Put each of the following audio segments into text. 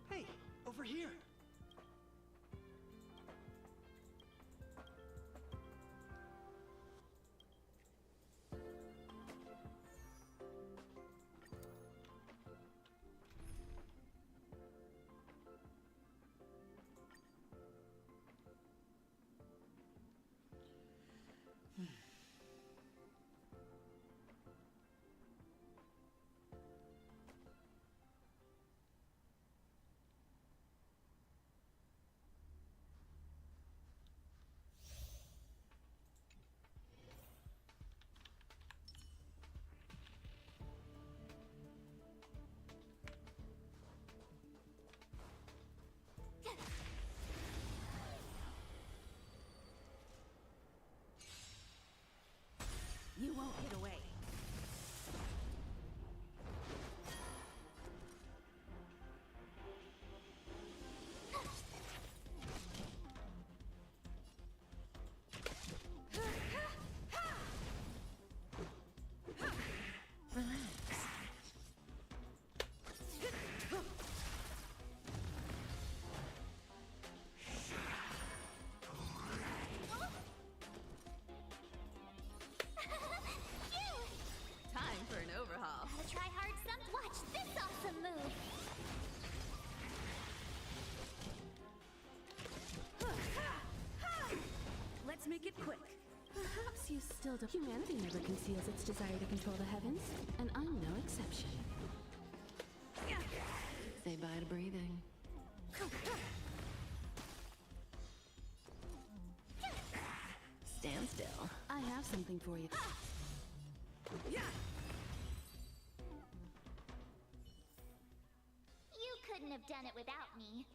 Hey, over here! You won't get away. Time for an overhaul. Gotta try hard some. Watch this awesome move. Let's make it quick. Perhaps you still don't. Humanity never conceals its desire to control the heavens, and I'm no exception. Say bye to breathing. Stand still. I have something for you. You couldn't have done it without me.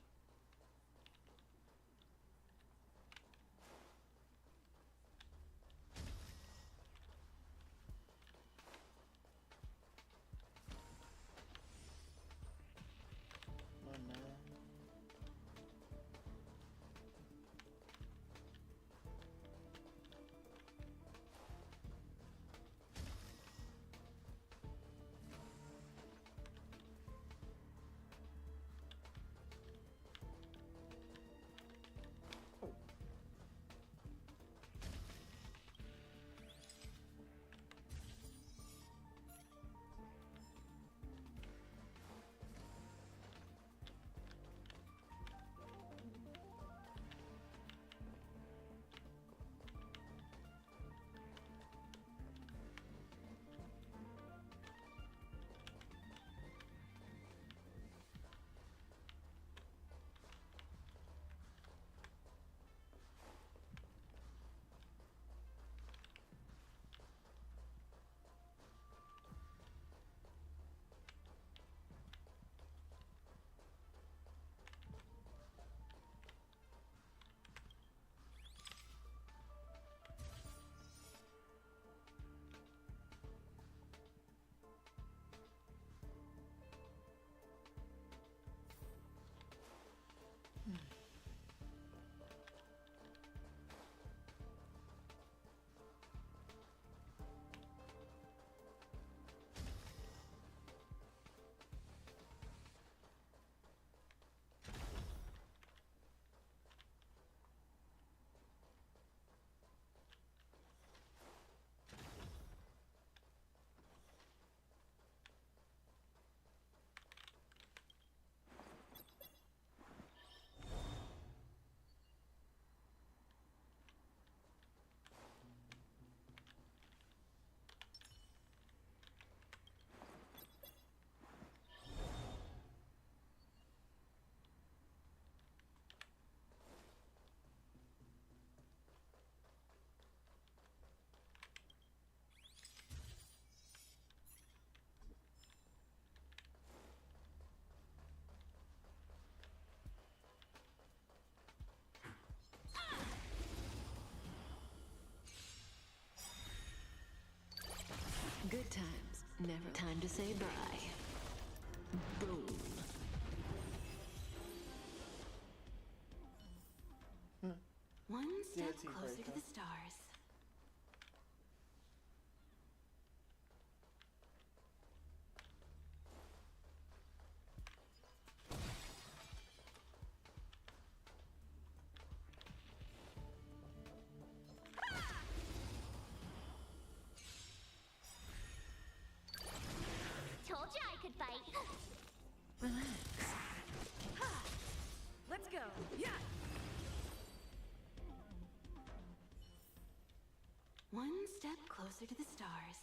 Mana? Never time to say bye. Boom. One step DOT closer to breaker. the stars. Told you I could fight. Relax. Let's go. Yeah. One step closer to the stars.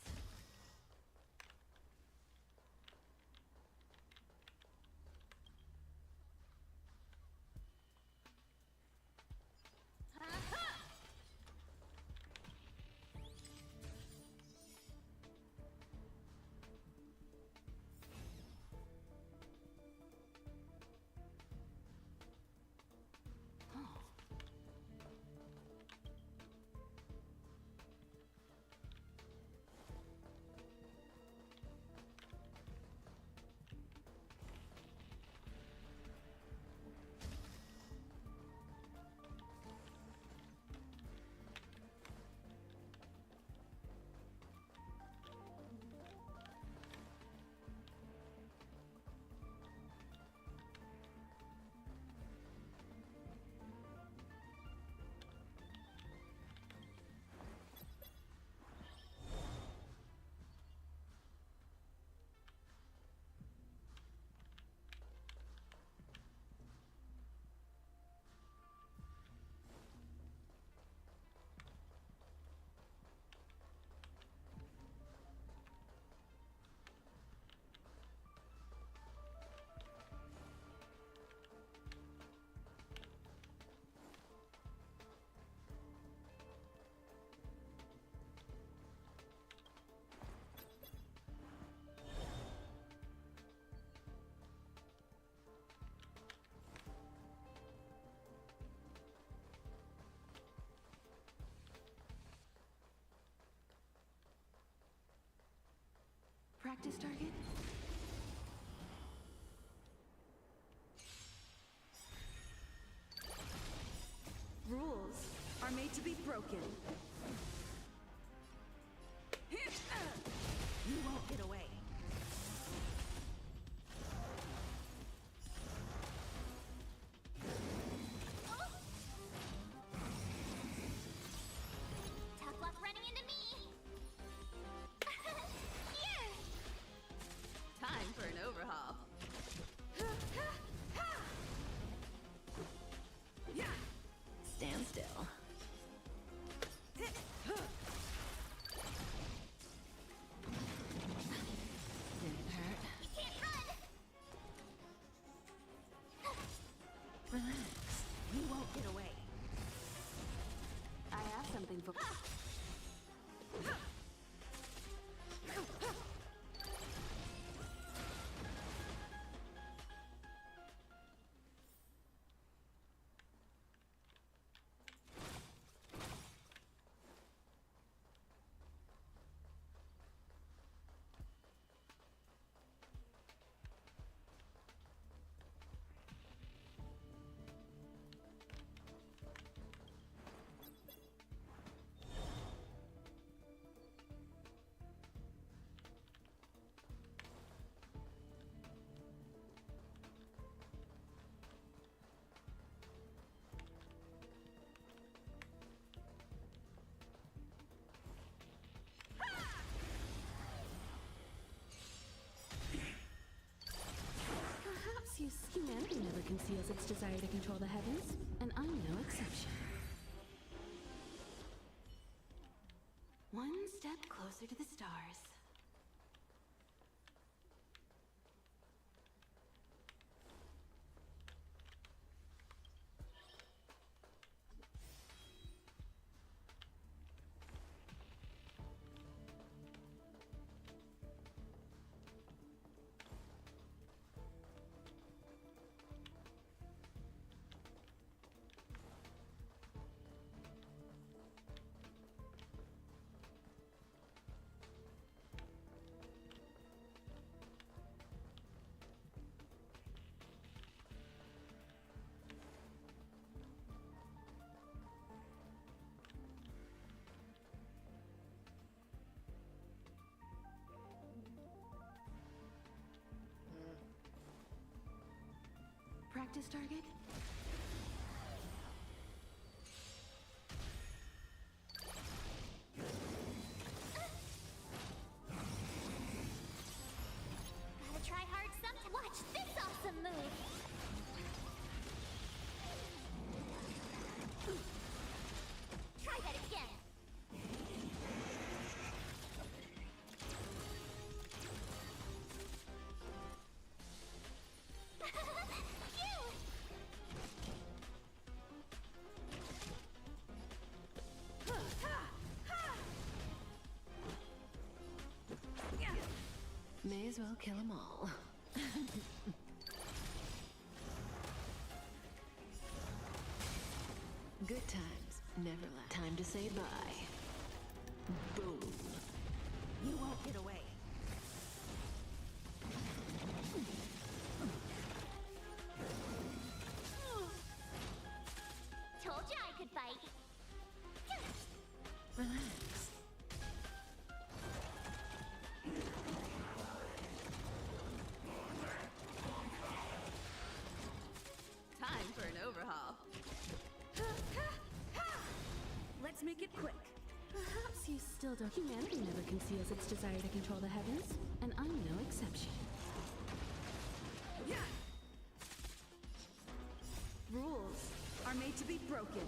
Practice target? Rules are made to be broken. You won't get away. Tough luck running into me. Here. Time for an overhaul. Stand still. Didn't hurt. You can't run. Relax. You won't get away. I have something for. Humanity never conceals its desire to control the heavens, and I'm no exception. One step closer to the stars. practice target? Gotta try hard some. Watch this awesome move. Try that again. Phew! May as well kill them all. Good times, never last. Time to say bye. Boom. You won't get away. Told you I could bite. Relax. Time for an overhaul. Let's make it quick. Perhaps you still don't. Humanity never conceals its desire to control the heavens, and I'm no exception. Rules are made to be broken.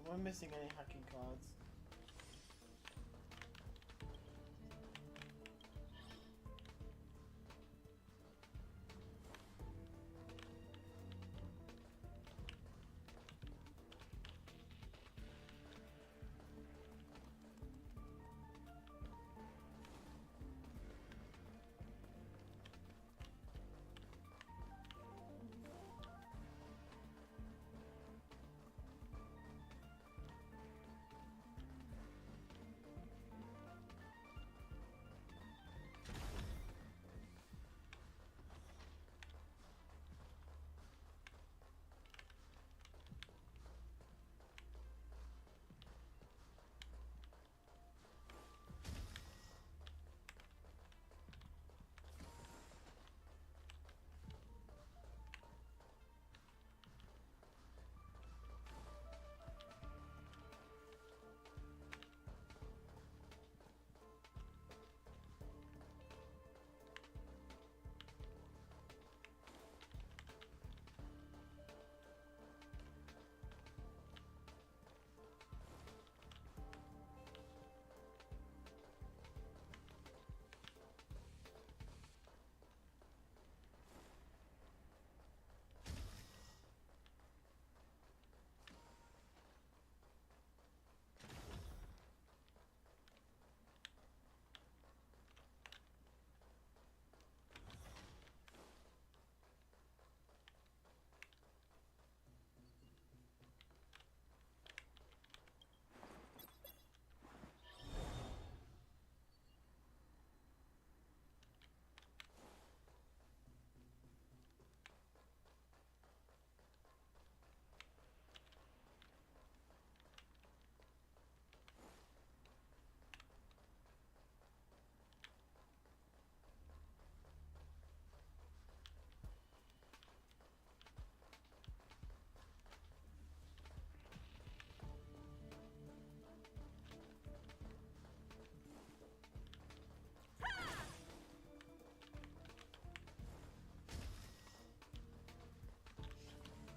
Am I missing any hacking cards?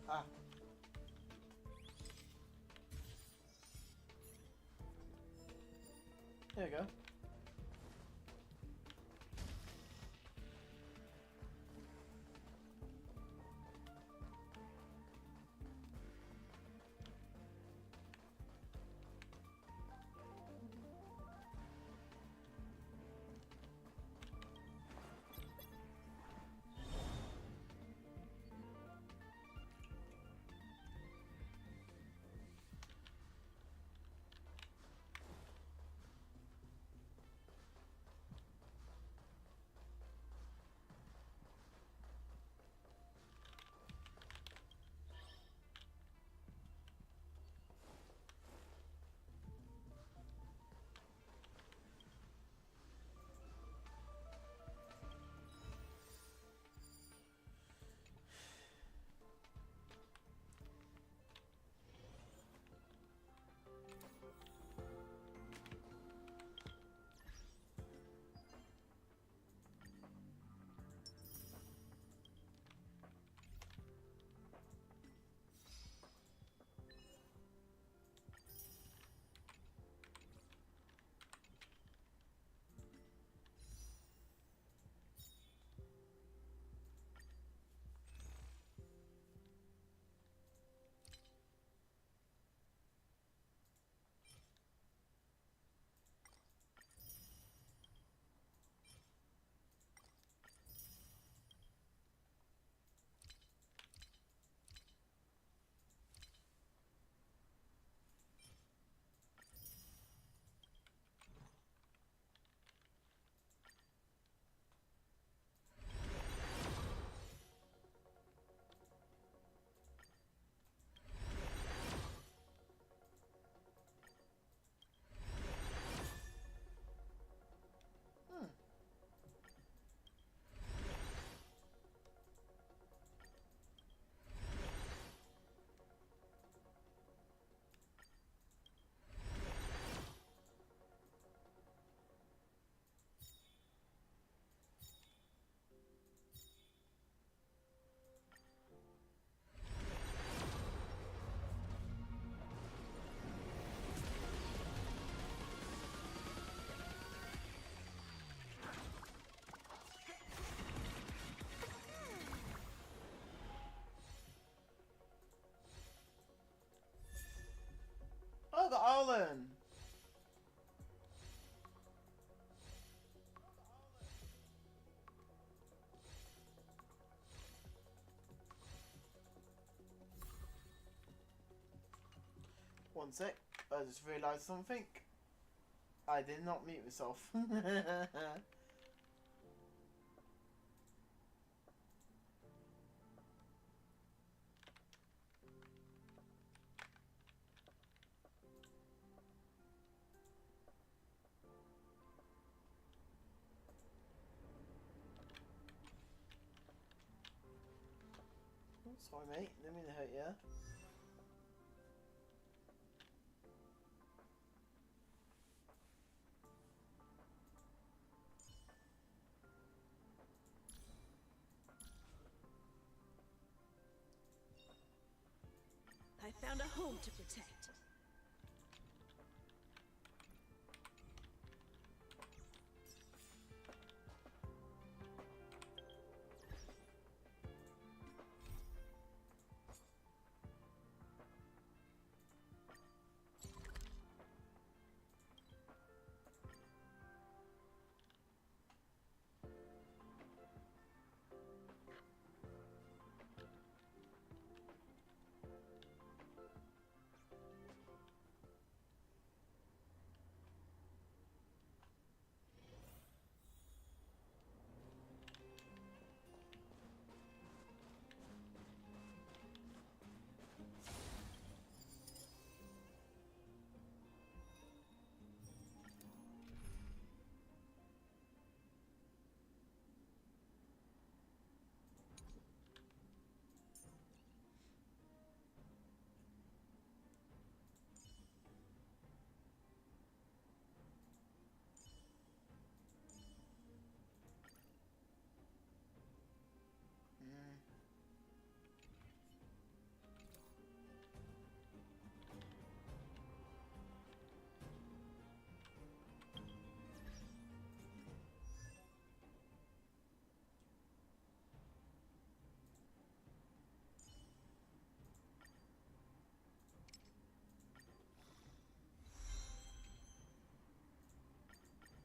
Ah. There we go. One sec. I just realised something. I did not mute myself. Sorry, mate. Didn't mean to hurt you. I found a home to protect.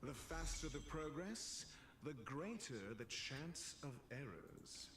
The faster the progress, the greater the chance of errors.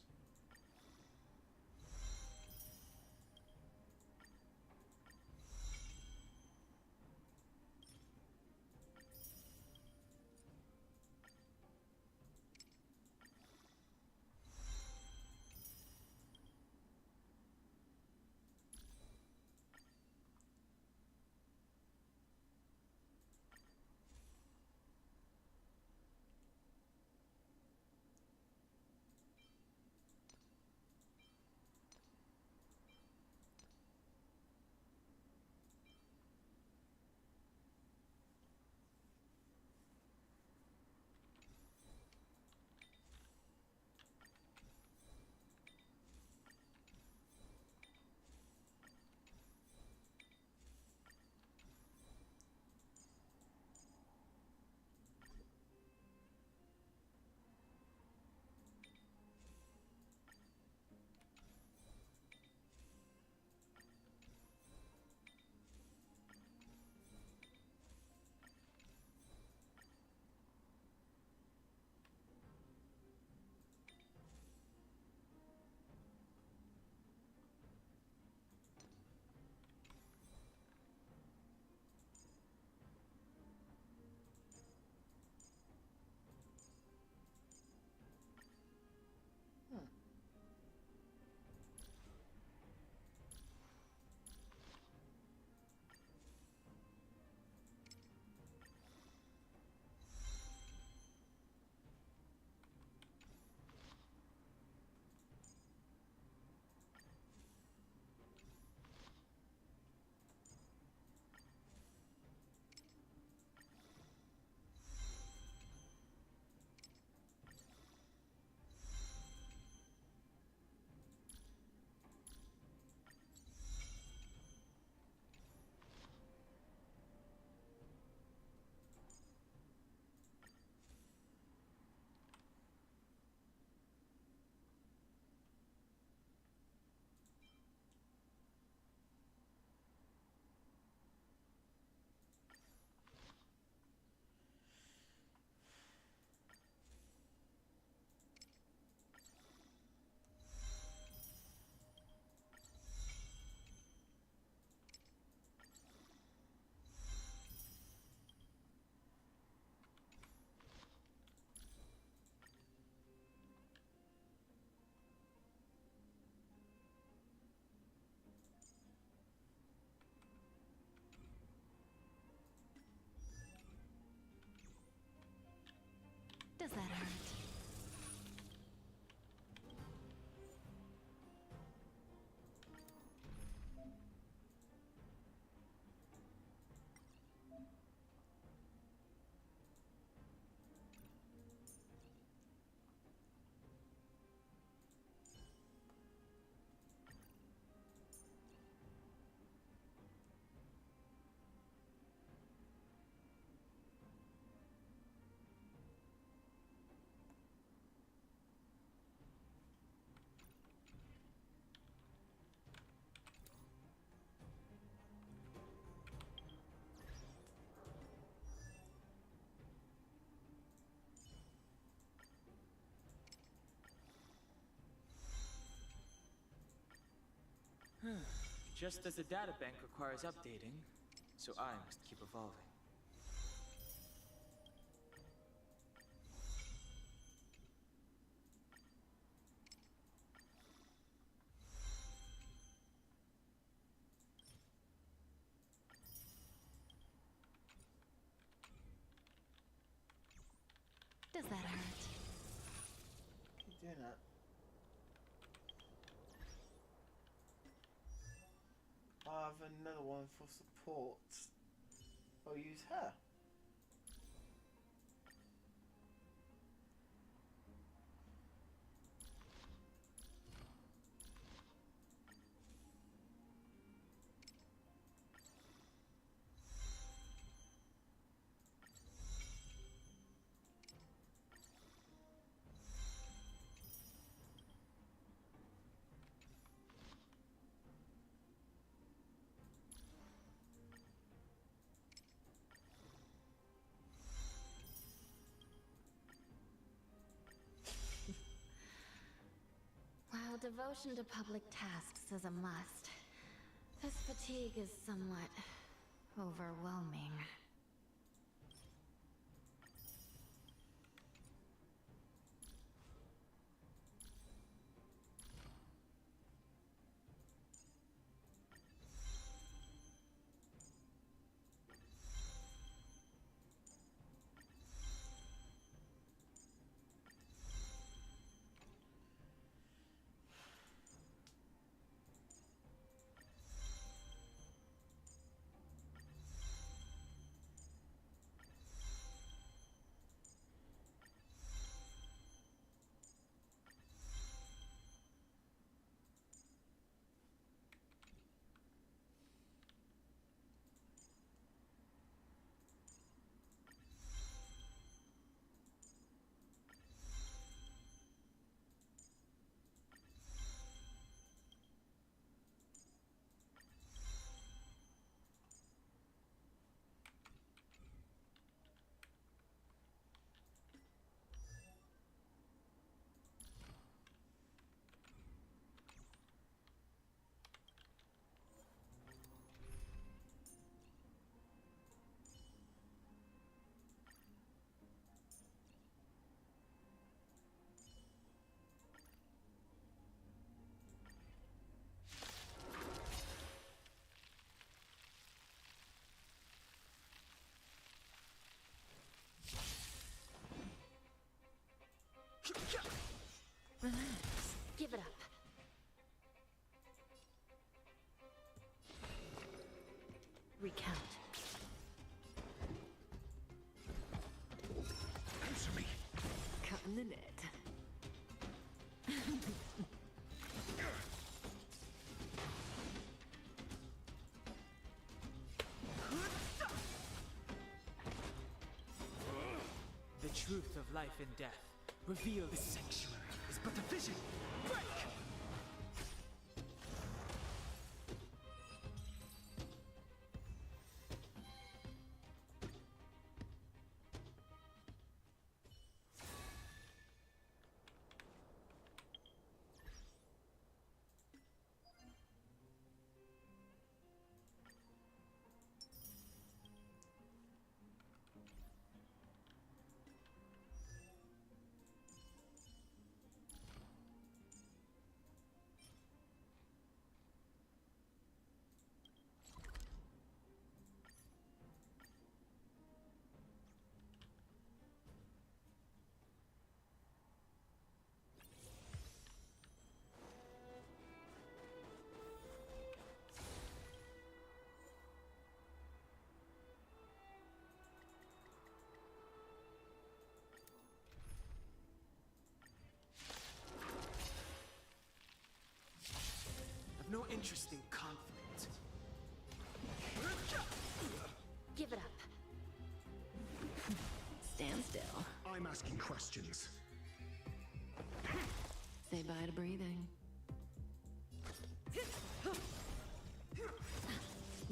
Does that hurt? Just as the databank requires updating, so I must keep evolving. Does that hurt? Keep doing that. I have another one for support. I'll use her. While devotion to public tasks is a must, this fatigue is somewhat overwhelming. Relax. Give it up. Recount. Answer me. Cutting the net. The truth of life and death. Reveal the sanctuary is but a vision. Break! interesting conflict. Give it up. Stand still. I'm asking questions. Say bye to breathing.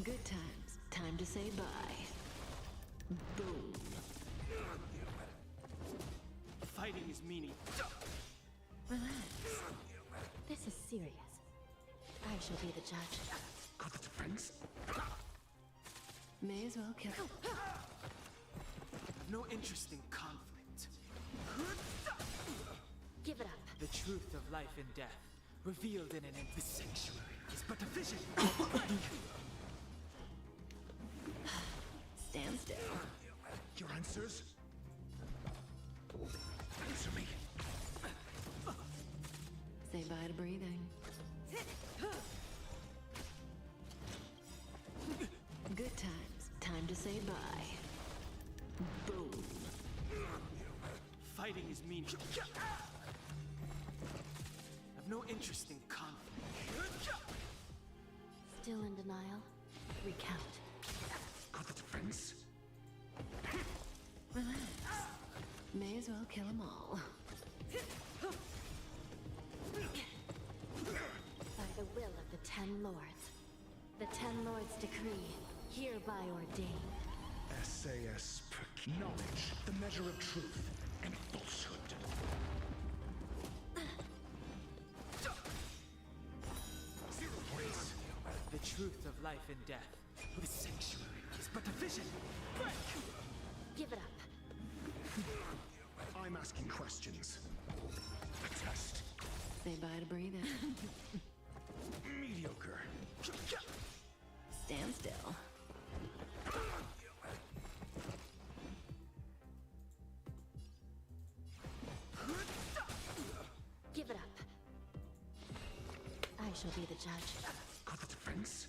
Good times. Time to say bye. Boom. Fighting is meaning. Relax. This is serious. I shall be the judge. Got the defense? May as well kill. I've no interest in conflict. Give it up. The truth of life and death, revealed in an empty sanctuary, is but a vision. Stand still. Your answers? Answer me. Say bye to breathing. Good times. Time to say bye. Boom. Fighting is meaning. I've no interest in conflict. Still in denial? Recount. Got the defense? Relax. May as well kill them all. By the will of the Ten Lords. The Ten Lords decree, hereby ordained. SAS knowledge, the measure of truth and falsehood. Zero points. The truth of life and death, the sanctuary, is but a vision. Give it up. I'm asking questions. A test. Say bye to breathing. Mediocre. Stand still. Give it up. I shall be the judge. Got the defense?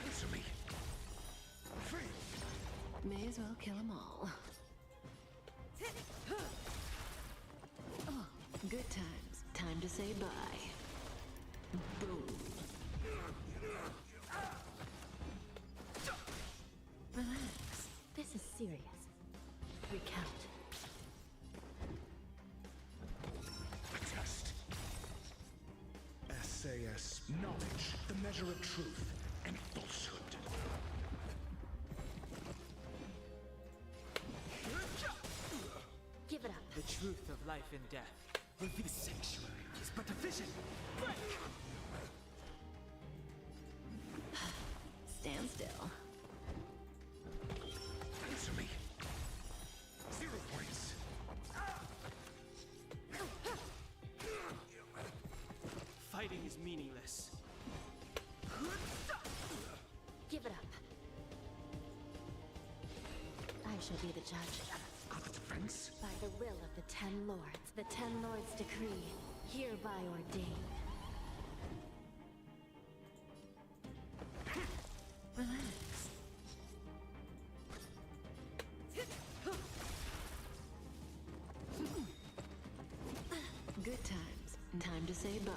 Answer me. Free. May as well kill them all. Oh, good times. Time to say bye. Boom. Relax. This is serious. Recount. A test. SAS knowledge, the measure of truth and falsehood. Give it up. The truth of life and death, the sanctuary, is but a vision. Stand still. Answer me. 0 points. Fighting is meaningless. Give it up. I shall be the judge. Got the defense? By the will of the Ten Lords, the Ten Lords decree, hereby ordained. Relax. Good times. Time to say bye.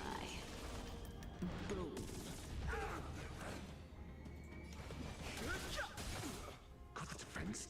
Boom. Got the defense?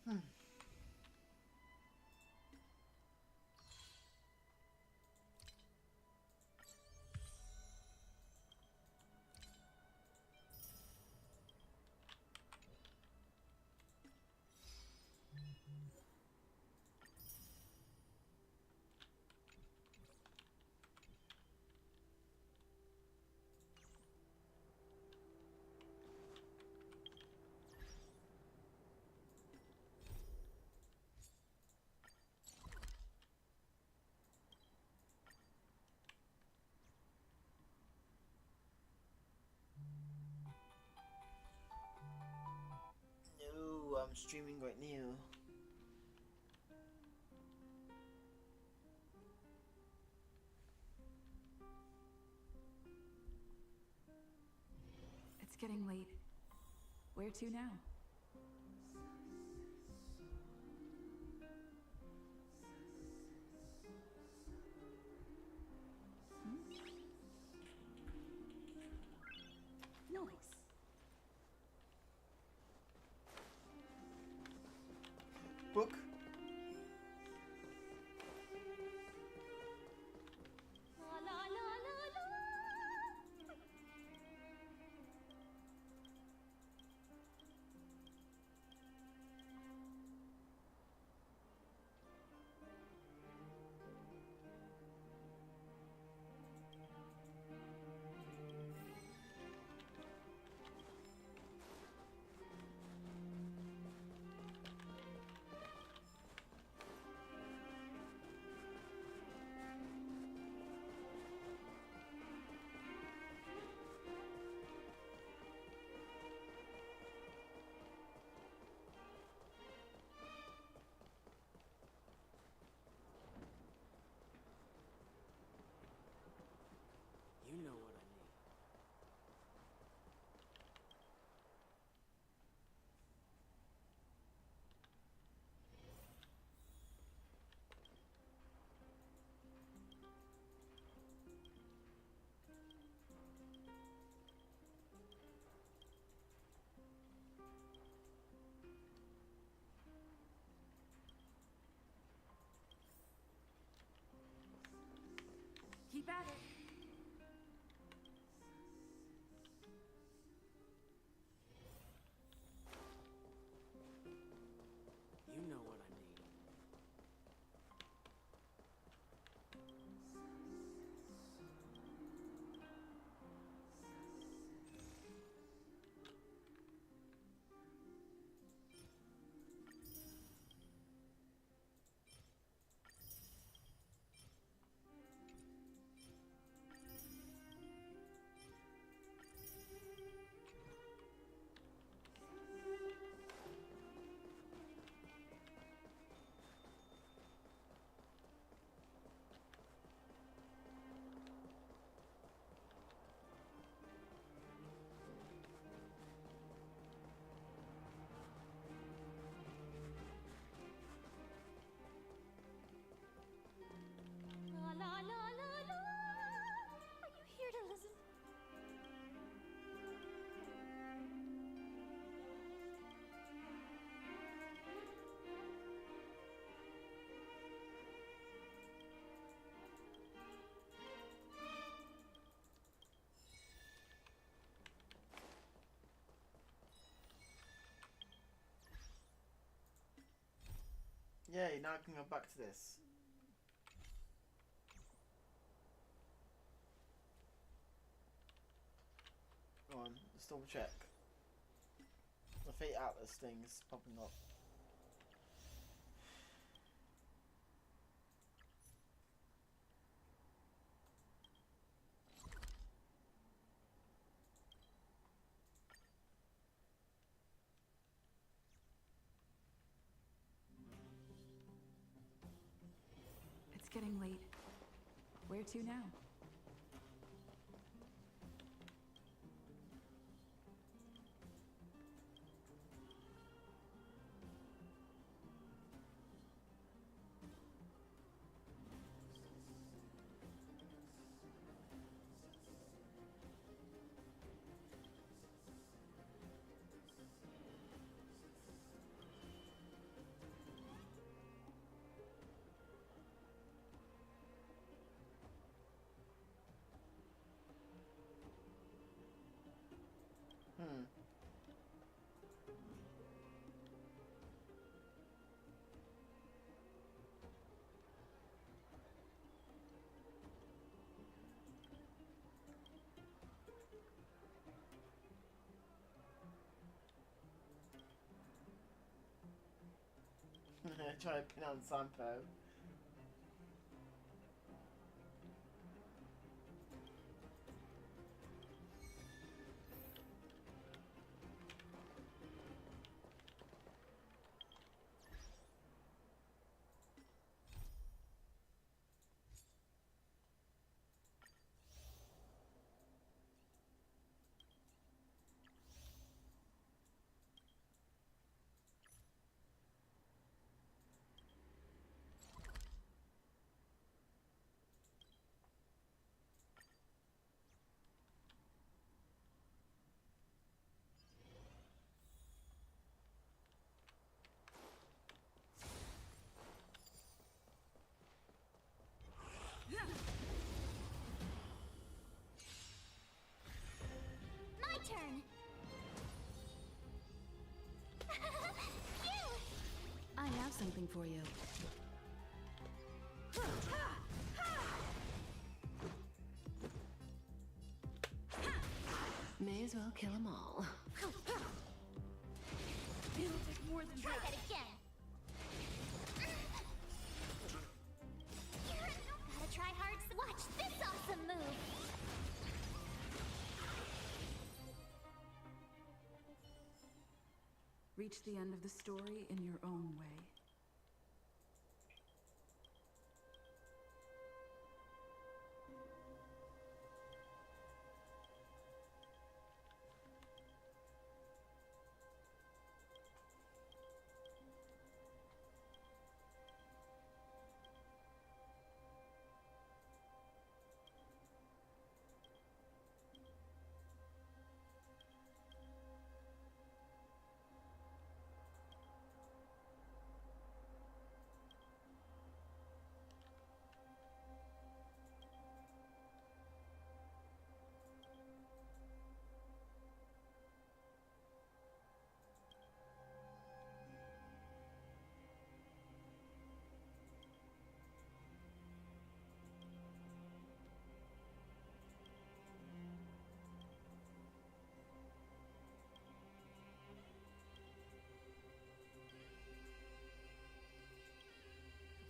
No, I'm streaming right now. It's getting late. Where to now? Noise. Book. La la la la la. You know what I mean. Keep at it. You know what I mean. La la la la la. Are you here to listen? Yay, now I can go back to this. Go on, let's double check. The Fate Atlas thing's popping up. It's getting late. Where to now? Try to pin on Sampo. My turn. I have something for you. May as well kill them all. It'll take more than Try that. that again. Gotta try hard. Watch this awesome move. Reach the end of the story in your own way.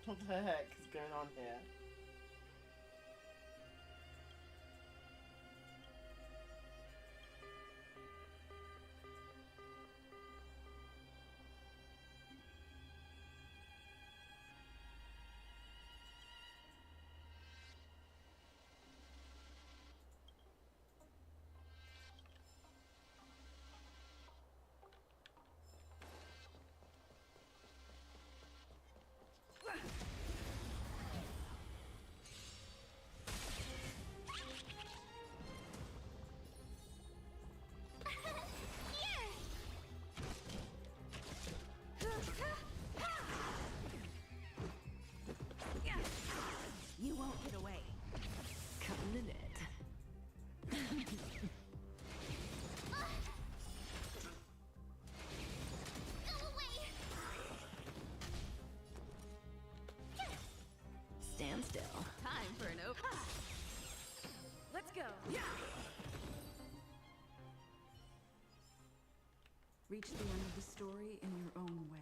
What the heck is going on here? You won't get away. Cutting the net. Go away. Stand still. Time for an open. Let's go. Reach the end of the story in your own way.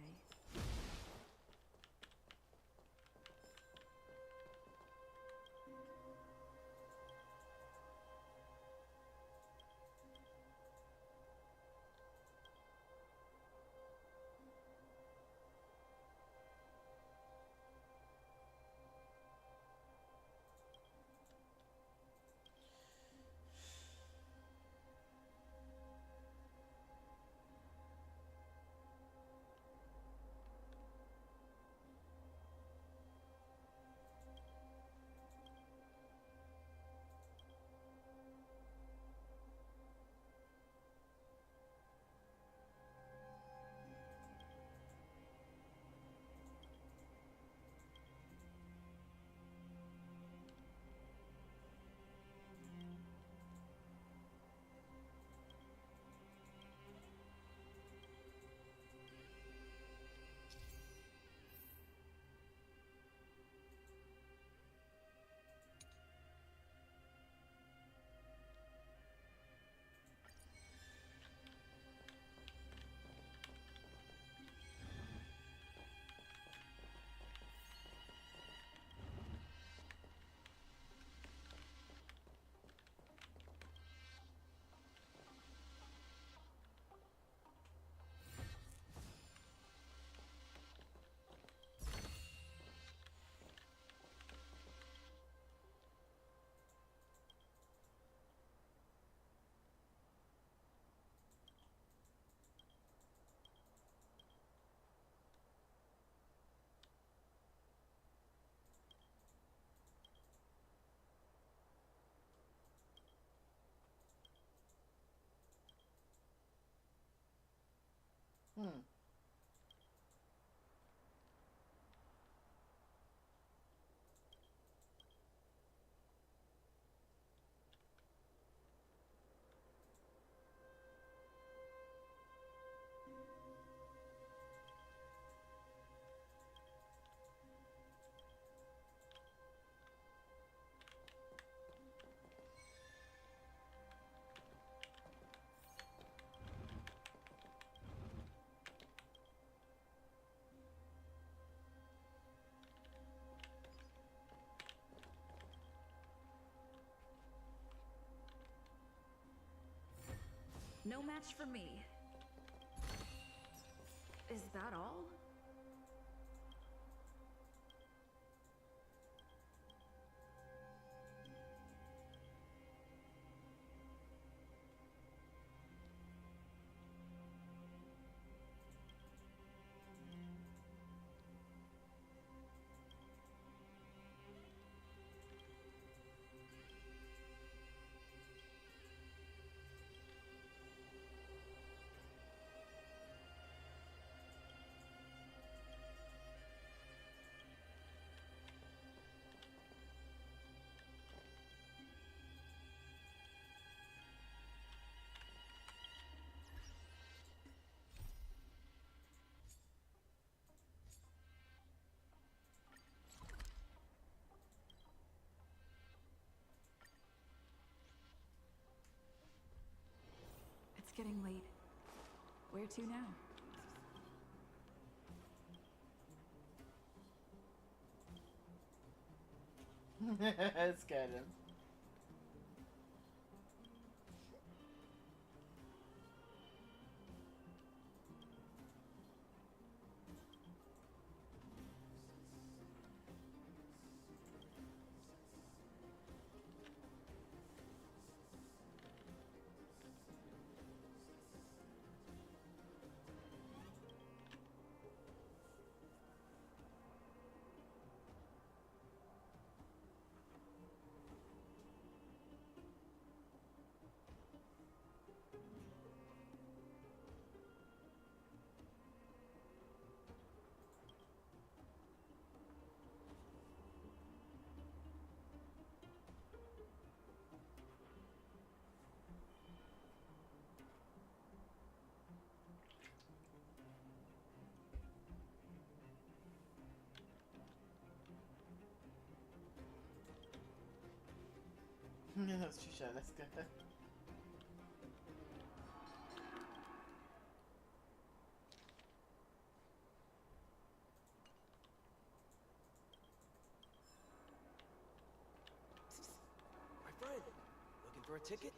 Hmm. No match for me. Is that all? It's getting late. Where to now? It scared him. That's Trisha, let's go. My friend, looking for a ticket?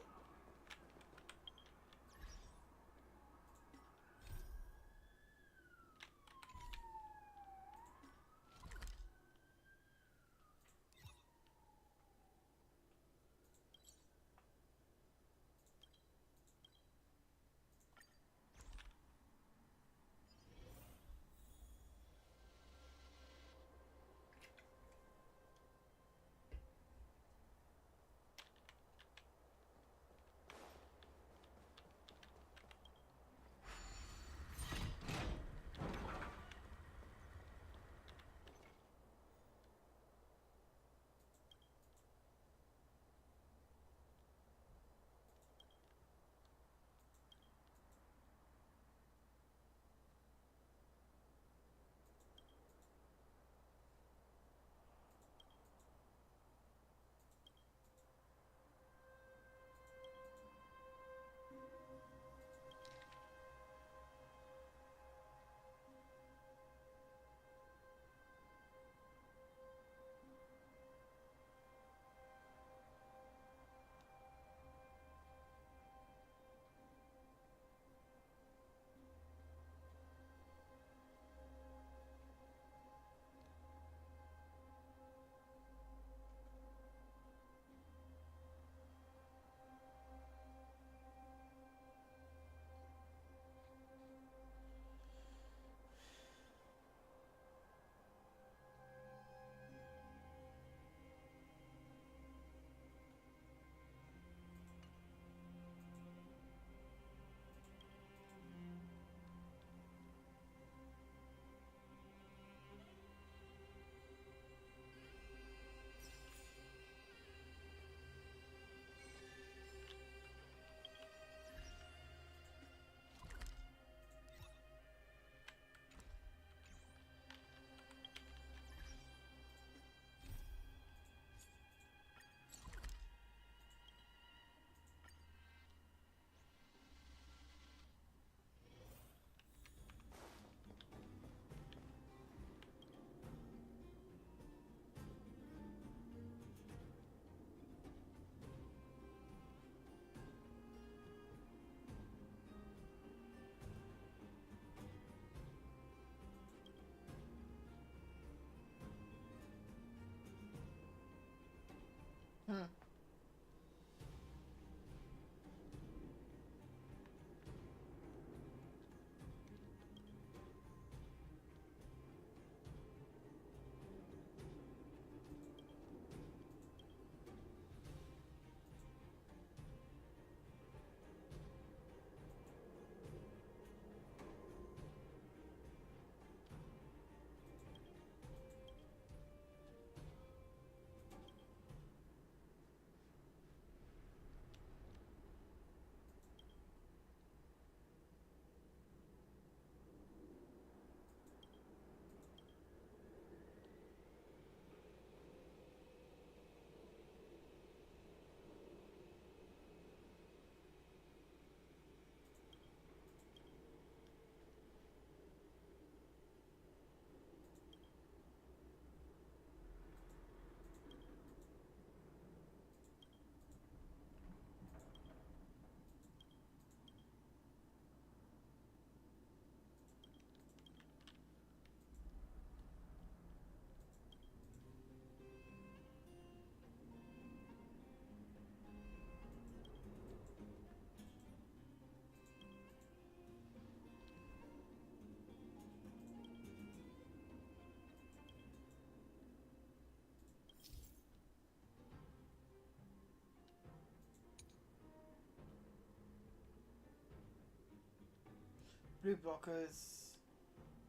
blue blockers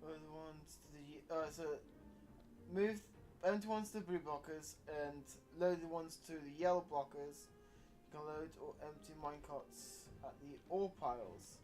are the ones to the so move empty ones to the blue blockers and load the ones to the yellow blockers. You can load or empty minecarts at the ore piles.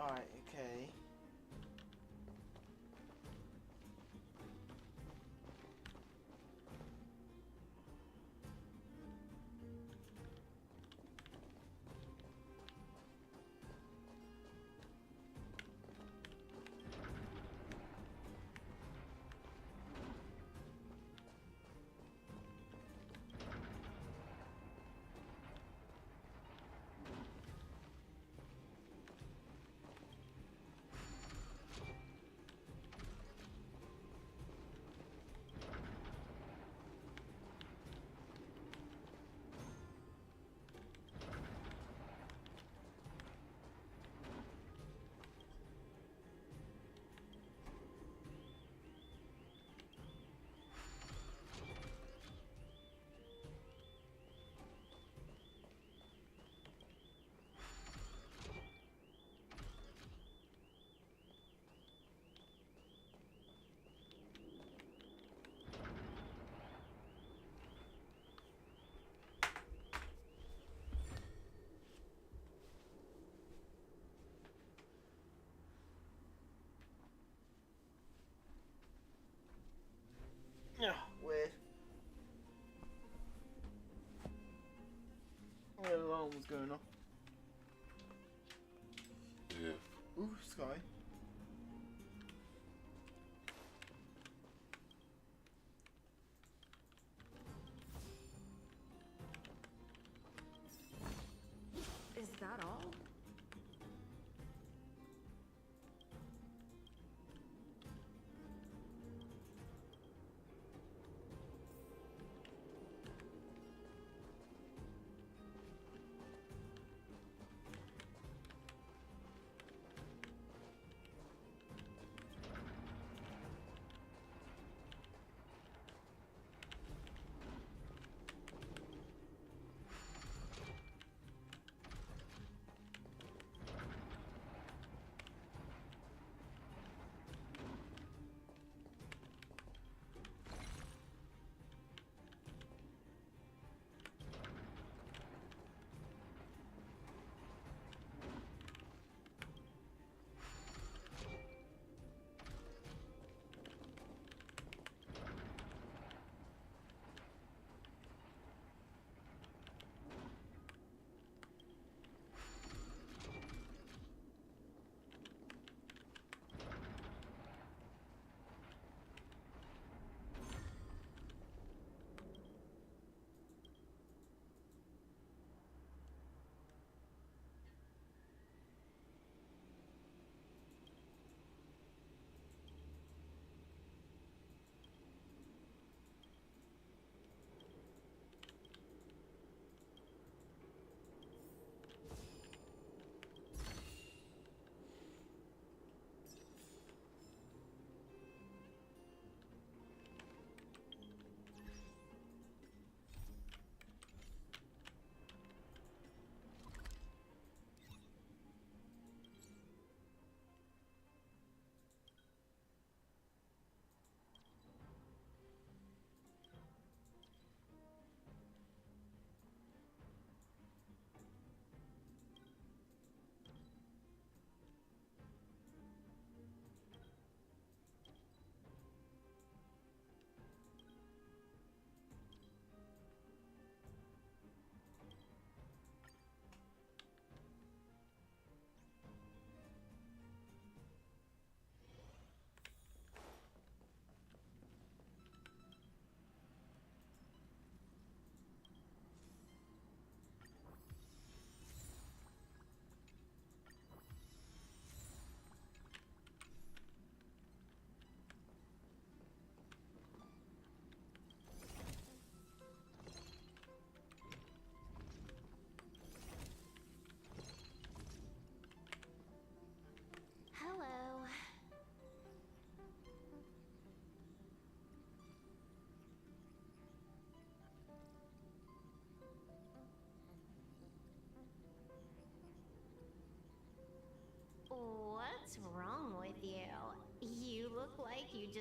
Alright, okay. Yeah, weird. Weird alarm was going off. Ooh, sky. Is that all?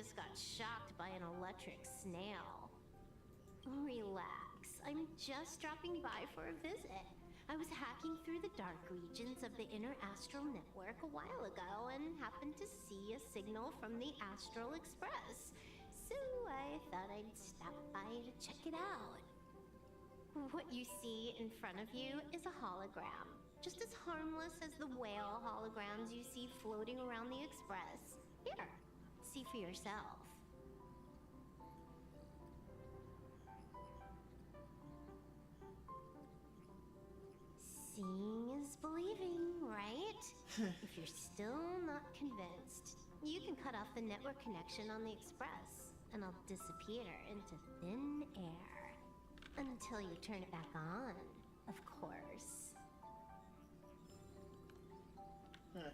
just got shocked by an electric snail. Relax. I'm just dropping by for a visit. I was hacking through the dark regions of the inner astral network a while ago and happened to see a signal from the Astral Express. So I thought I'd stop by to check it out. What you see in front of you is a hologram. Just as harmless as the whale holograms you see floating around the Express. Here, see for yourself. Seeing is believing, right? If you're still not convinced, you can cut off the network connection on the Express, and I'll disappear into thin air. Until you turn it back on, of course. Huh.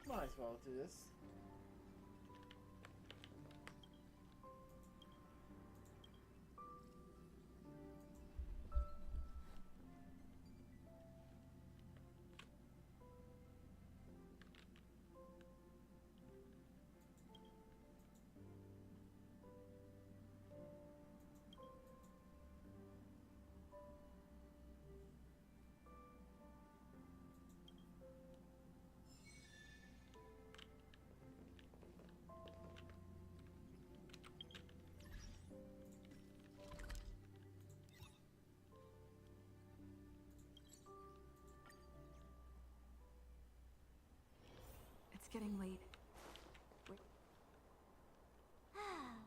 Might as well do this. It's getting late.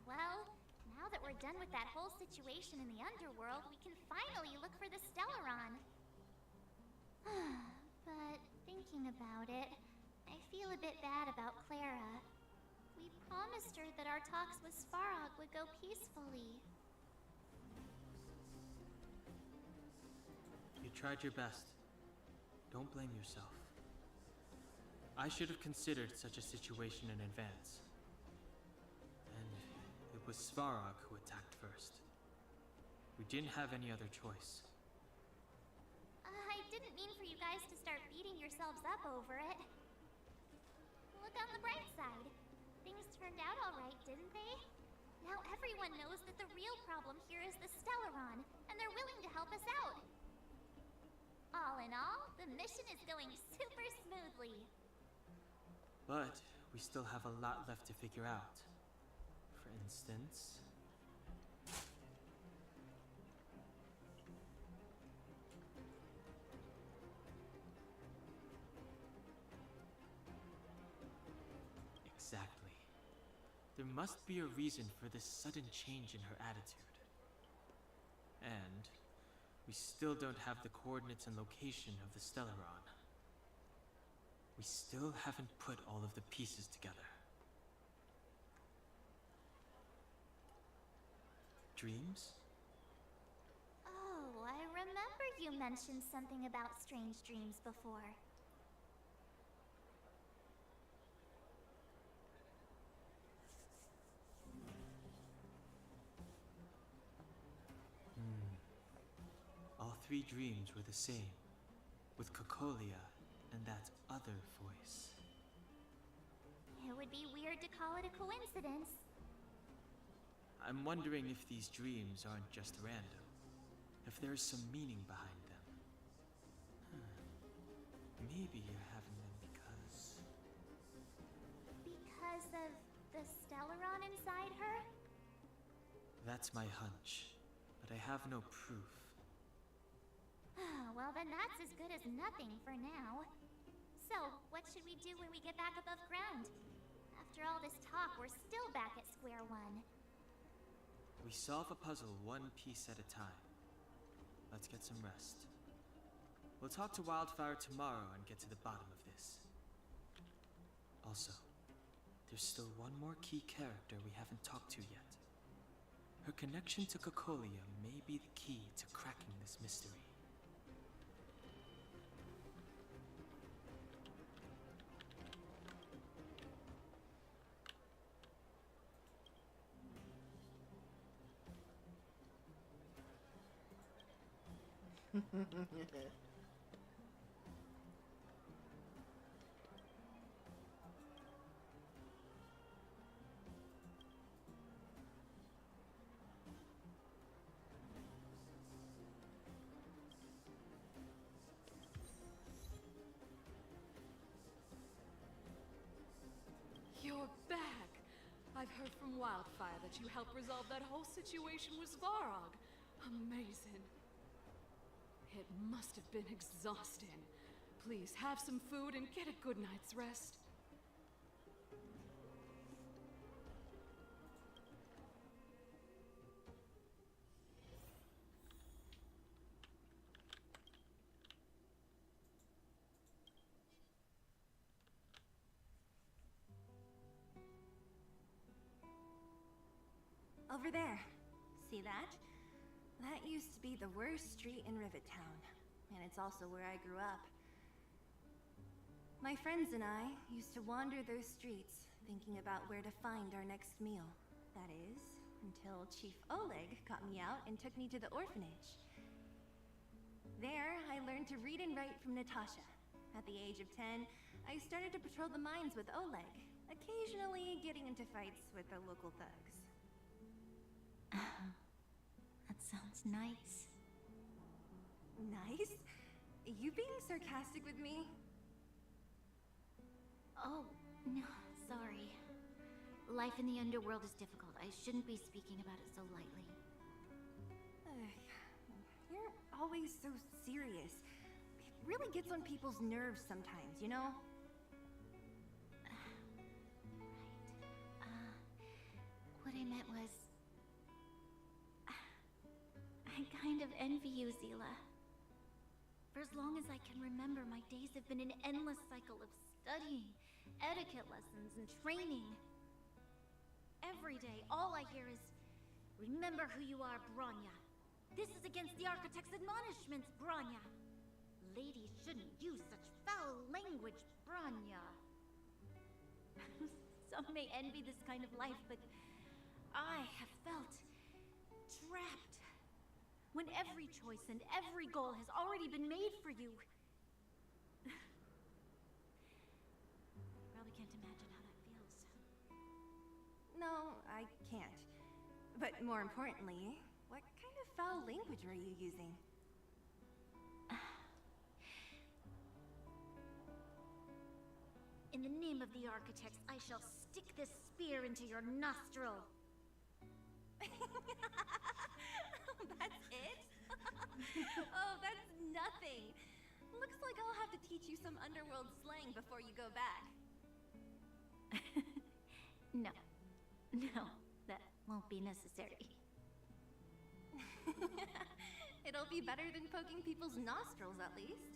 Well, now that we're done with that whole situation in the underworld, we can finally look for the Stellaron. But thinking about it, I feel a bit bad about Clara. We promised her that our talks with Svarog would go peacefully. You tried your best. Don't blame yourself. I should have considered such a situation in advance. And it was Svarog who attacked first. We didn't have any other choice. I didn't mean for you guys to start beating yourselves up over it. Look on the bright side. Things turned out alright, didn't they? Now everyone knows that the real problem here is the Stellaron, and they're willing to help us out. All in all, the mission is going super smoothly. But we still have a lot left to figure out. For instance... Exactly. There must be a reason for this sudden change in her attitude. And we still don't have the coordinates and location of the Stellaron. We still haven't put all of the pieces together. Dreams? Oh, I remember you mentioned something about strange dreams before. All three dreams were the same, with Cocolia and that other voice. It would be weird to call it a coincidence. I'm wondering if these dreams aren't just random, if there's some meaning behind them. Maybe you're having them because... Because of the Stellaron inside her? That's my hunch, but I have no proof. Well, then that's as good as nothing for now. So, what should we do when we get back above ground? After all this talk, we're still back at square one. We solve a puzzle one piece at a time. Let's get some rest. We'll talk to Wildfire tomorrow and get to the bottom of this. Also, there's still one more key character we haven't talked to yet. Her connection to Cocolia may be the key to cracking this mystery. You're back! I've heard from Wildfire that you helped resolve that whole situation with Svarog. Amazing. It must have been exhausting. Please have some food and get a good night's rest. Over there. See that? That used to be the worst street in Rivet Town, and it's also where I grew up. My friends and I used to wander those streets, thinking about where to find our next meal. That is, until Chief Oleg got me out and took me to the orphanage. There, I learned to read and write from Natasha. At the age of 10, I started to patrol the mines with Oleg, occasionally getting into fights with the local thugs. That sounds nice. Nice? You being sarcastic with me? Oh, no, sorry. Life in the underworld is difficult. I shouldn't be speaking about it so lightly. You're always so serious. It really gets on people's nerves sometimes, you know? Right. What I meant was... I kind of envy you, Zila. For as long as I can remember, my days have been an endless cycle of studying, etiquette lessons, and training. Every day, all I hear is, remember who you are, Bronya. This is against the Architect's admonishments, Bronya. Ladies shouldn't use such foul language, Bronya. Some may envy this kind of life, but I have felt trapped. When every choice and every goal has already been made for you. Probably can't imagine how that feels. No, I can't. But more importantly, what kind of foul language were you using? In the name of the Architects, I shall stick this spear into your nostril. That's it? Oh, that's nothing. Looks like I'll have to teach you some underworld slang before you go back. No, that won't be necessary. It'll be better than poking people's nostrils, at least.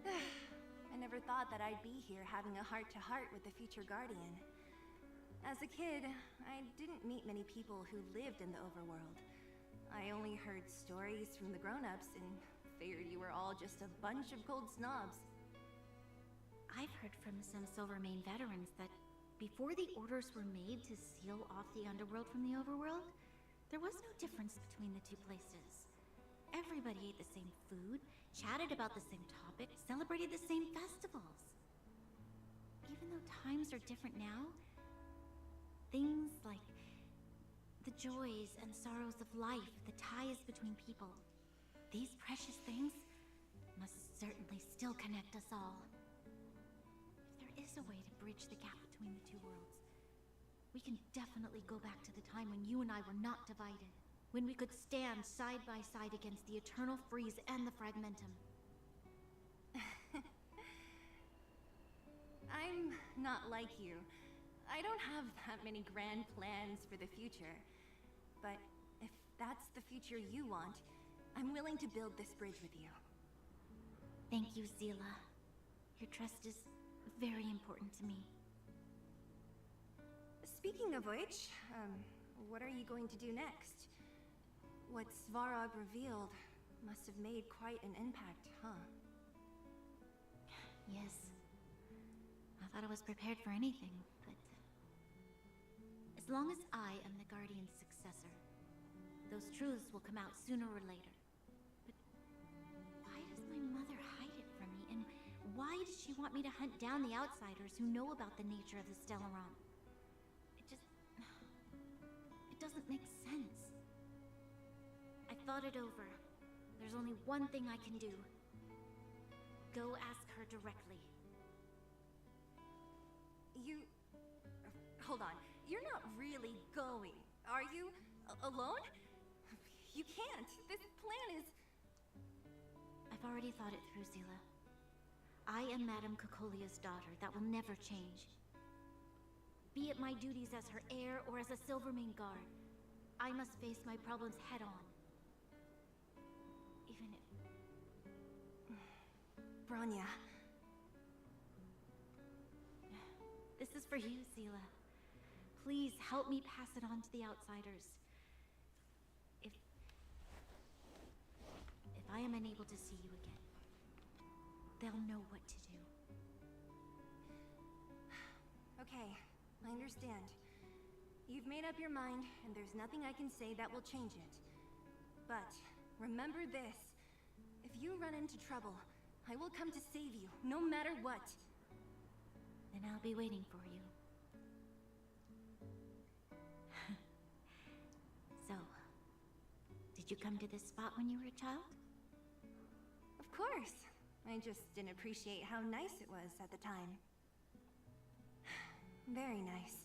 I never thought that I'd be here having a heart-to-heart with the future Guardian. As a kid, I didn't meet many people who lived in the overworld. I only heard stories from the grown-ups and figured you were all just a bunch of cold snobs. I've heard from some Silvermane veterans that before the orders were made to seal off the underworld from the overworld, there was no difference between the two places. Everybody ate the same food, chatted about the same topics, celebrated the same festivals. Even though times are different now, things like the joys and sorrows of life, the ties between people, these precious things must certainly still connect us all. If there is a way to bridge the gap between the two worlds, we can definitely go back to the time when you and I were not divided, when we could stand side by side against the Eternal Freeze and the Fragmentum. I'm not like you. I don't have that many grand plans for the future. But if that's the future you want, I'm willing to build this bridge with you. Thank you, Zila. Your trust is very important to me. speaking of which, what are you going to do next? What Svarog revealed must have made quite an impact, huh? Yes. I thought I was prepared for anything, but... As long as I am the Guardian's successor, those truths will come out sooner or later. But why does my mother hide it from me? And why does she want me to hunt down the outsiders who know about the nature of the Stellaron? It doesn't make sense. I thought it over. There's only one thing I can do. Go ask her directly. You... hold on. You're not really going, are you? Alone? You can't. This plan is... I've already thought it through, Seele. I am Madame Cocolia's daughter. That will never change. Be it my duties as her heir or as a Silvermane guard, I must face my problems head on. Even if... Bronya. This is for you, Seele. Please help me pass it on to the outsiders. If I am unable to see you again, they'll know what to do. Okay, I understand. You've made up your mind, and there's nothing I can say that will change it. But remember this. If you run into trouble, I will come to save you, no matter what. Then I'll be waiting for you. So, did you come to this spot when you were a child? Of course. I just didn't appreciate how nice it was at the time. Very nice.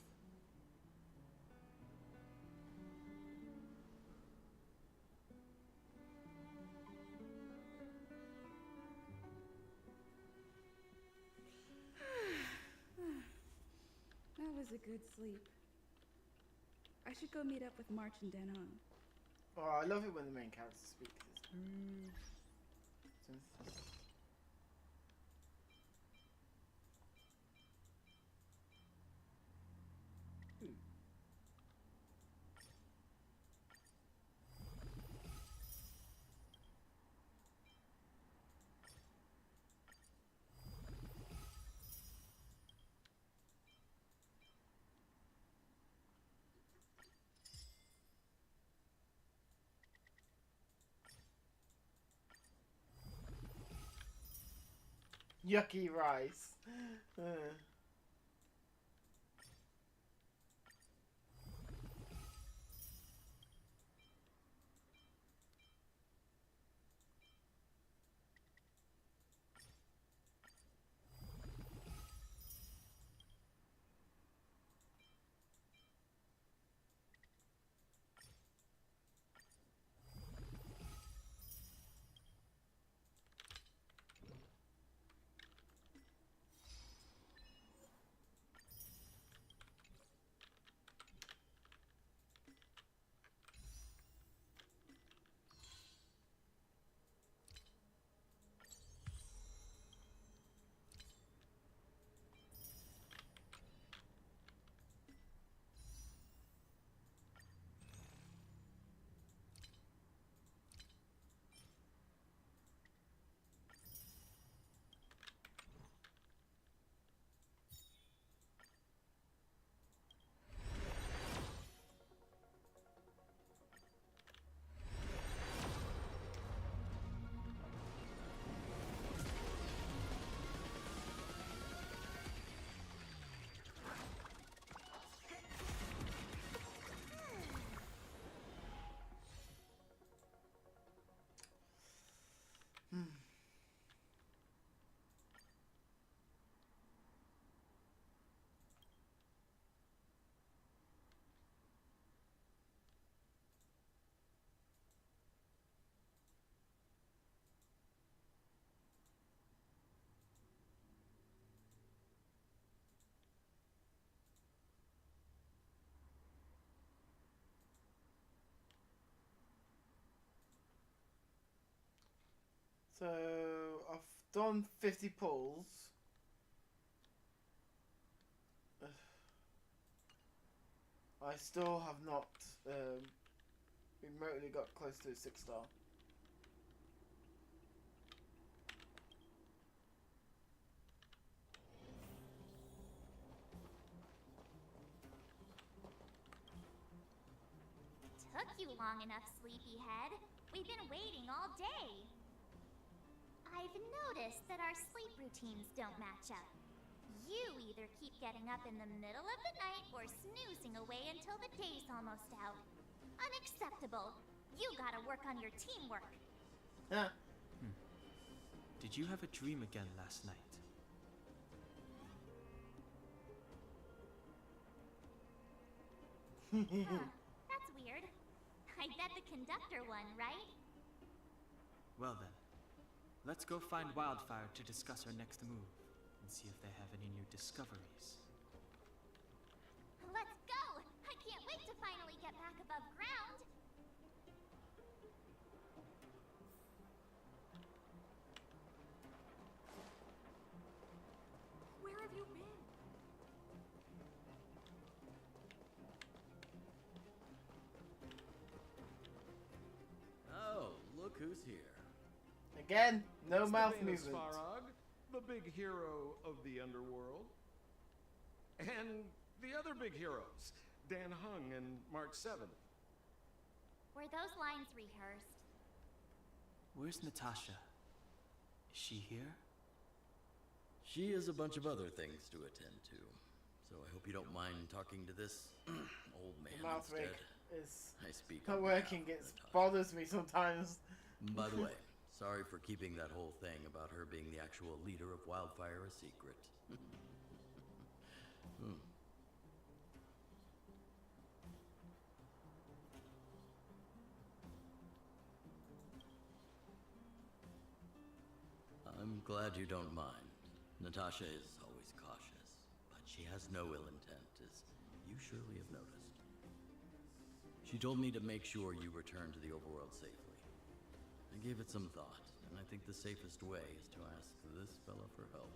That was a good sleep. I should go meet up with March and Danon. Oh, I love it when the main character speaks. It's smooth. Yucky rice. So I've done 50 pulls. I still have not remotely got close to a 6-star. Took you long enough, sleepyhead. We've been waiting all day. I've noticed that our sleep routines don't match up. You either keep getting up in the middle of the night or snoozing away until the day's almost out. Unacceptable. You gotta work on your teamwork. Huh. Did you have a dream again last night? Huh, that's weird. I bet the conductor won, right? Well then, let's go find Wildfire to discuss our next move and see if they have any new discoveries. Let's go! I can't wait to finally get back above ground! Where have you been? Oh, look who's here. Again, no It's mouth the Venus movement. Farag, the big hero of the underworld. And the other big heroes, Dan Hung and Mark 7. Were those lines rehearsed? Where's Natasha? Is she here? She has a bunch of other things to attend to. So I hope you don't mind talking to this old man Mouth rig instead. is I speak not on working. behalf of It Natasha. bothers me sometimes. By the way, sorry for keeping that whole thing about her being the actual leader of Wildfire a secret. I'm glad you don't mind. Natasha is always cautious, but she has no ill intent, as you surely have noticed. She told me to make sure you return to the overworld safely. I gave it some thought, and I think the safest way is to ask this fella for help.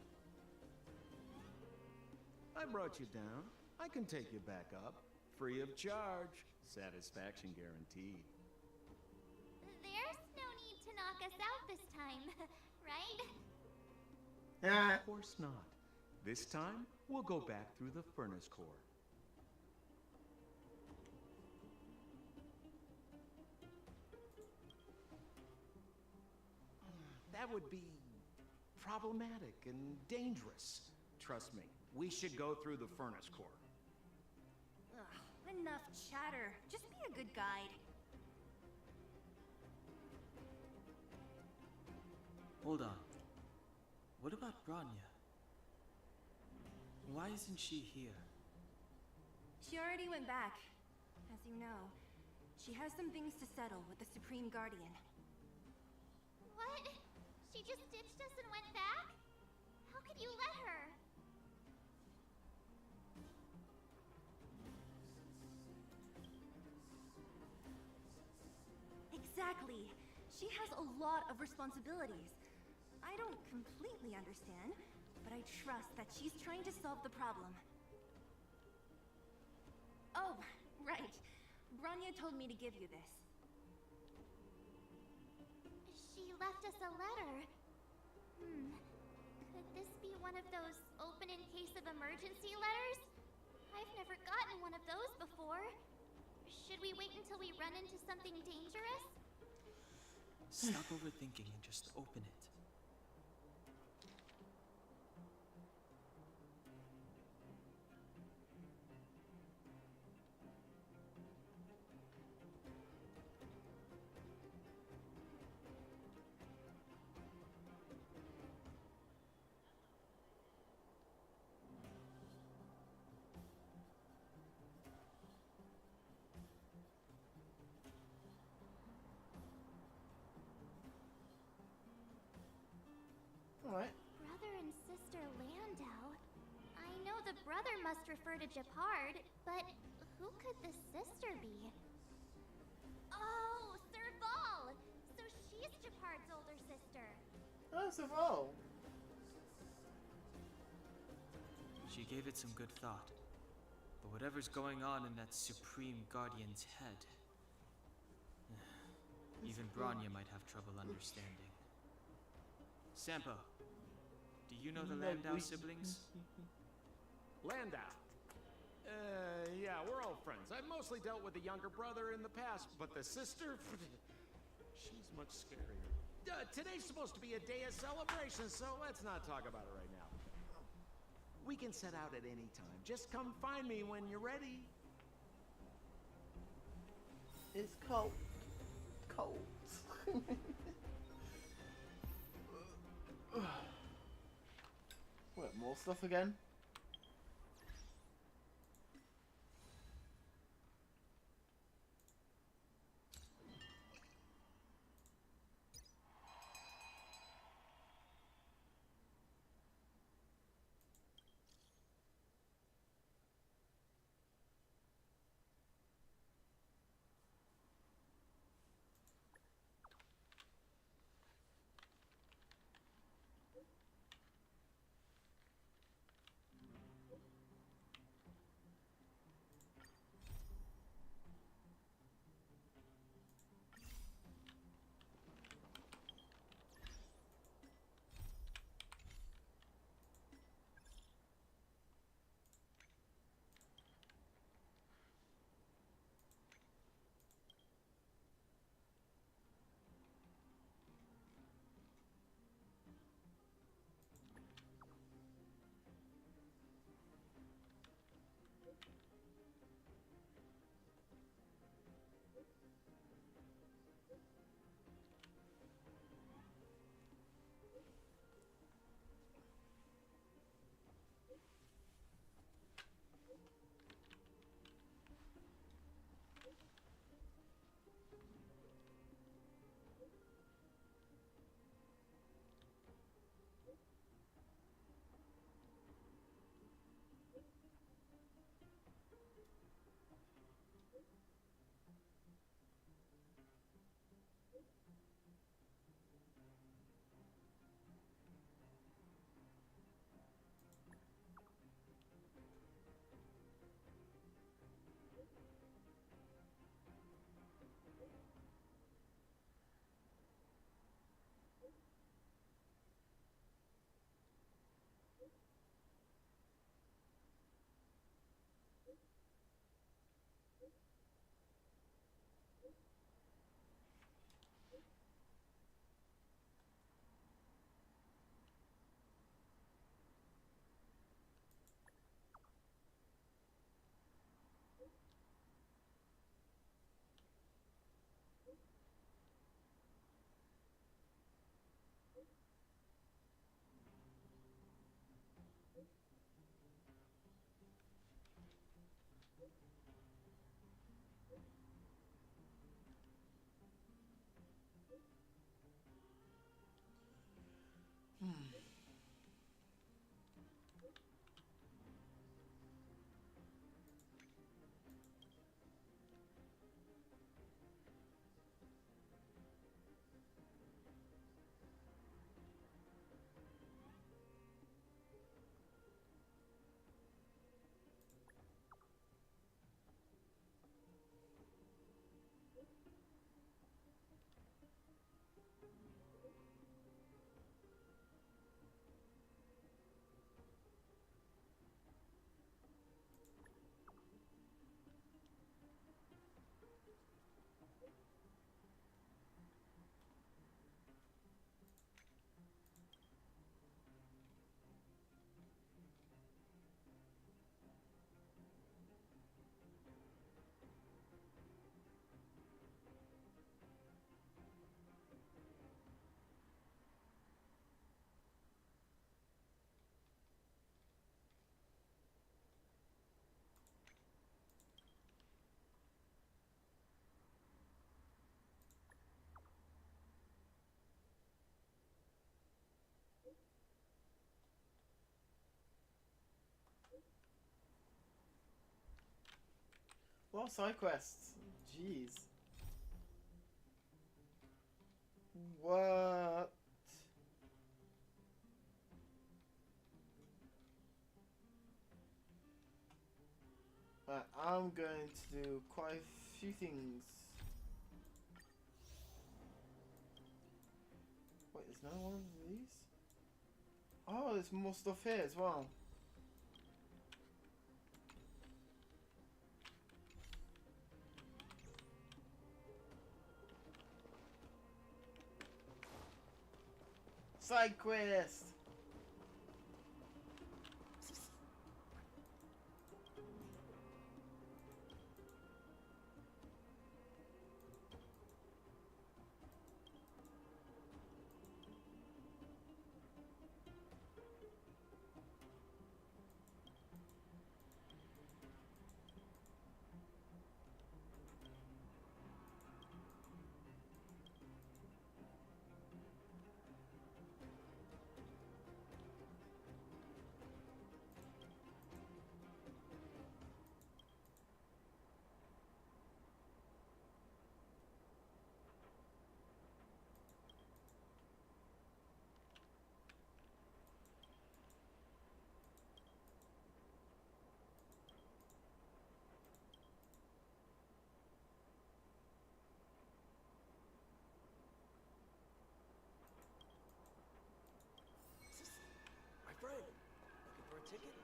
I brought you down. I can take you back up. Free of charge. Satisfaction guaranteed. There's no need to knock us out this time, right? Of course not. This time, we'll go back through the furnace core. That would be problematic and dangerous. Trust me, we should go through the furnace core. Ugh, enough chatter. Just be a good guide. Hold on. What about Bronya? Why isn't she here? She already went back. As you know, she has some things to settle with the Supreme Guardian. What? She just ditched us and went back? How could you let her? Exactly. She has a lot of responsibilities. I don't completely understand, but I trust that she's trying to solve the problem. Oh, right. Bronya told me to give you this. She left us a letter. Could this be one of those open in case of emergency letters? I've never gotten one of those before. Should we wait until we run into something dangerous? Stop overthinking and just open it. Alright. Brother and sister Landau. I know the brother must refer to Gepard, but who could the sister be? Oh, Serval! So she's Gepard's older sister. Oh,. She gave it some good thought. But But whatever's going on in that Supreme Guardian's head, even Bronya might have trouble understanding. Sampo, do you know the Landau siblings? Landau. Yeah, we're old friends. I've mostly dealt with the younger brother in the past, but the sister, she's much scarier. Today's supposed to be a day of celebration, so let's not talk about it right now. We can set out at any time. Just come find me when you're ready. It's cold. Cold. What, more stuff again? What side quests? Jeez. What? I'm going to do quite a few things. Wait, there's another one of these? Oh, there's more stuff here as well. Side quest! My friend, looking for a ticket?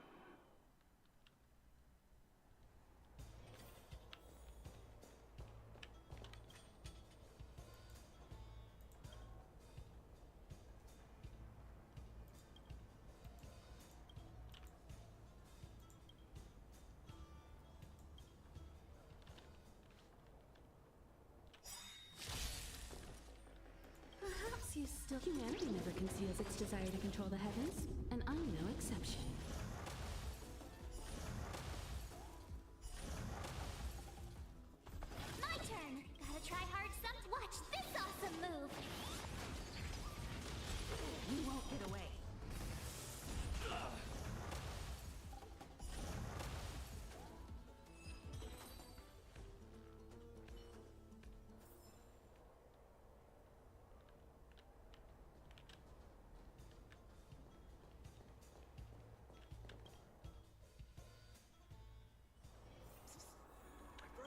Perhaps you still... Humanity never conceals its desire to control the heavens, and I'm no exception. My turn! Gotta try hard some. Watch this awesome move! You won't get away.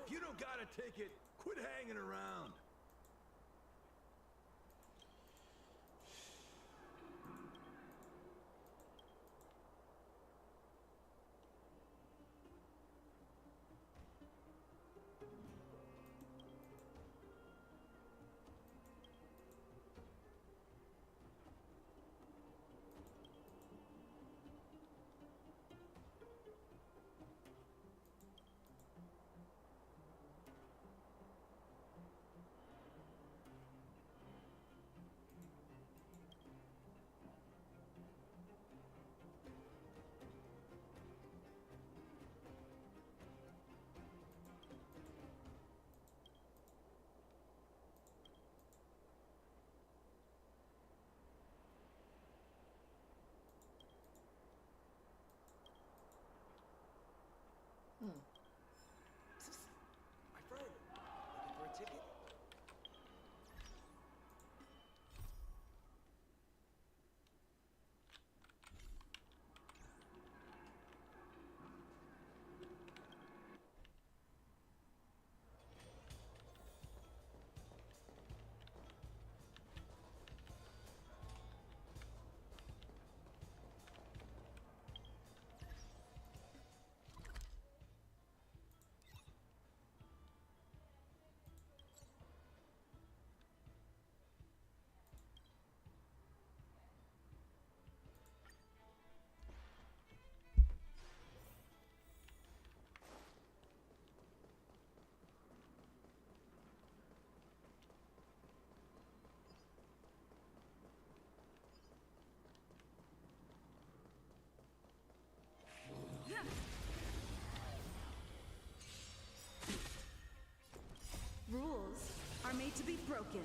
If you don't got a ticket, quit hanging around. My friend, looking for a ticket? Rules are made to be broken.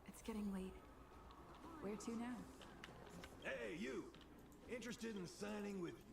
It's getting late. Where to now? Hey, you! Interested in signing with you?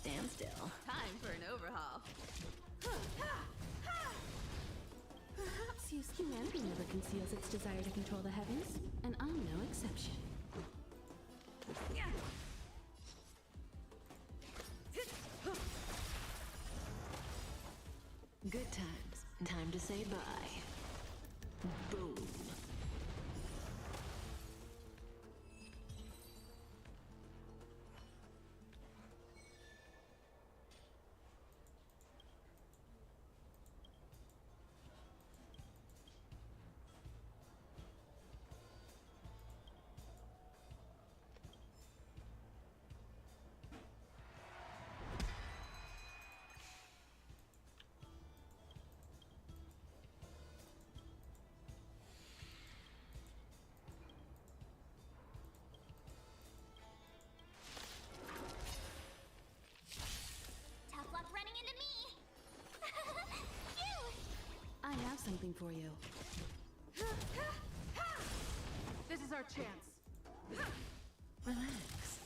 Stand still. Time for an overhaul. Perhaps humanity never conceals its desire to control the heavens, and I'm no exception. Good times. Time to say bye. Boom. Tough luck running into me! Phew! I have something for you. This is our chance. Relax.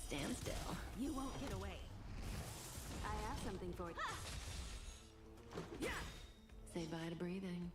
Stand still. You won't get away. I have something for you. Say bye to breathing.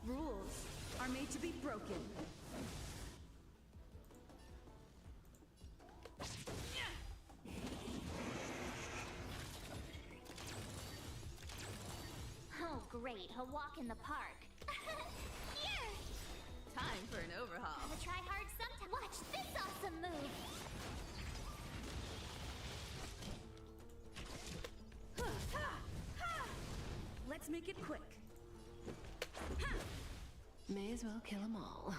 Rules are made to be broken. Oh, great. A walk in the park. Here! Time for an overhaul. Gotta try hard sometime. Watch this awesome move! Let's make it quick. May as well kill them all.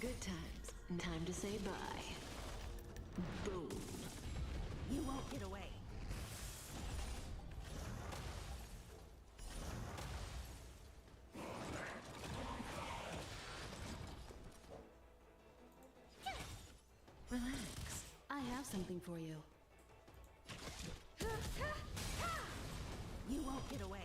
Good times. Time to say bye. Boom. You won't get away. Relax. I have something for you. You won't get away.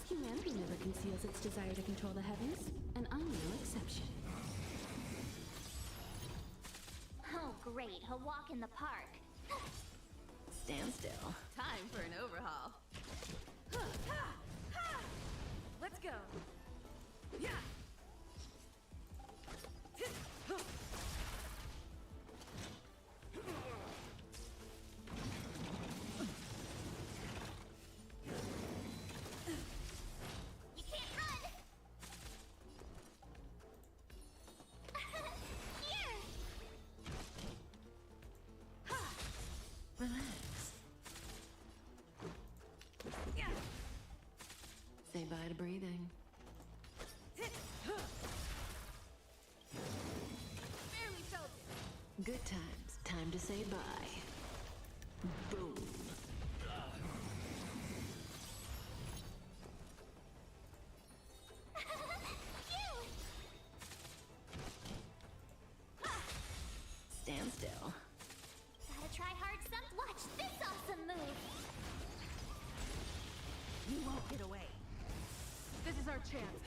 Humanity never conceals its desire to control the heavens, and I'm no exception. Oh, great. A walk in the park. Stand still. Time for an overhaul. Let's go. Yeah. You can't run! Here! Relax. Say bye to breathing. Barely felt it. Good times. Time to say bye. Boom. Stand still. Gotta try hard some. Watch this awesome move! You won't get away. This is our chance.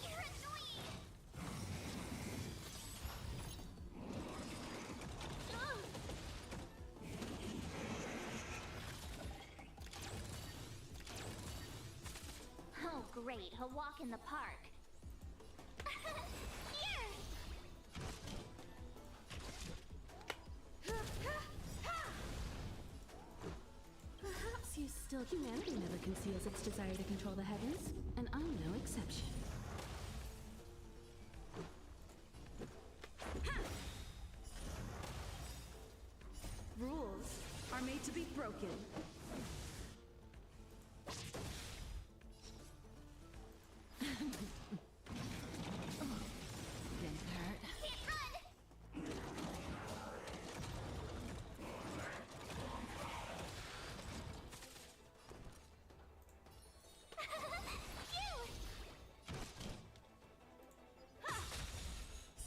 You're annoying! Ugh. Oh, great. A walk in the park. Here! Perhaps you still. Humanity never conceals its desire to control the heavens, and I'm no exception. Rules are made to be broken. Didn't hurt. Can't run!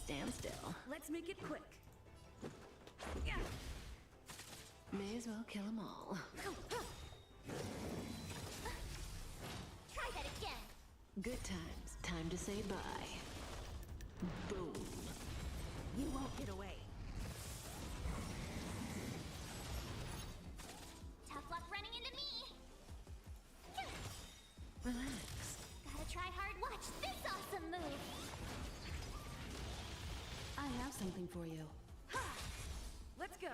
Stand still. Let's make it quick. May as well kill them all. Try that again. Good times. Time to say bye. Boom. You won't get away. Tough luck running into me. Relax. Gotta try hard. Watch this awesome move. I have something for you. Let's go.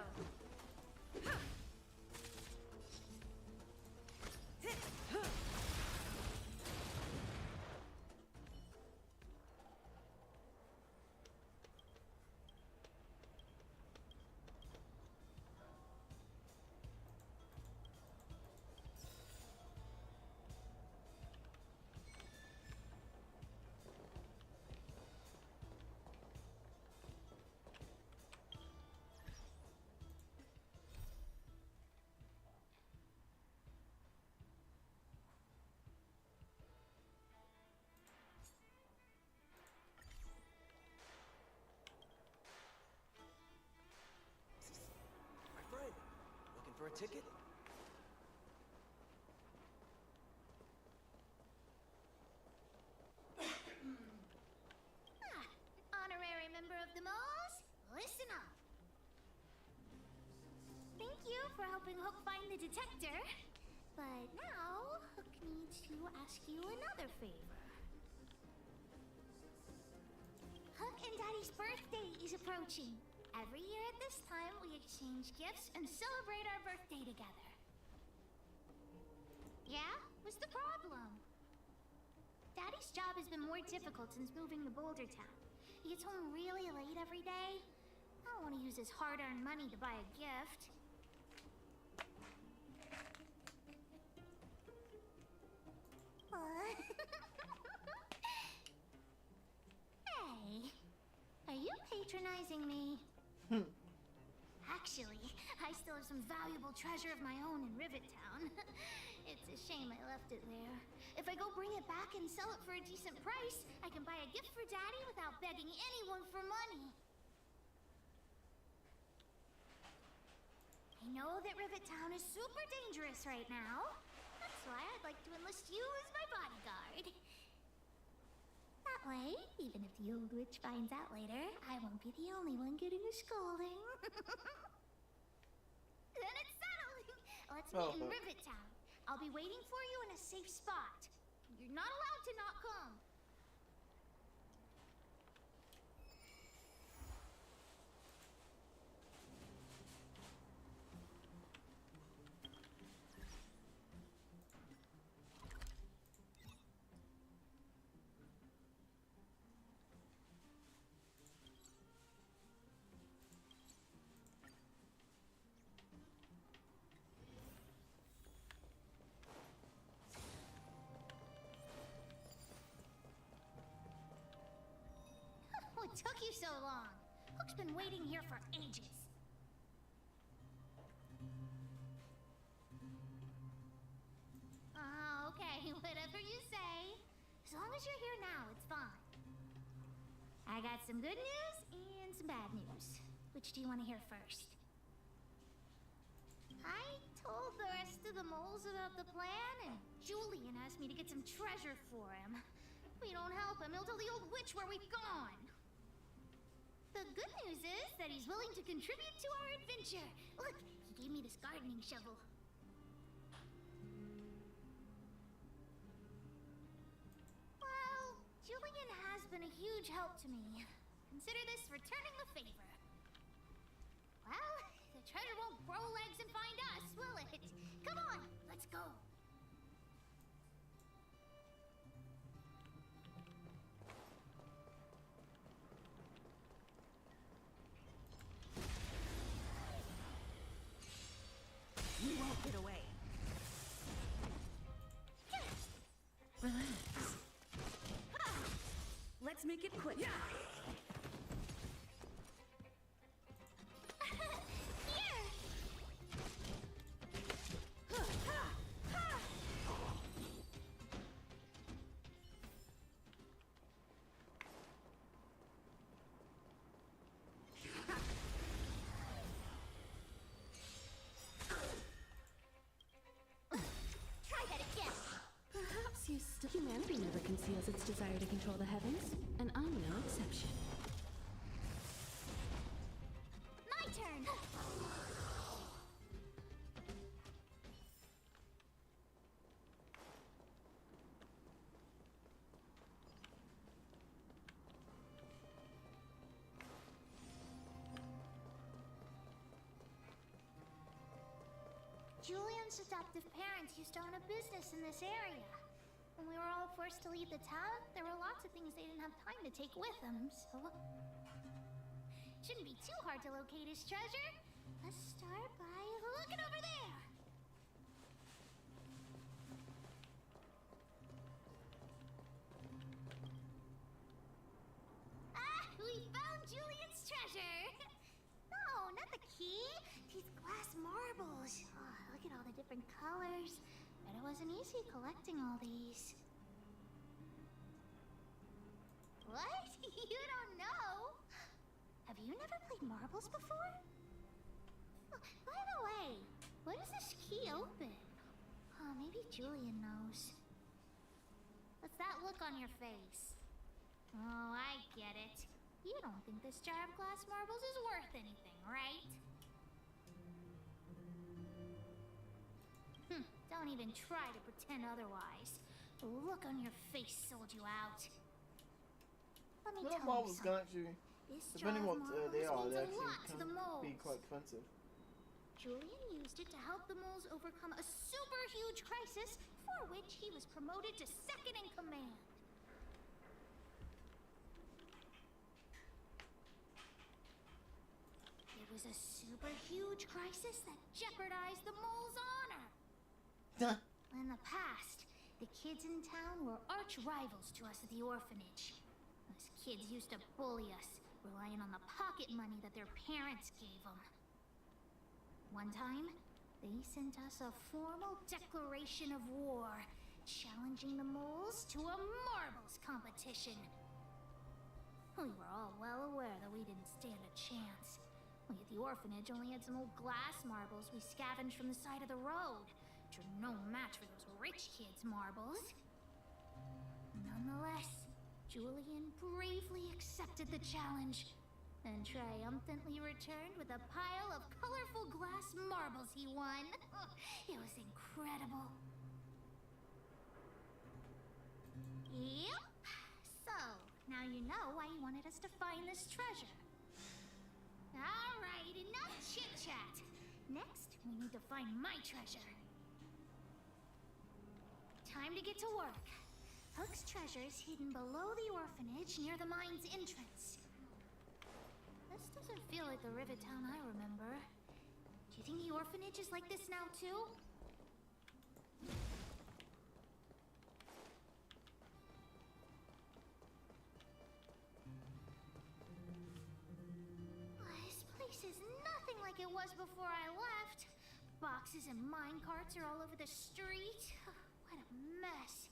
My friend, looking for a ticket? for helping Hook find the detector. But now, Hook needs to ask you another favor. Hook and Daddy's birthday is approaching. Every year at this time, we exchange gifts and celebrate our birthday together. Yeah? What's the problem? Daddy's job has been more difficult since moving to Boulder Town. He gets home really late every day. I don't want to use his hard-earned money to buy a gift. Hey, are you patronizing me? Actually, I still have some valuable treasure of my own in Rivet Town. It's a shame I left it there. If I go bring it back and sell it for a decent price, I can buy a gift for Daddy without begging anyone for money. I know that Rivet Town is super dangerous right now. That's why I'd like to enlist you as my bodyguard. That way, even if the old witch finds out later, I won't be the only one getting a scolding. Then it's settled! Let's meet in Rivet Town. I'll be waiting for you in a safe spot. You're not allowed to not come. What took you so long? Hook's been waiting here for ages. Okay, whatever you say. As long as you're here now, it's fine. I got some good news and some bad news. Which do you want to hear first? I told the rest of the moles about the plan, and Julian asked me to get some treasure for him. If we don't help him, he'll tell the old witch where we've gone. The good news is that he's willing to contribute to our adventure. Look, he gave me this gardening shovel. Well, Julian has been a huge help to me. Consider this returning the favor. Well, the treasure won't grow legs and find us, will it? Come on, let's go. You won't get away. Relax. Let's make it quick. Here! Try that again. Perhaps you still. Humanity never conceals its desire to control the heavens, and I'm no exception. My turn. Julian's adoptive parents used to own a business in this area. When we were all forced to leave the town, there were lots of things they didn't have time to take with them, so... Shouldn't be too hard to locate his treasure. Let's start by looking over there. Ah, we found Julian's treasure. No, not the key. These glass marbles. Oh, look at all the different colors. Bet it wasn't easy collecting all these. What? You don't know? Have you never played marbles before? Oh, by the way, what does this key open? Oh, maybe Julian knows. What's that look on your face? Oh, I get it. You don't think this jar of glass marbles is worth anything, right? Don't even try to pretend otherwise. The look on your face sold you out. Let me Well, tell you marbles can something. actually, This depending jar what of marbles they are, means they a actually lot to the can moles. be quite expensive. Julian used it to help the moles overcome a super huge crisis, for which he was promoted to second in command. It was a super huge crisis that jeopardized the moles' honor. In the past, the kids in town were arch rivals to us at the orphanage. Those kids used to bully us, relying on the pocket money that their parents gave them. One time, they sent us a formal declaration of war, challenging the moles to a marbles competition. We were all well aware that we didn't stand a chance. We at the orphanage only had some old glass marbles we scavenged from the side of the road, which are no match for those rich kids' marbles. Nonetheless, Julian bravely accepted the challenge and triumphantly returned with a pile of colorful glass marbles he won. It was incredible. Yep. So, now you know why he wanted us to find this treasure. Alright, enough chit-chat. Next, we need to find my treasure. Time to get to work. Hook's treasure is hidden below the orphanage near the mine's entrance. This doesn't feel like the Rivet Town I remember. Do you think the orphanage is like this now too? This place is nothing like it was before I left. Boxes and mine carts are all over the street. What a mess.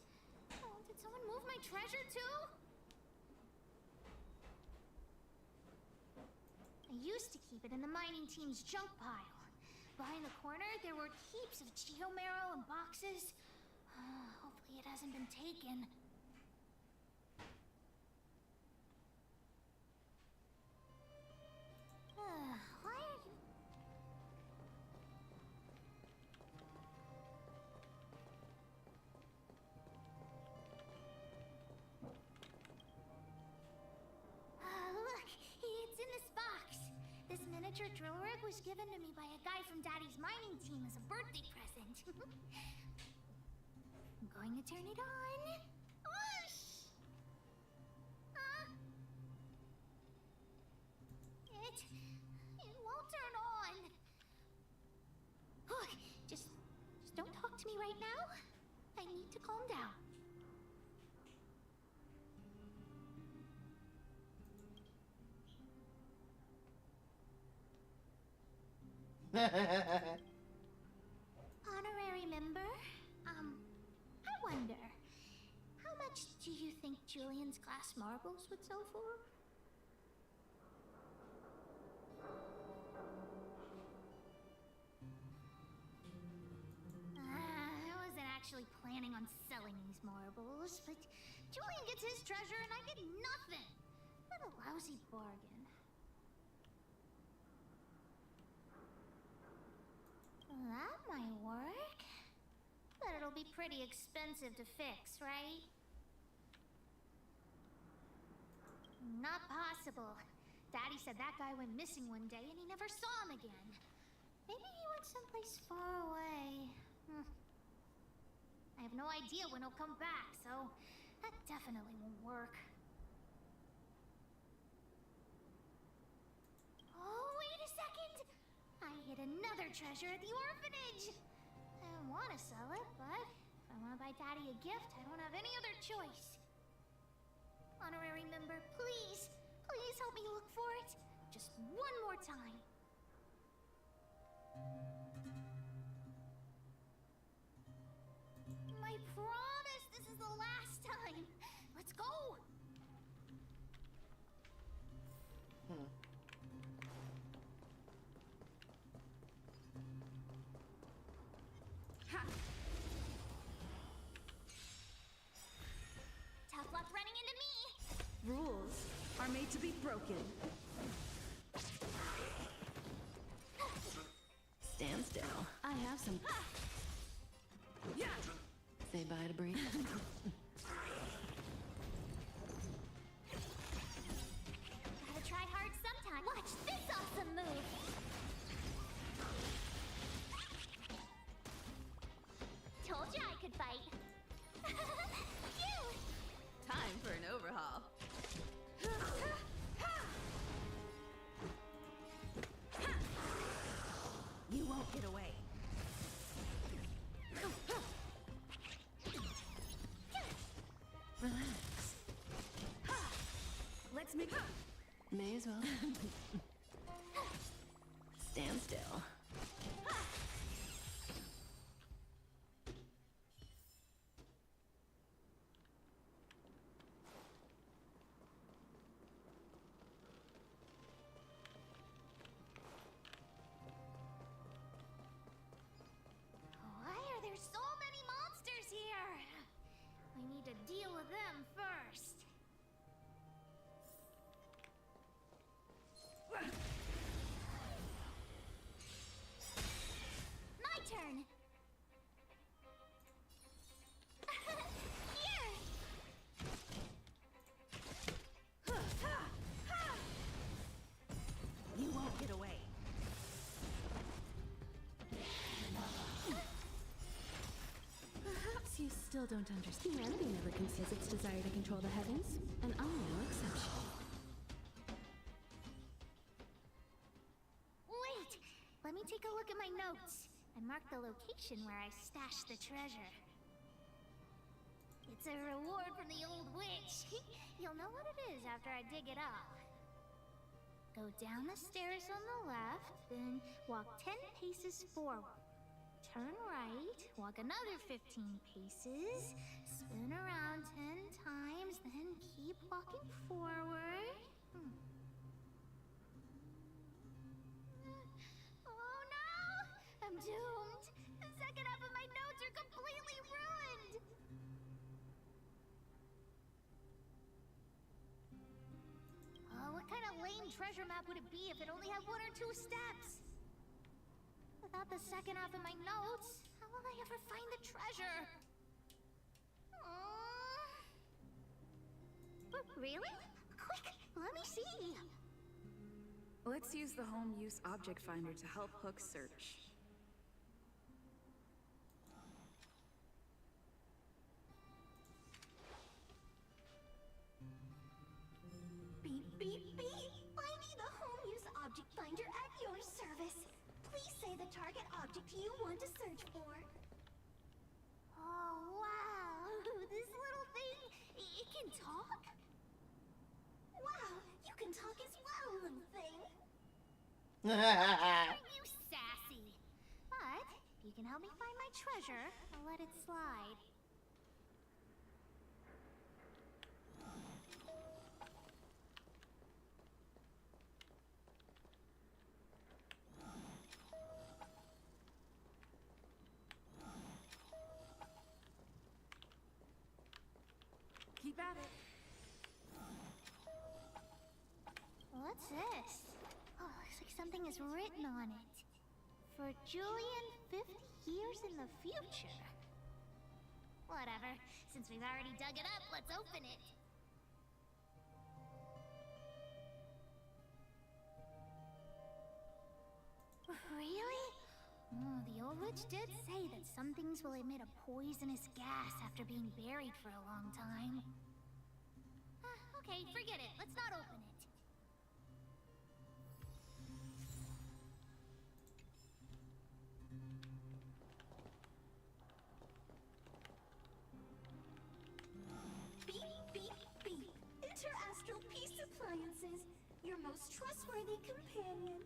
Oh, did someone move my treasure too? I used to keep it in the mining team's junk pile. Behind the corner, there were heaps of geomarrow and boxes. Hopefully it hasn't been taken. Why are you... Look, it's in this box. This miniature drill rig was given to me by a guy from Daddy's mining team as a birthday present. I'm going to turn it on. Whoosh! It won't turn on. Look, just don't talk to me right now. I need to calm down. Honorary member? I wonder, how much do you think Julian's glass marbles would sell for? I wasn't actually planning on selling these marbles, but Julian gets his treasure and I get nothing. What a lousy bargain. That might work. But it'll be pretty expensive to fix, right? Not possible. Daddy said that guy went missing one day and he never saw him again. Maybe he went someplace far away. I have no idea when he'll come back, so that definitely won't work. Oh, wait a second! I hid another treasure at the orphanage! I don't want to sell it, but if I want to buy Daddy a gift, I don't have any other choice. Honorary member, please, please help me look for it. Just one more time. I promise this is the last time. Let's go. Tough luck running into me. Rules are made to be broken. Stand still. I have some. Say bye to Bree. Gotta try hard sometime. Watch this awesome move! Told you I could fight. Phew! Time for an overhaul. You won't get away. Relax. Let's make May as well. Stand still. Why are there so many monsters here? We need to deal with them first. My turn. Here. You won't get away. Perhaps you still don't understand. Humanity never conceals its desire to control the heavens, and I'm no exception. Wait! Let me take a look at my notes. I marked the location where I stashed the treasure. It's a reward from the old witch. You'll know what it is after I dig it up. Go down the stairs on the left, then walk 10 paces forward. Turn right, walk another 15 paces, spin around 10 times, then keep walking forward. Oh no! I'm doomed! The second half of my notes are completely ruined! What kind of lame treasure map would it be if it only had 1 or 2 steps? Without the second half of my notes, how will I ever find the treasure? Really? Quick, let me see! Let's use the home use object finder to help Hook search. Beep, beep, beep! Finding the home use object finder at your service. Please say the target object you want to search for. Oh, wow! This little thing, it can talk? Wow, you can talk as well, little thing. Aren't you sassy? But, if you can help me find my treasure, I'll let it slide. Keep at it. What's this? Oh, looks like something is written on it. For Julian, 50 years in the future. Whatever. Since we've already dug it up, let's open it. Really? Oh, the old witch did say that some things will emit a poisonous gas after being buried for a long time. Okay, forget it. Let's not open it. Beep, beep, beep. Interastral Peace Appliances, your most trustworthy companion.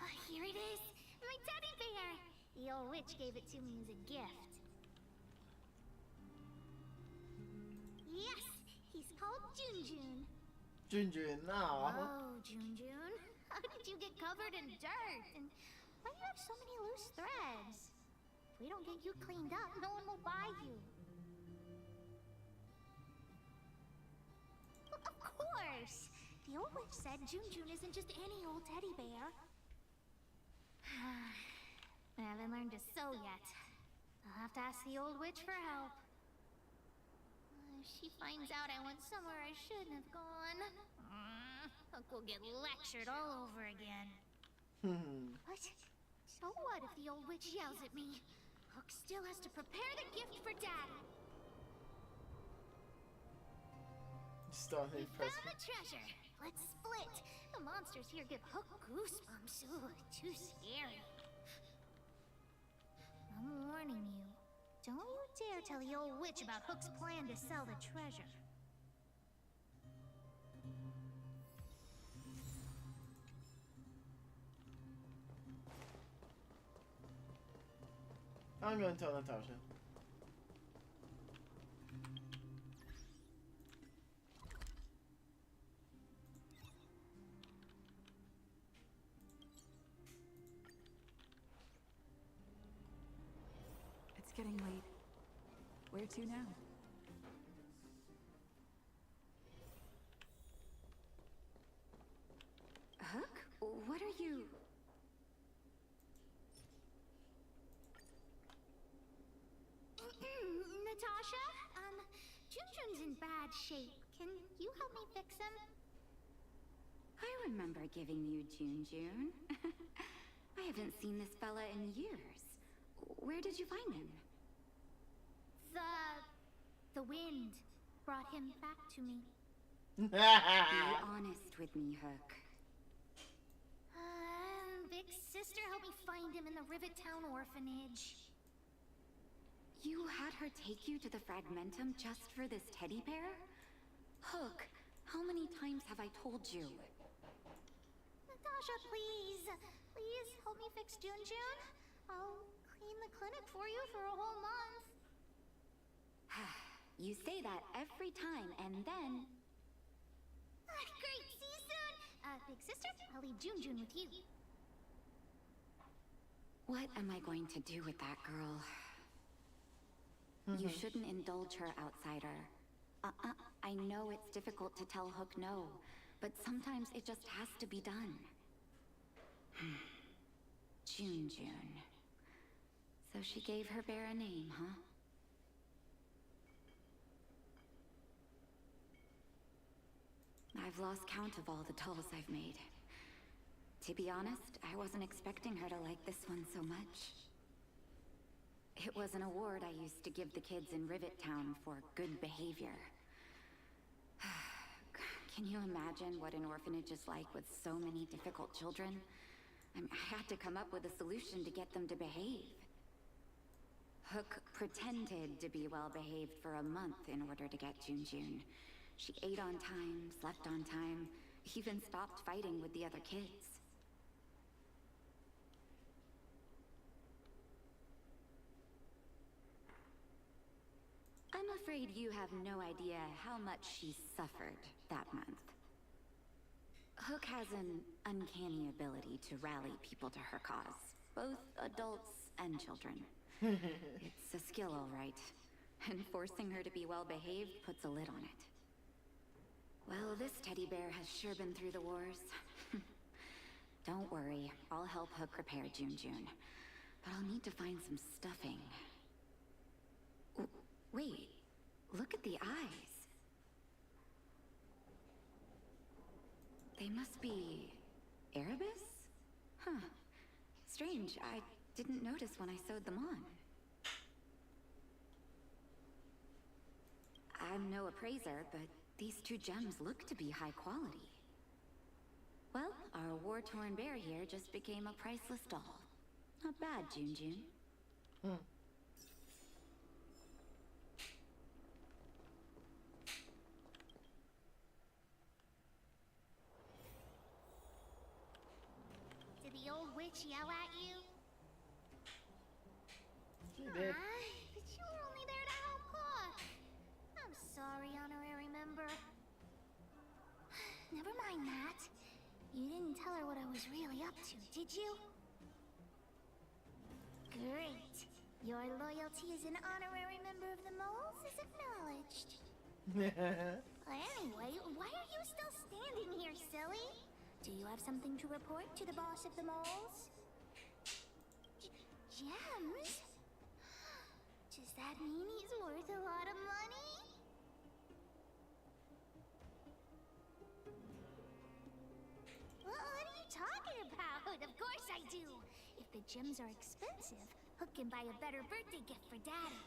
Oh, here it is! My teddy bear! The old witch gave it to me as a gift. Yes! He's called Junjun. Junjun, no. Oh, Junjun. How did you get covered in dirt? And why do you have so many loose threads? If we don't get you cleaned up, no one will buy you. Well, of course! The old witch said Junjun isn't just any old teddy bear. I haven't learned to sew yet. I'll have to ask the old witch for help. If she finds out I went somewhere I shouldn't have gone, Hook will get lectured all over again. But so what if the old witch yells at me? Hook still has to prepare the gift for Daddy. We found the treasure. Let's split. The monsters here give Hook goosebumps. Ooh, too scary. I'm warning you. Don't you dare tell the old witch about Hook's plan to sell the treasure. I'm going to tell Natasha. It's getting late. Where to now? Hook? What are you... Natasha? Junjun's in bad shape. Can you help me fix him? I remember giving you Junjun. I haven't seen this fella in years. Where did you find him? The wind brought him back to me. Be honest with me, Hook. Big sister helped me find him in the Rivet Town orphanage. You had her take you to the Fragmentum just for this teddy bear? Hook, how many times have I told you? Natasha, please. Please help me fix Junjun. I'll clean the clinic for you for a whole month. You say that every time, and then... Great, see you soon! Big sister, I'll leave Junjun with you. What am I going to do with that girl? You shouldn't indulge her, outsider. I know it's difficult to tell Hook no, but sometimes it just has to be done. Junjun. So she gave her bear a name, huh? I've lost count of all the dolls I've made. To be honest, I wasn't expecting her to like this one so much. It was an award I used to give the kids in Rivet Town for good behavior. Can you imagine what an orphanage is like with so many difficult children? I had to come up with a solution to get them to behave. Hook pretended to be well-behaved for a month in order to get Junjun. She ate on time, slept on time, even stopped fighting with the other kids. I'm afraid you have no idea how much she suffered that month. Hook has an uncanny ability to rally people to her cause, both adults and children. It's a skill, all right. And forcing her to be well-behaved puts a lid on it. Well, this teddy bear has sure been through the wars. Don't worry, I'll help Hook repair Junjun. But I'll need to find some stuffing. Wait, look at the eyes. They must be... Erebus? Huh. Strange, I didn't notice when I sewed them on. I'm no appraiser, but these two gems look to be high quality. Well, our war-torn bear here just became a priceless doll. Not bad, Junjun. Did the old witch yell at you? She did. But you were only there to help Hook. I'm sorry, honorary member. Never mind that. You didn't tell her what I was really up to, did you? Great. Your loyalty as an honorary member of the Moles is acknowledged. Anyway, why are you still standing here, silly? Do you have something to report to the boss of the Moles? Gems? that mean he's worth a lot of money? What are you talking about? Of course I do. If the gems are expensive, Hook can buy a better birthday gift for Daddy.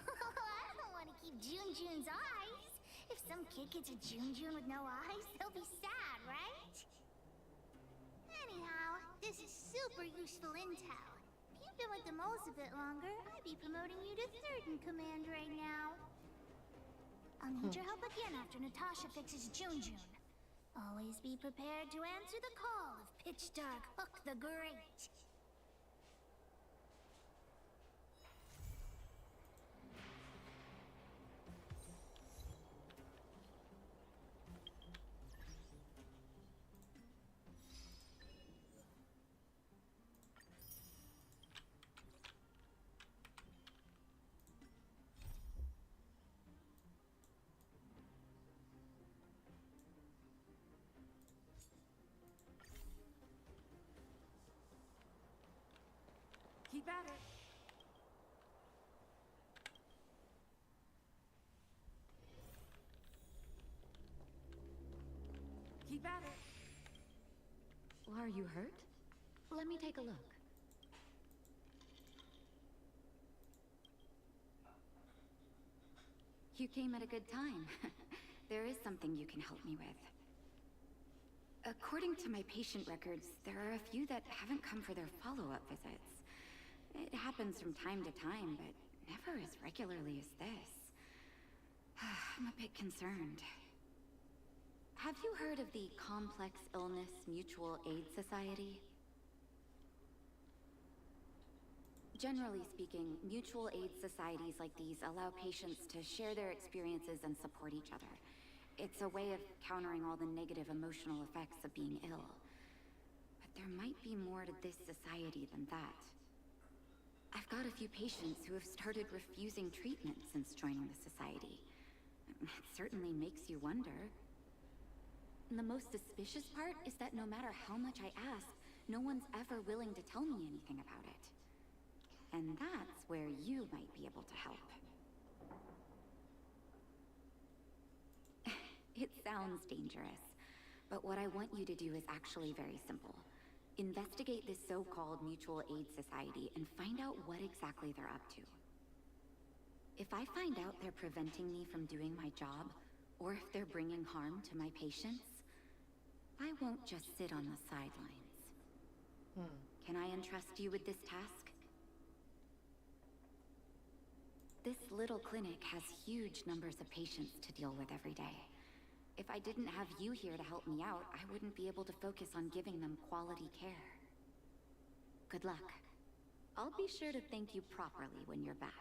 I don't want to keep Jun's eyes. If some kid gets a Jun with no eyes, they'll be sad, right? Anyhow, this is super useful intel. If you've been with the moles a bit longer, I'd be promoting you to third in command right now. I'll need your help again after Natasha fixes Jun. Always be prepared to answer the call of Pitch Dark Hook the Great. Keep at it. Keep at it. Are you hurt? Let me take a look. You came at a good time. There is something you can help me with. According to my patient records, there are a few that haven't come for their follow-up visits. It happens from time to time, but never as regularly as this. I'm a bit concerned. Have you heard of the Complex Illness Mutual Aid Society? Generally speaking, mutual aid societies like these allow patients to share their experiences and support each other. It's a way of countering all the negative emotional effects of being ill. But there might be more to this society than that. I've got a few patients who have started refusing treatment since joining the society. It certainly makes you wonder. And the most suspicious part is that no matter how much I ask, no one's ever willing to tell me anything about it. And that's where you might be able to help. It sounds dangerous, but what I want you to do is actually very simple. Investigate this so-called mutual aid society and find out what exactly they're up to. If I find out they're preventing me from doing my job, or if they're bringing harm to my patients, I won't just sit on the sidelines. Can I entrust you with this task? This little clinic has huge numbers of patients to deal with every day. If I didn't have you here to help me out, I wouldn't be able to focus on giving them quality care. Good luck. I'll be sure to thank you properly when you're back.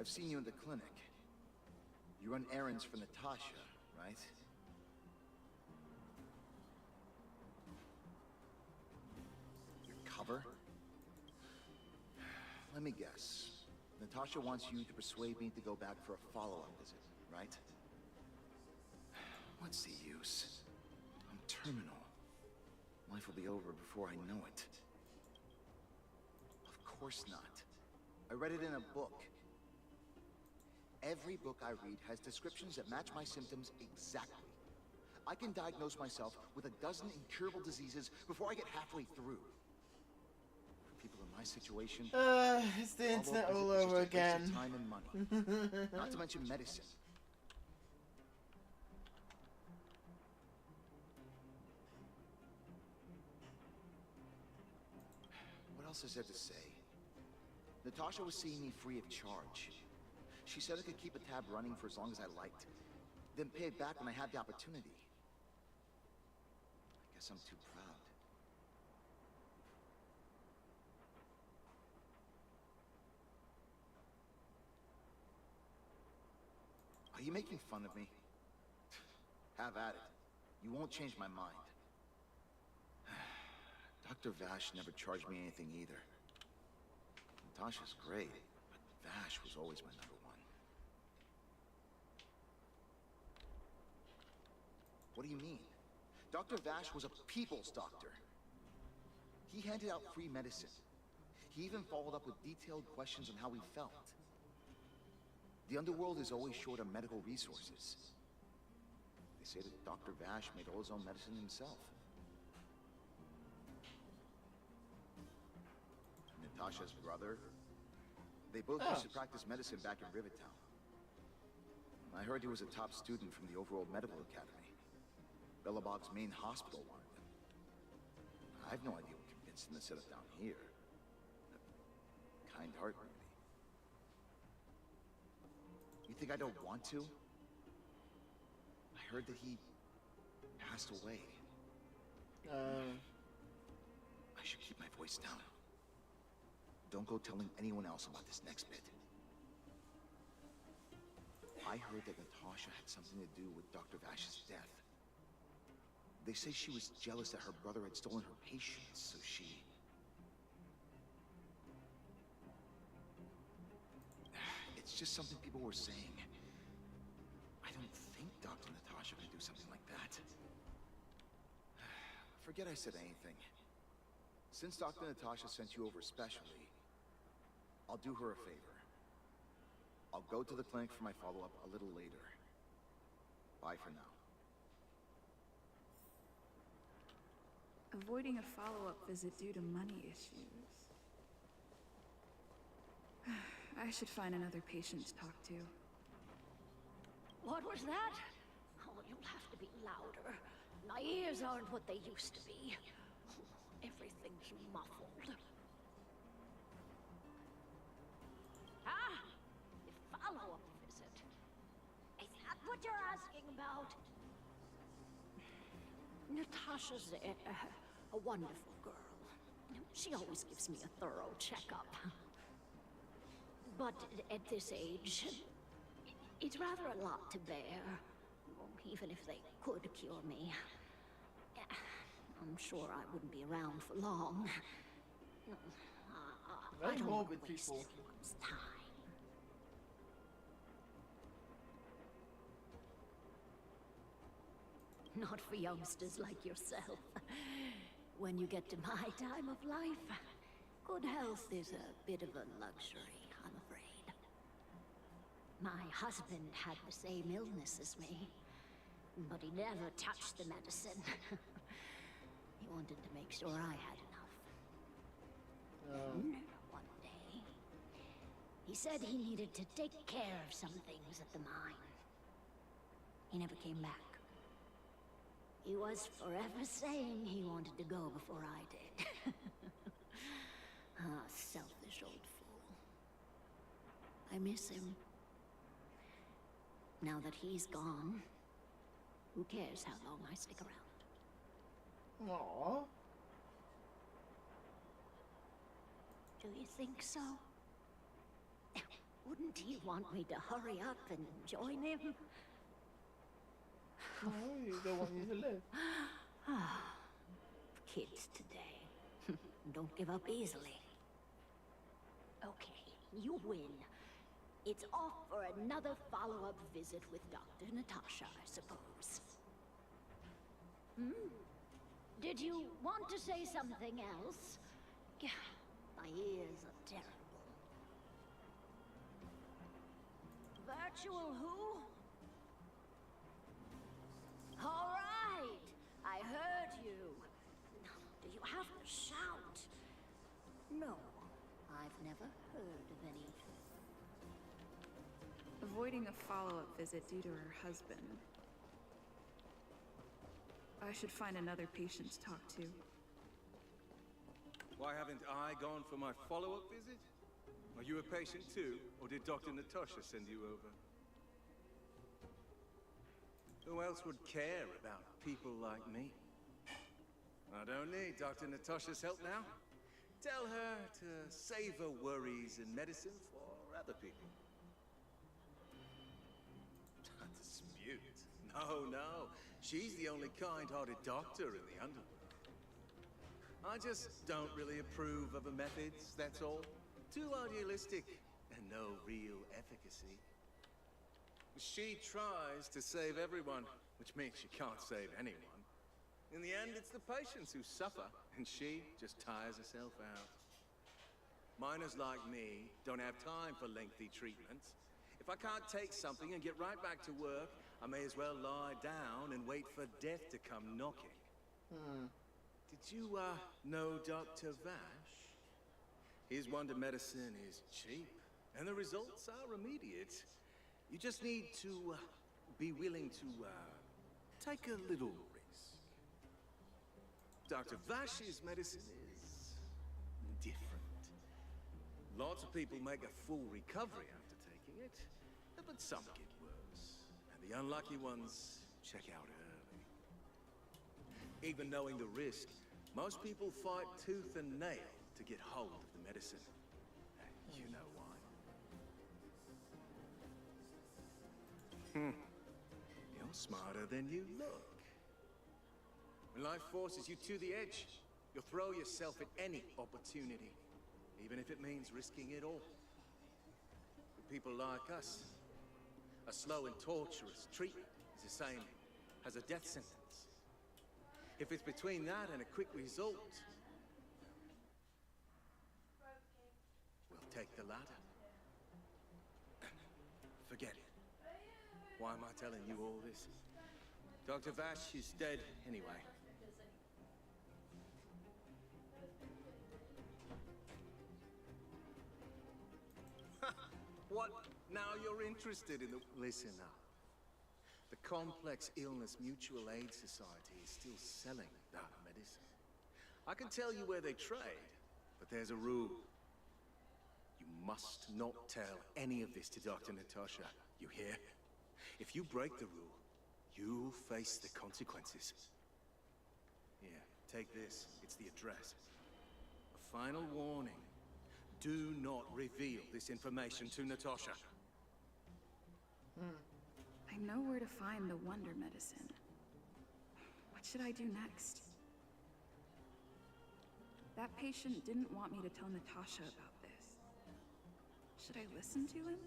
I've seen you in the clinic. You run errands for Natasha, right? Your cover? Let me guess. Natasha wants you to persuade me to go back for a follow-up visit, right? What's the use? I'm terminal. Life will be over before I know it. Of course not. I read it in a book. Every book I read has descriptions that match my symptoms exactly. I can diagnose myself with a dozen incurable diseases before I get halfway through. For people in my situation, it's the internet all over again. Time and money, not to mention medicine. What else is there to say? Natasha was seeing me free of charge. She said I could keep a tab running for as long as I liked, then pay it back when I had the opportunity. I guess I'm too proud. Are you making fun of me? Have at it. You won't change my mind. Dr. Vash never charged me anything either. Natasha's great, but Vash was always my number one. What do you mean? Dr. Vash was a people's doctor. He handed out free medicine. He even followed up with detailed questions on how we felt. The underworld is always short on medical resources. They say that Dr. Vash made all his own medicine himself. Natasha's brother, they both used to practice medicine back in Rivertown. I heard he was a top student from the Overworld Medical Academy. Belobog's main hospital wanted him. I have no idea what convinced him to set up down here. A kind heart, maybe. You think I don't want to? I heard that he passed away. I should keep my voice down. Don't go telling anyone else about this next bit. I heard that Natasha had something to do with Dr. Vash's death. They say she was jealous that her brother had stolen her patients, so she... It's just something people were saying. I don't think Dr. Natasha could do something like that. Forget I said anything. Since Dr. Natasha sent you over specially, I'll do her a favor. I'll go to the clinic for my follow-up a little later. Bye for now. Avoiding a follow-up visit due to money issues. I should find another patient to talk to. What was that? Oh, you'll have to be louder. My ears aren't what they used to be. Everything's muffled. Ah! A follow-up visit. Is that what you're asking about? Natasha's a wonderful girl. She always gives me a thorough checkup. But at this age, it's rather a lot to bear. Even if they could cure me, I'm sure I wouldn't be around for long. I don't want to waste anyone's time. Not for youngsters like yourself. When you get to my time of life, good health is a bit of a luxury, I'm afraid. My husband had the same illness as me, but he never touched the medicine. He wanted to make sure I had enough. Then, one day, he said he needed to take care of some things at the mine. He never came back. He was forever saying he wanted to go before I did. Ah, selfish old fool. I miss him. Now that he's gone, who cares how long I stick around? Aww. Do you think so? Wouldn't he want me to hurry up and join him? No, you don't want you to live. Kids today don't give up easily. Okay, you win. It's off for another follow-up visit with Dr. Natasha, I suppose. Did you want to say something else? My ears are terrible. Virtual who? All right, I heard you. Do you have to shout? No, I've never heard of any. Avoiding a follow-up visit due to her husband. I should find another patient to talk to. Why haven't I gone for my follow-up visit? Are you a patient too, or did Dr. Natasha send you over? Who else would care about people like me? I don't need Dr. Natasha's help now. Tell her to save her worries and medicine for other people. A dispute? No, no. She's the only kind-hearted doctor in the underworld. I just don't really approve of her methods, that's all. Too idealistic and no real efficacy. She tries to save everyone, which means she can't save anyone. In the end, it's the patients who suffer, and she just tires herself out. Miners like me don't have time for lengthy treatments. If I can't take something and get right back to work, I may as well lie down and wait for death to come knocking. Did you, know Dr. Vash? His wonder medicine is cheap, and the results are immediate. You just need to, be willing to, take a little risk. Dr. Vash's medicine is different. Lots of people make a full recovery after taking it, but some get worse. And the unlucky ones check out early. Even knowing the risk, most people fight tooth and nail to get hold of the medicine. You know why. You're smarter than you look. When life forces you to the edge, you'll throw yourself at any opportunity, even if it means risking it all. For people like us, a slow and torturous treatment is the same as a death sentence. If it's between that and a quick result, we'll take the latter. Forget it. Why am I telling you all this? Dr. Vash is dead anyway. What? Now you're interested in the... Listen up. The Complex Illness Mutual Aid Society is still selling that medicine. I can tell you where they trade, but there's a rule. You must not tell any of this to Dr. Natasha. You hear? If you break the rule, you'll face the consequences. Here, take this. It's the address. A final warning. Do not reveal this information to Natasha. I know where to find the wonder medicine. What should I do next? That patient didn't want me to tell Natasha about this. Should I listen to him?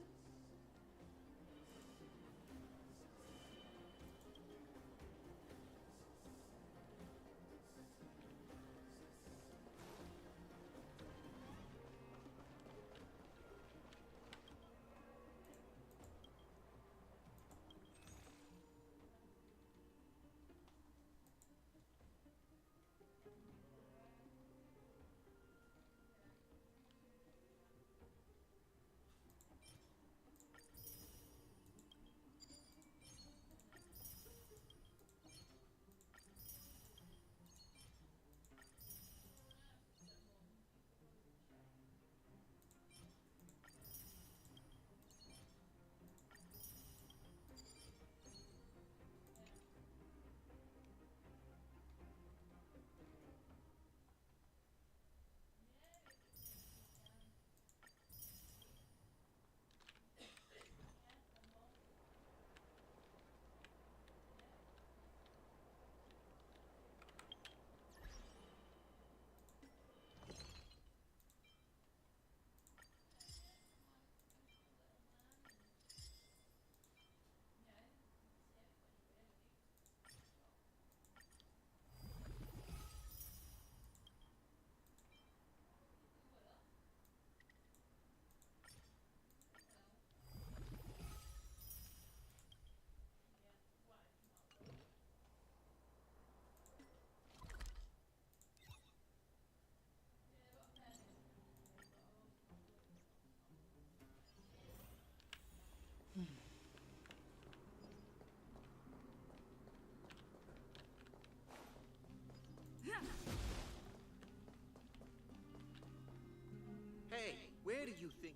Hey, where do you think...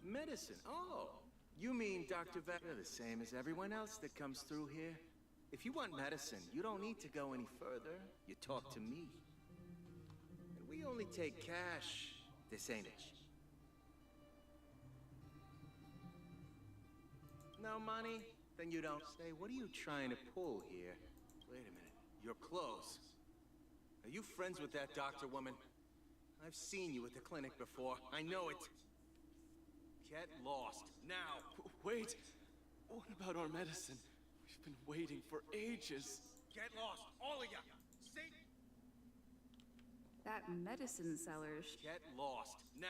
Medicine? Oh, you mean Dr. Vector, the same as everyone else that comes through here? If you want medicine, you don't need to go any further. You talk to me. And we only take cash. This ain't it. No money? Then you don't say, what are you trying to pull here? Wait a minute. Your clothes. Are you friends with that doctor woman? I've seen you at the clinic before. I know it. Get lost. Now. Wait. What about our medicine? We've been waiting for ages. Get lost. All of you. See? That medicine seller's. Get lost. Now.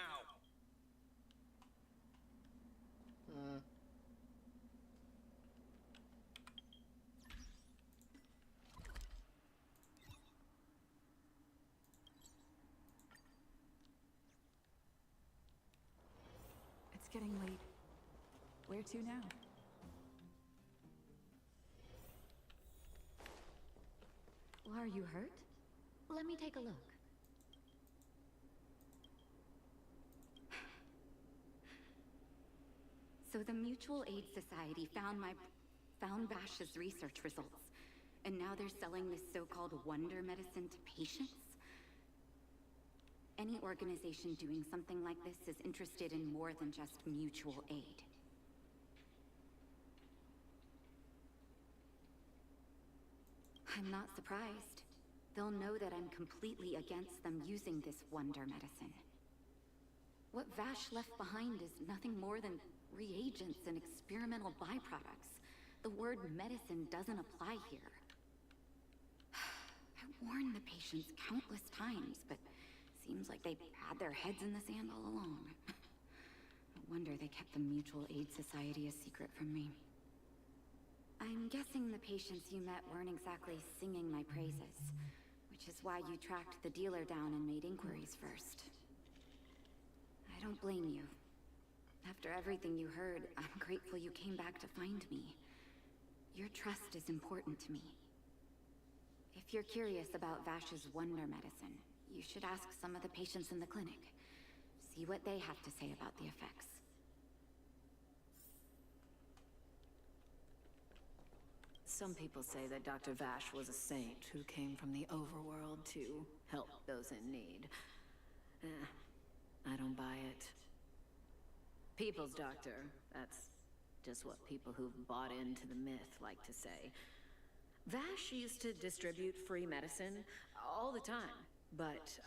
It's getting late. Where to now? Are you hurt? Let me take a look. So the Mutual Aid Society found Vash's research results, and now they're selling this so-called wonder medicine to patients? Any organization doing something like this is interested in more than just mutual aid. I'm not surprised. They'll know that I'm completely against them using this wonder medicine. What Vash left behind is nothing more than reagents and experimental byproducts. The word medicine doesn't apply here. I warned the patients countless times, but seems like they had their heads in the sand all along. No wonder they kept the Mutual Aid Society a secret from me. I'm guessing the patients you met weren't exactly singing my praises, which is why you tracked the dealer down and made inquiries first. I don't blame you. After everything you heard, I'm grateful you came back to find me. Your trust is important to me. If you're curious about Vash's wonder medicine, you should ask some of the patients in the clinic. See what they have to say about the effects. Some people say that Dr. Vash was a saint who came from the overworld to help those in need. I don't buy it. People's doctor, that's just what people who've bought into the myth like to say. Vash used to distribute free medicine all the time, but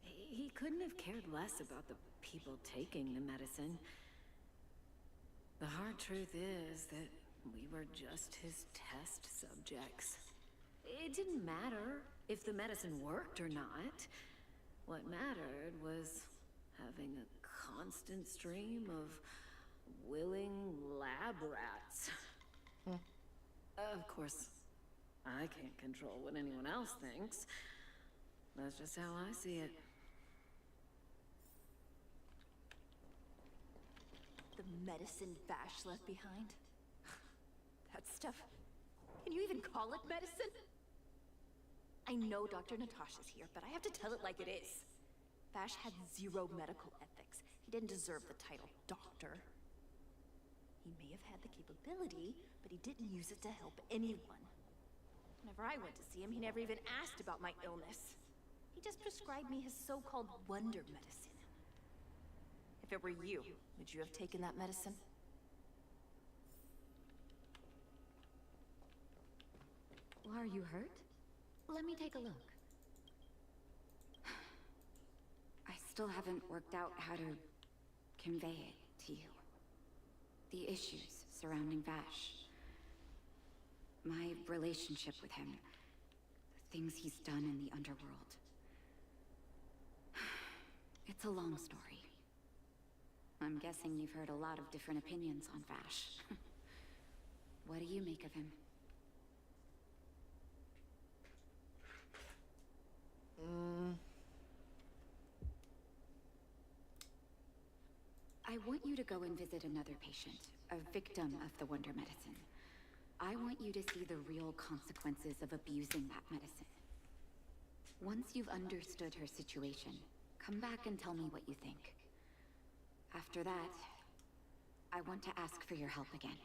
he couldn't have cared less about the people taking the medicine. The hard truth is that we were just his test subjects. It didn't matter if the medicine worked or not. What mattered was having a constant stream of willing lab rats. Of course, I can't control what anyone else thinks. That's just how I see it. The medicine Vash left behind? That stuff. Can you even call it medicine? I know Dr. Natasha's here, but I have to tell it like it is. Vash had zero medical ethics. He didn't deserve the title doctor. He may have had the capability, but he didn't use it to help anyone. Whenever I went to see him, he never even asked about my illness. He just prescribed me his so-called wonder medicine. If it were you, would you have taken that medicine? Are you hurt? Let me take a look. I still haven't worked out how to convey it to you. The issues surrounding Vash. My relationship with him. The things he's done in the underworld. It's a long story. I'm guessing you've heard a lot of different opinions on Vash. What do you make of him? I want you to go and visit another patient, a victim of the wonder medicine. I want you to see the real consequences of abusing that medicine. Once you've understood her situation, come back and tell me what you think. After that, I want to ask for your help again.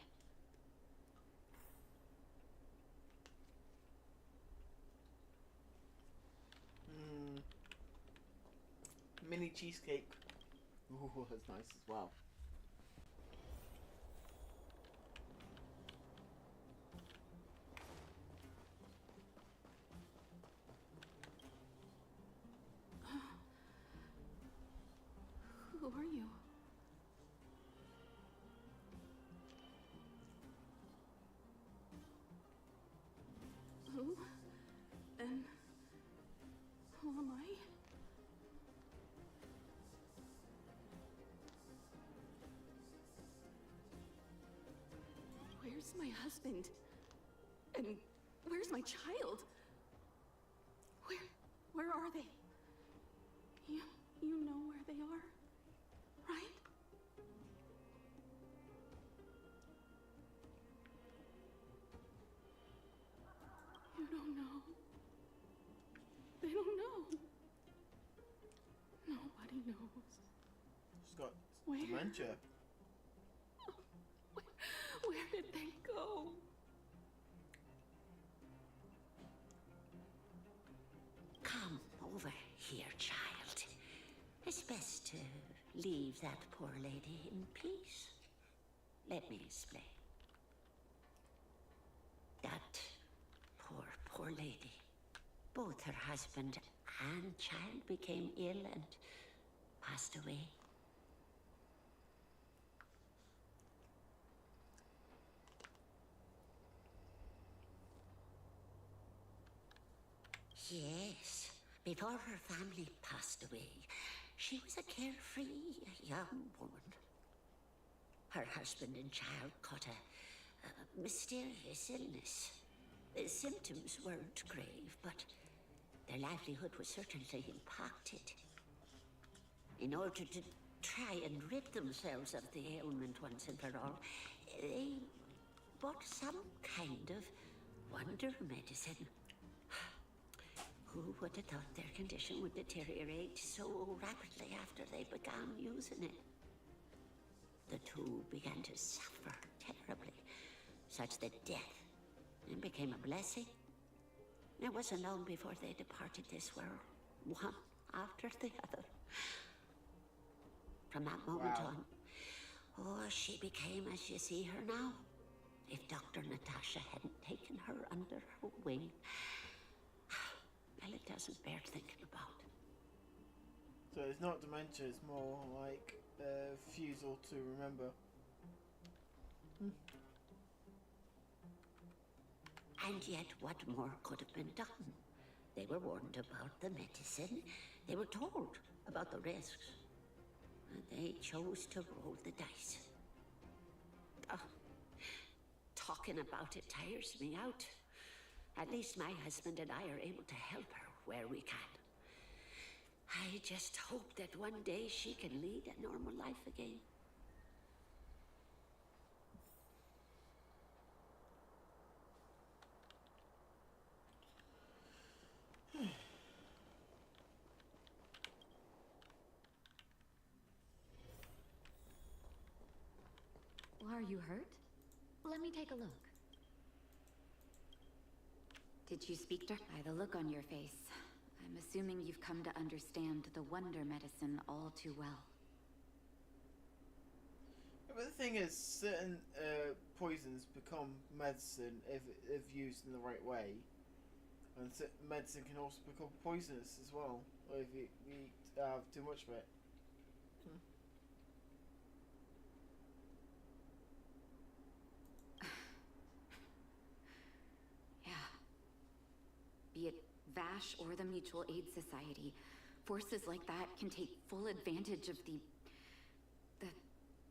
Mini cheesecake. Ooh, that's nice as well. my husband? And where's my child? Where are they? You know where they are, right? You don't know. They don't know. Nobody knows. She's got Where? dementia. Where did they go? Come over here, child. It's best to leave that poor lady in peace. Let me explain. That poor lady. Both her husband and child became ill and passed away. Yes, before her family passed away, she was a carefree young woman. Her husband and child caught a mysterious illness. The symptoms weren't grave, but their livelihood was certainly impacted. In order to try and rid themselves of the ailment once and for all, they bought some kind of wonder medicine. Who would have thought their condition would deteriorate so rapidly after they began using it? The two began to suffer terribly, such that death became a blessing. It wasn't long before they departed this world, one after the other. From that moment on, she became as you see her now. If Dr. Natasha hadn't taken her under her wing, well, it doesn't bear thinking about. So it's not dementia, it's more like refusal to remember. And yet, what more could have been done? They were warned about the medicine. They were told about the risks. And they chose to roll the dice. Talking about it tires me out. At least my husband and I are able to help her where we can. I just hope that one day she can lead a normal life again. Are you hurt? Let me take a look. Did you speak to her? By the look on your face, I'm assuming you've come to understand the wonder medicine all too well. But the thing is, certain poisons become medicine if used in the right way. And medicine can also become poisonous as well, or if you have too much of it. Be it Vash or the Mutual Aid Society, forces like that can take full advantage of the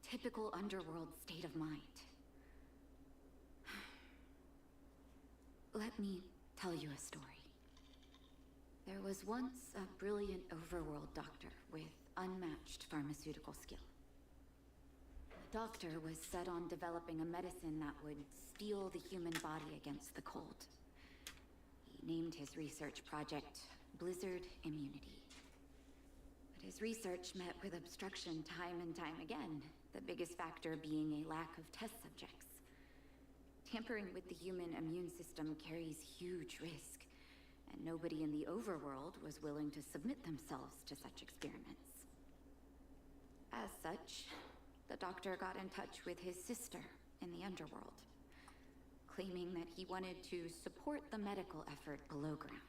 typical underworld state of mind. Let me tell you a story. There was once a brilliant overworld doctor with unmatched pharmaceutical skill. The doctor was set on developing a medicine that would steel the human body against the cold. Named his research project Blizzard Immunity. But his research met with obstruction time and time again, the biggest factor being a lack of test subjects. Tampering with the human immune system carries huge risk, and nobody in the overworld was willing to submit themselves to such experiments. As such, the doctor got in touch with his sister in the underworld, claiming that he wanted to support the medical effort below ground.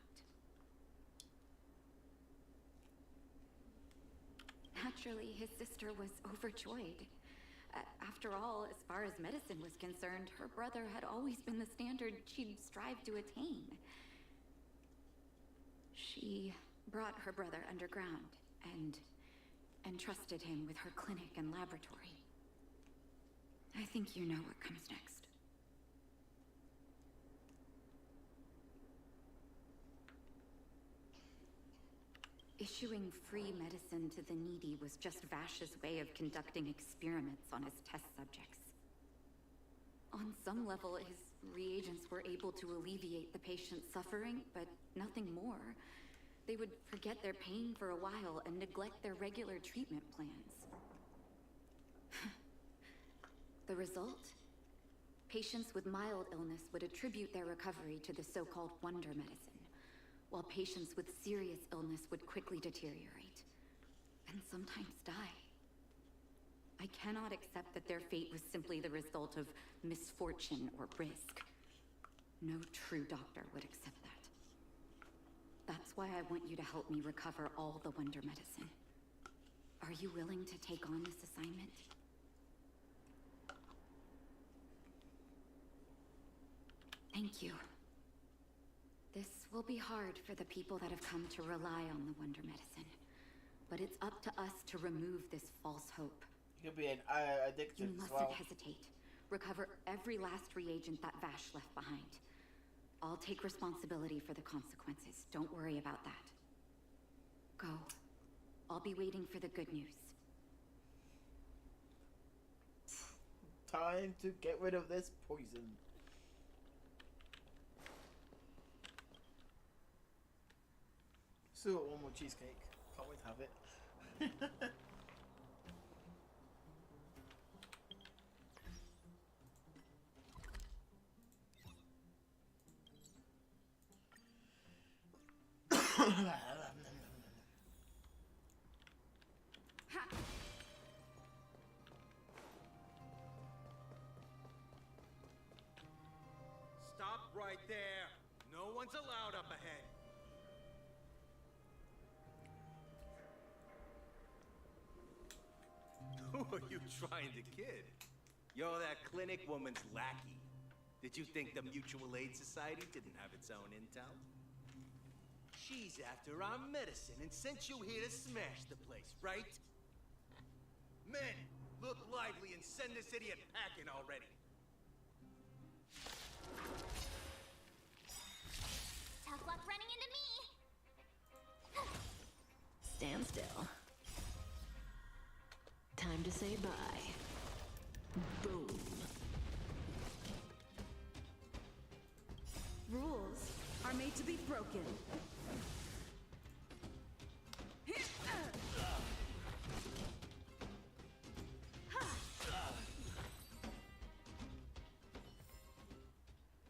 Naturally, his sister was overjoyed. After all, as far as medicine was concerned, her brother had always been the standard she'd strive to attain. She brought her brother underground and entrusted him with her clinic and laboratory. I think you know what comes next. Issuing free medicine to the needy was just Vash's way of conducting experiments on his test subjects. On some level, his reagents were able to alleviate the patient's suffering, but nothing more. They would forget their pain for a while and neglect their regular treatment plans. The result? Patients with mild illness would attribute their recovery to the so-called wonder medicine, while patients with serious illness would quickly deteriorate, and sometimes die. I cannot accept that their fate was simply the result of misfortune or risk. No true doctor would accept that. That's why I want you to help me recover all the wonder medicine. Are you willing to take on this assignment? Thank you. This will be hard for the people that have come to rely on the wonder medicine. But it's up to us to remove this false hope. You could be an addicted You as mustn't well. hesitate. Recover every last reagent that Vash left behind. I'll take responsibility for the consequences. Don't worry about that. Go. I'll be waiting for the good news. Time to get rid of this poison. Still got one more cheesecake. Can't wait to have it. Stop right there. No one's allowed up ahead. Who are you trying to kid? You're that clinic woman's lackey. Did you think the Mutual Aid Society didn't have its own intel? She's after our medicine and sent you here to smash the place, right? Men, look lively and send this idiot packing already. Tough luck running into me. Stand still. Time to say bye. Boom. Rules are made to be broken.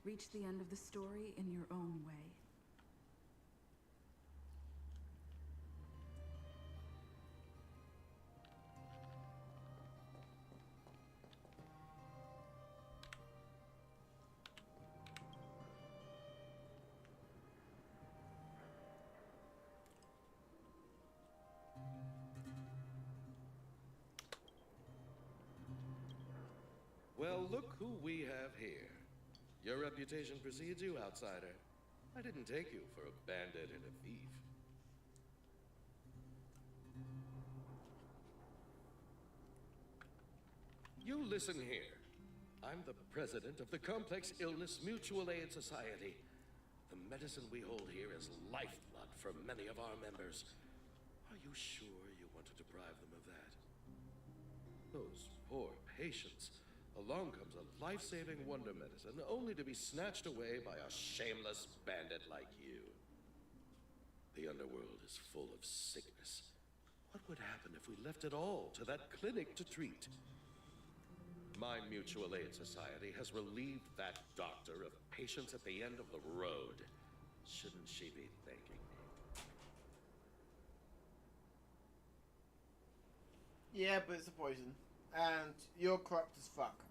Reach the end of the story in your own way. Well, look who we have here. Your reputation precedes you, outsider. I didn't take you for a bandit and a thief. You listen here. I'm the president of the Complex Illness Mutual Aid Society. The medicine we hold here is lifeblood for many of our members. Are you sure you want to deprive them of that? Those poor patients. Along comes a life-saving wonder medicine, only to be snatched away by a shameless bandit like you. The underworld is full of sickness. What would happen if we left it all to that clinic to treat? My Mutual Aid Society has relieved that doctor of patients at the end of the road. Shouldn't she be thanking me? Yeah, but it's a poison. And you're corrupt as fuck.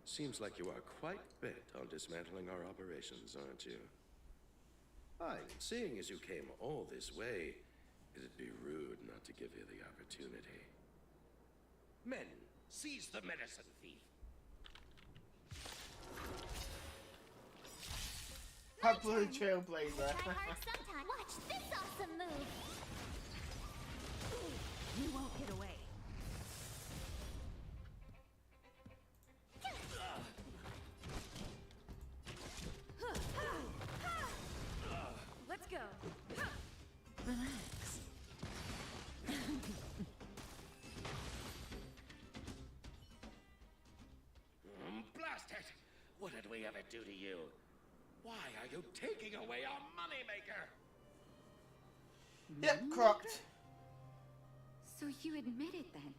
Seems like you are quite bent on dismantling our operations, aren't you? Fine. Seeing as you came all this way, it'd be rude not to give you the opportunity. Men, seize the medicine thief. Popular trailblazer. Try hard sometime. Watch this awesome move. You won't get away. What did we ever do to you? Why are you taking away our moneymaker? Yep, crocked. So you admit it then?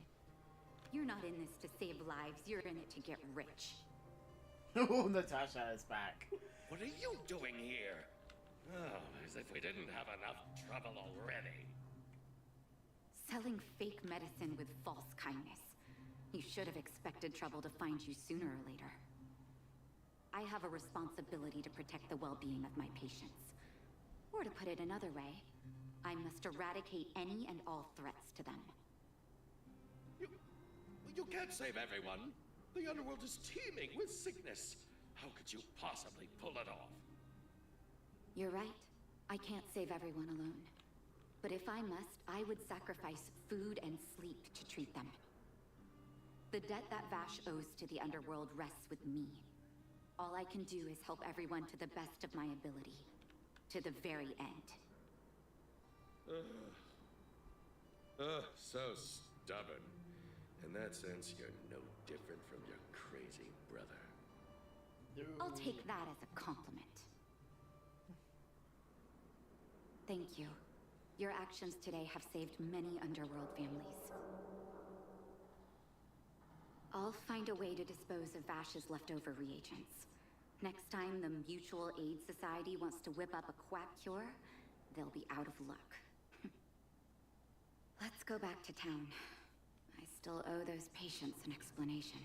You're not in this to save lives, you're in it to get rich. Oh, Natasha is back. What are you doing here? Oh, as if we didn't have enough trouble already. Selling fake medicine with false kindness. You should have expected trouble to find you sooner or later. I have a responsibility to protect the well-being of my patients. Or to put it another way, I must eradicate any and all threats to them. You can't save everyone. The underworld is teeming with sickness. How could you possibly pull it off? You're right. I can't save everyone alone. But if I must, I would sacrifice food and sleep to treat them. The debt that Vash owes to the underworld rests with me. All I can do is help everyone to the best of my ability. To the very end. So stubborn. In that sense, you're no different from your crazy brother. I'll take that as a compliment. Thank you. Your actions today have saved many underworld families. I'll find a way to dispose of Vash's leftover reagents. Next time the Mutual Aid Society wants to whip up a quack cure, they'll be out of luck. Let's go back to town. I still owe those patients an explanation.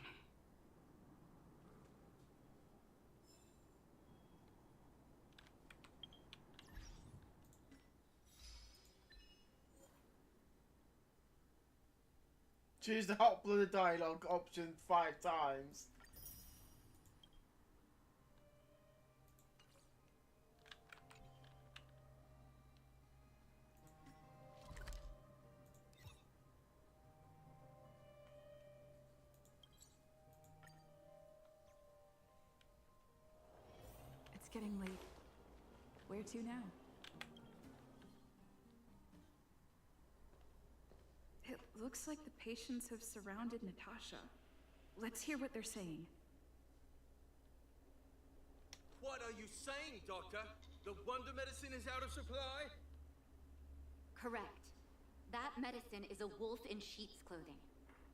Choose the hot-blooded dialogue option 5 times. It's getting late. Where to now? It looks like the patients have surrounded Natasha. Let's hear what they're saying. What are you saying, Doctor? The wonder medicine is out of supply? Correct. That medicine is a wolf in sheep's clothing.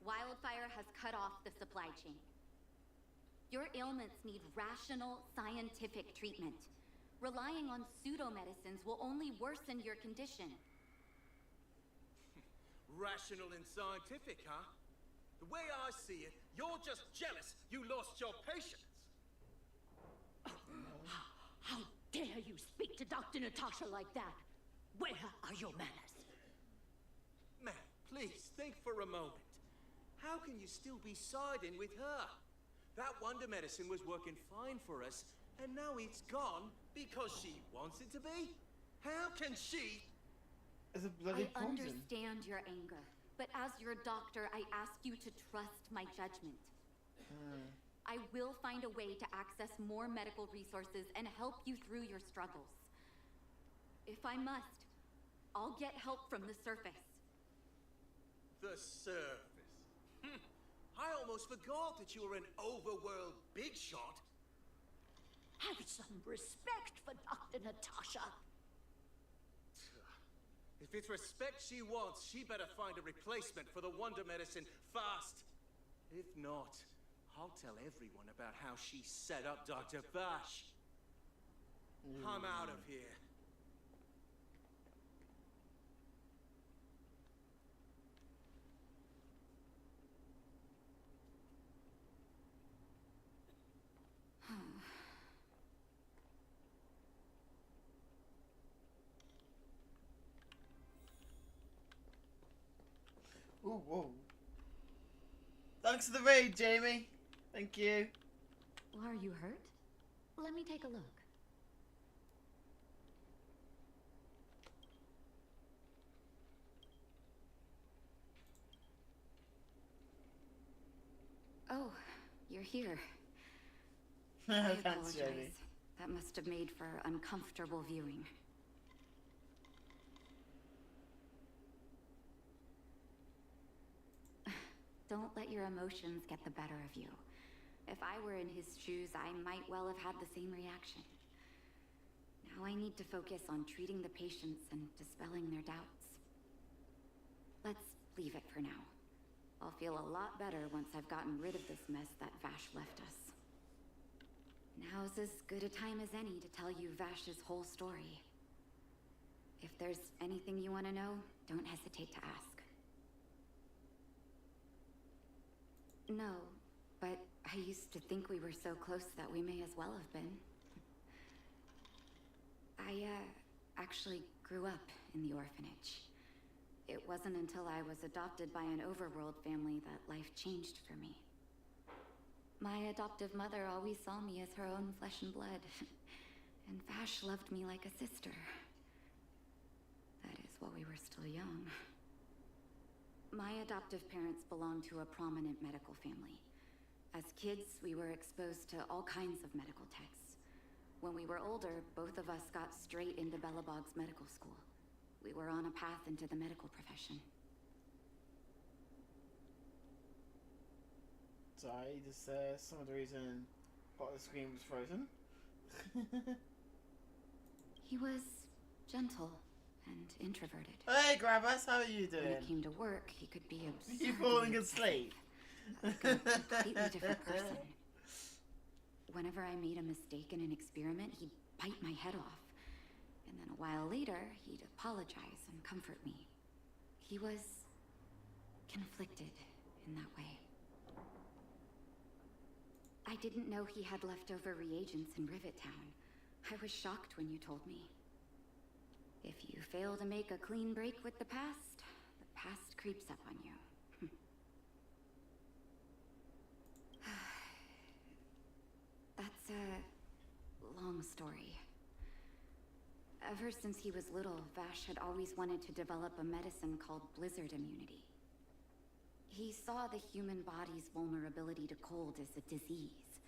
Wildfire has cut off the supply chain. Your ailments need rational, scientific treatment. Relying on pseudo-medicines will only worsen your condition. Rational and scientific, huh? The way I see it, you're just jealous you lost your patients. How dare you speak to Dr. Natasha like that? Where are your manners? Man, please think for a moment. How can you still be siding with her? That wonder medicine was working fine for us, and now it's gone because she wants it to be? How can she? It's a bloody I poison. understand your anger, but as your doctor, I ask you to trust my judgment. I will find a way to access more medical resources and help you through your struggles. If I must, I'll get help from the surface. The surface. I almost forgot that you were an overworld big shot. Have some respect for Dr. Natasha. If it's respect she wants, she better find a replacement for the wonder medicine fast. If not, I'll tell everyone about how she set up Dr. Vash. I'm out of here. Ooh, whoa. Thanks for the raid, Jamie. Thank you. Are you hurt? Let me take a look. Oh, you're here. I Thanks, apologize. Jamie. That must have made for uncomfortable viewing. Don't let your emotions get the better of you. If I were in his shoes, I might well have had the same reaction. Now I need to focus on treating the patients and dispelling their doubts. Let's leave it for now. I'll feel a lot better once I've gotten rid of this mess that Vash left us. Now's as good a time as any to tell you Vash's whole story. If there's anything you want to know, don't hesitate to ask. No, but I used to think we were so close that we may as well have been. I, actually grew up in the orphanage. It wasn't until I was adopted by an overworld family that life changed for me. My adoptive mother always saw me as her own flesh and blood, and Vash loved me like a sister. That is, while we were still young. My adoptive parents belonged to a prominent medical family. As kids, we were exposed to all kinds of medical texts. When we were older, both of us got straight into Belobog's medical school. We were on a path into the medical profession. Sorry, just some of the reason part of the screen was frozen. He was gentle and introverted. Hey, Grabbers, how are you doing? When it came to work, he could be absurdly You falling asleep? like a completely different person. Whenever I made a mistake in an experiment, he'd bite my head off. And then a while later, he'd apologize and comfort me. He was conflicted in that way. I didn't know he had leftover reagents in Rivet Town. I was shocked when you told me. If you fail to make a clean break with the past creeps up on you. That's a long story. Ever since he was little, Vash had always wanted to develop a medicine called blizzard immunity. He saw the human body's vulnerability to cold as a disease,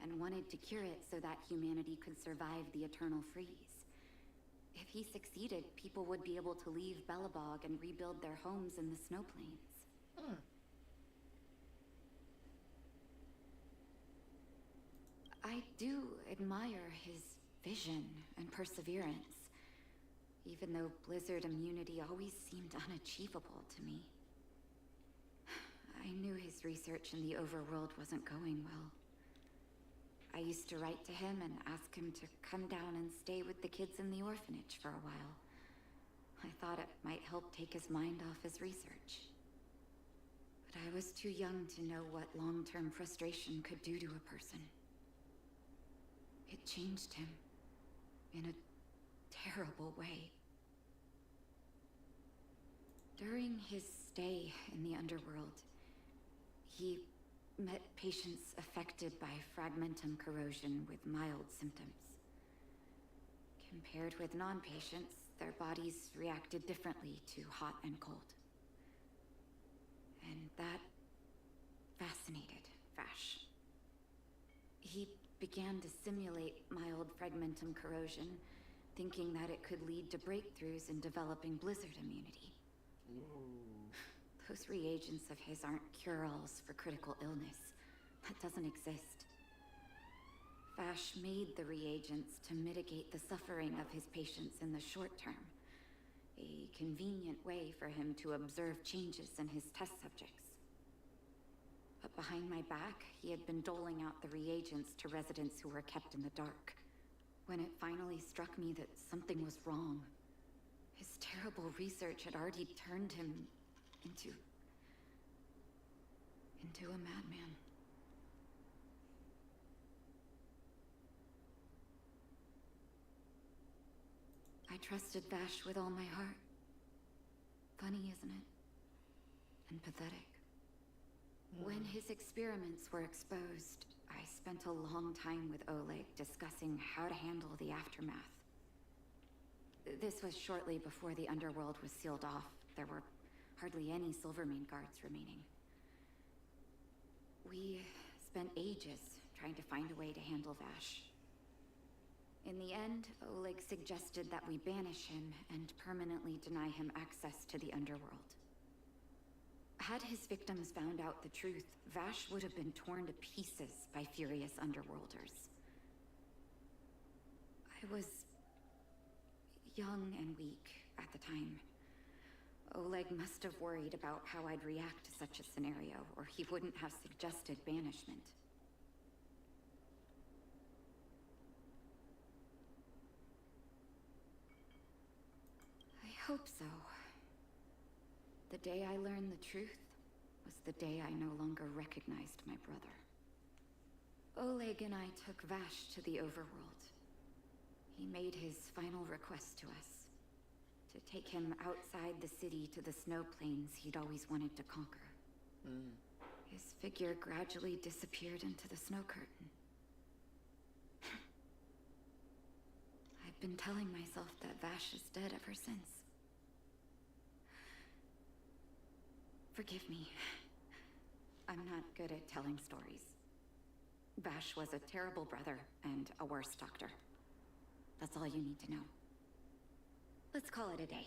and wanted to cure it so that humanity could survive the eternal freeze. If he succeeded, people would be able to leave Belobog and rebuild their homes in the snow plains. I do admire his vision and perseverance, even though blizzard immunity always seemed unachievable to me. I knew his research in the overworld wasn't going well. I used to write to him and ask him to come down and stay with the kids in the orphanage for a while. I thought it might help take his mind off his research. But I was too young to know what long-term frustration could do to a person. It changed him in a terrible way. During his stay in the underworld, he met patients affected by fragmentum corrosion with mild symptoms. Compared with non-patients, their bodies reacted differently to hot and cold. And that fascinated Vash. He began to simulate mild fragmentum corrosion, thinking that it could lead to breakthroughs in developing blizzard immunity. Those reagents of his aren't cure-alls for critical illness. That doesn't exist. Vash made the reagents to mitigate the suffering of his patients in the short term. A convenient way for him to observe changes in his test subjects. But behind my back, he had been doling out the reagents to residents who were kept in the dark. When it finally struck me that something was wrong, his terrible research had already turned him into a madman. I trusted Vash with all my heart. Funny, isn't it? And pathetic. When his experiments were exposed, I spent a long time with Oleg discussing how to handle the aftermath. This was shortly before the underworld was sealed off. There were hardly any Silvermane guards remaining. We spent ages trying to find a way to handle Vash. In the end, Oleg suggested that we banish him and permanently deny him access to the underworld. Had his victims found out the truth, Vash would have been torn to pieces by furious underworlders. I was young and weak at the time. Oleg must have worried about how I'd react to such a scenario, or he wouldn't have suggested banishment. I hope so. The day I learned the truth was the day I no longer recognized my brother. Oleg and I took Vash to the overworld. He made his final request to us, to take him outside the city to the snow plains he'd always wanted to conquer. His figure gradually disappeared into the snow curtain. I've been telling myself that Vash is dead ever since. Forgive me. I'm not good at telling stories. Vash was a terrible brother and a worse doctor. That's all you need to know. Let's call it a day.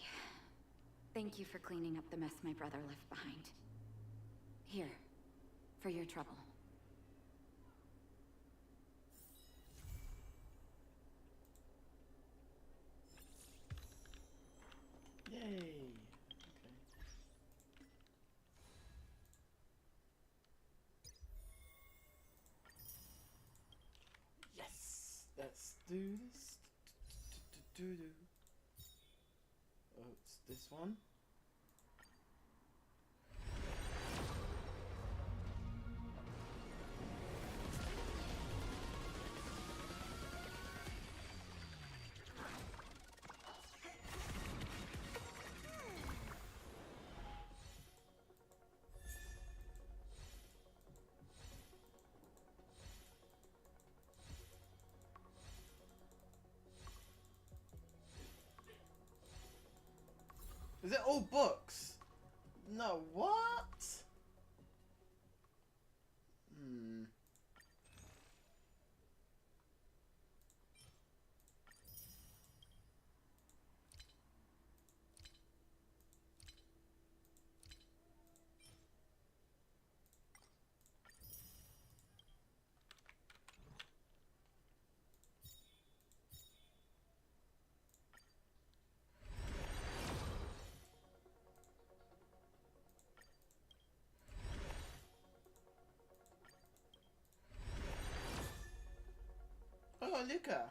Thank you for cleaning up the mess my brother left behind. Here, for your trouble. Yay! Okay. Yes! Let's do this. Oh, it's this one. Is it all books? No, what? Oh, Luca.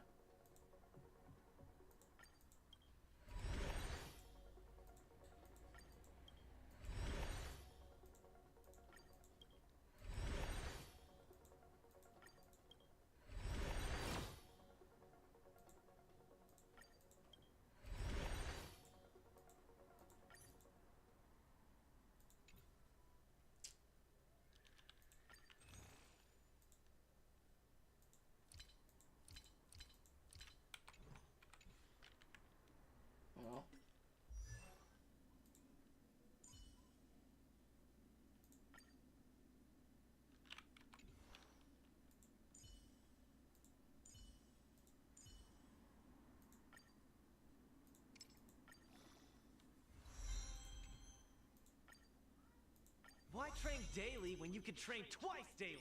Well. Why train daily when you can train twice daily?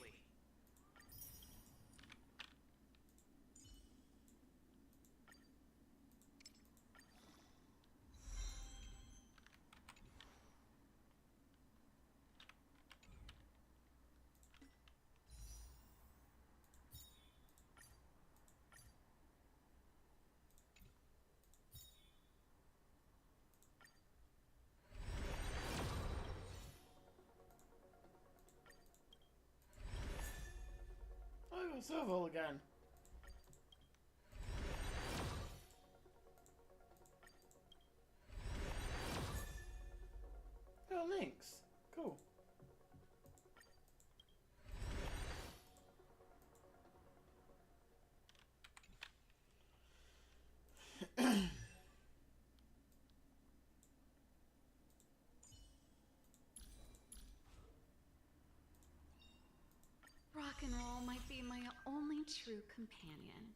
Oh, Serval again. Oh, links. Cool. Rock and roll might be my only true companion.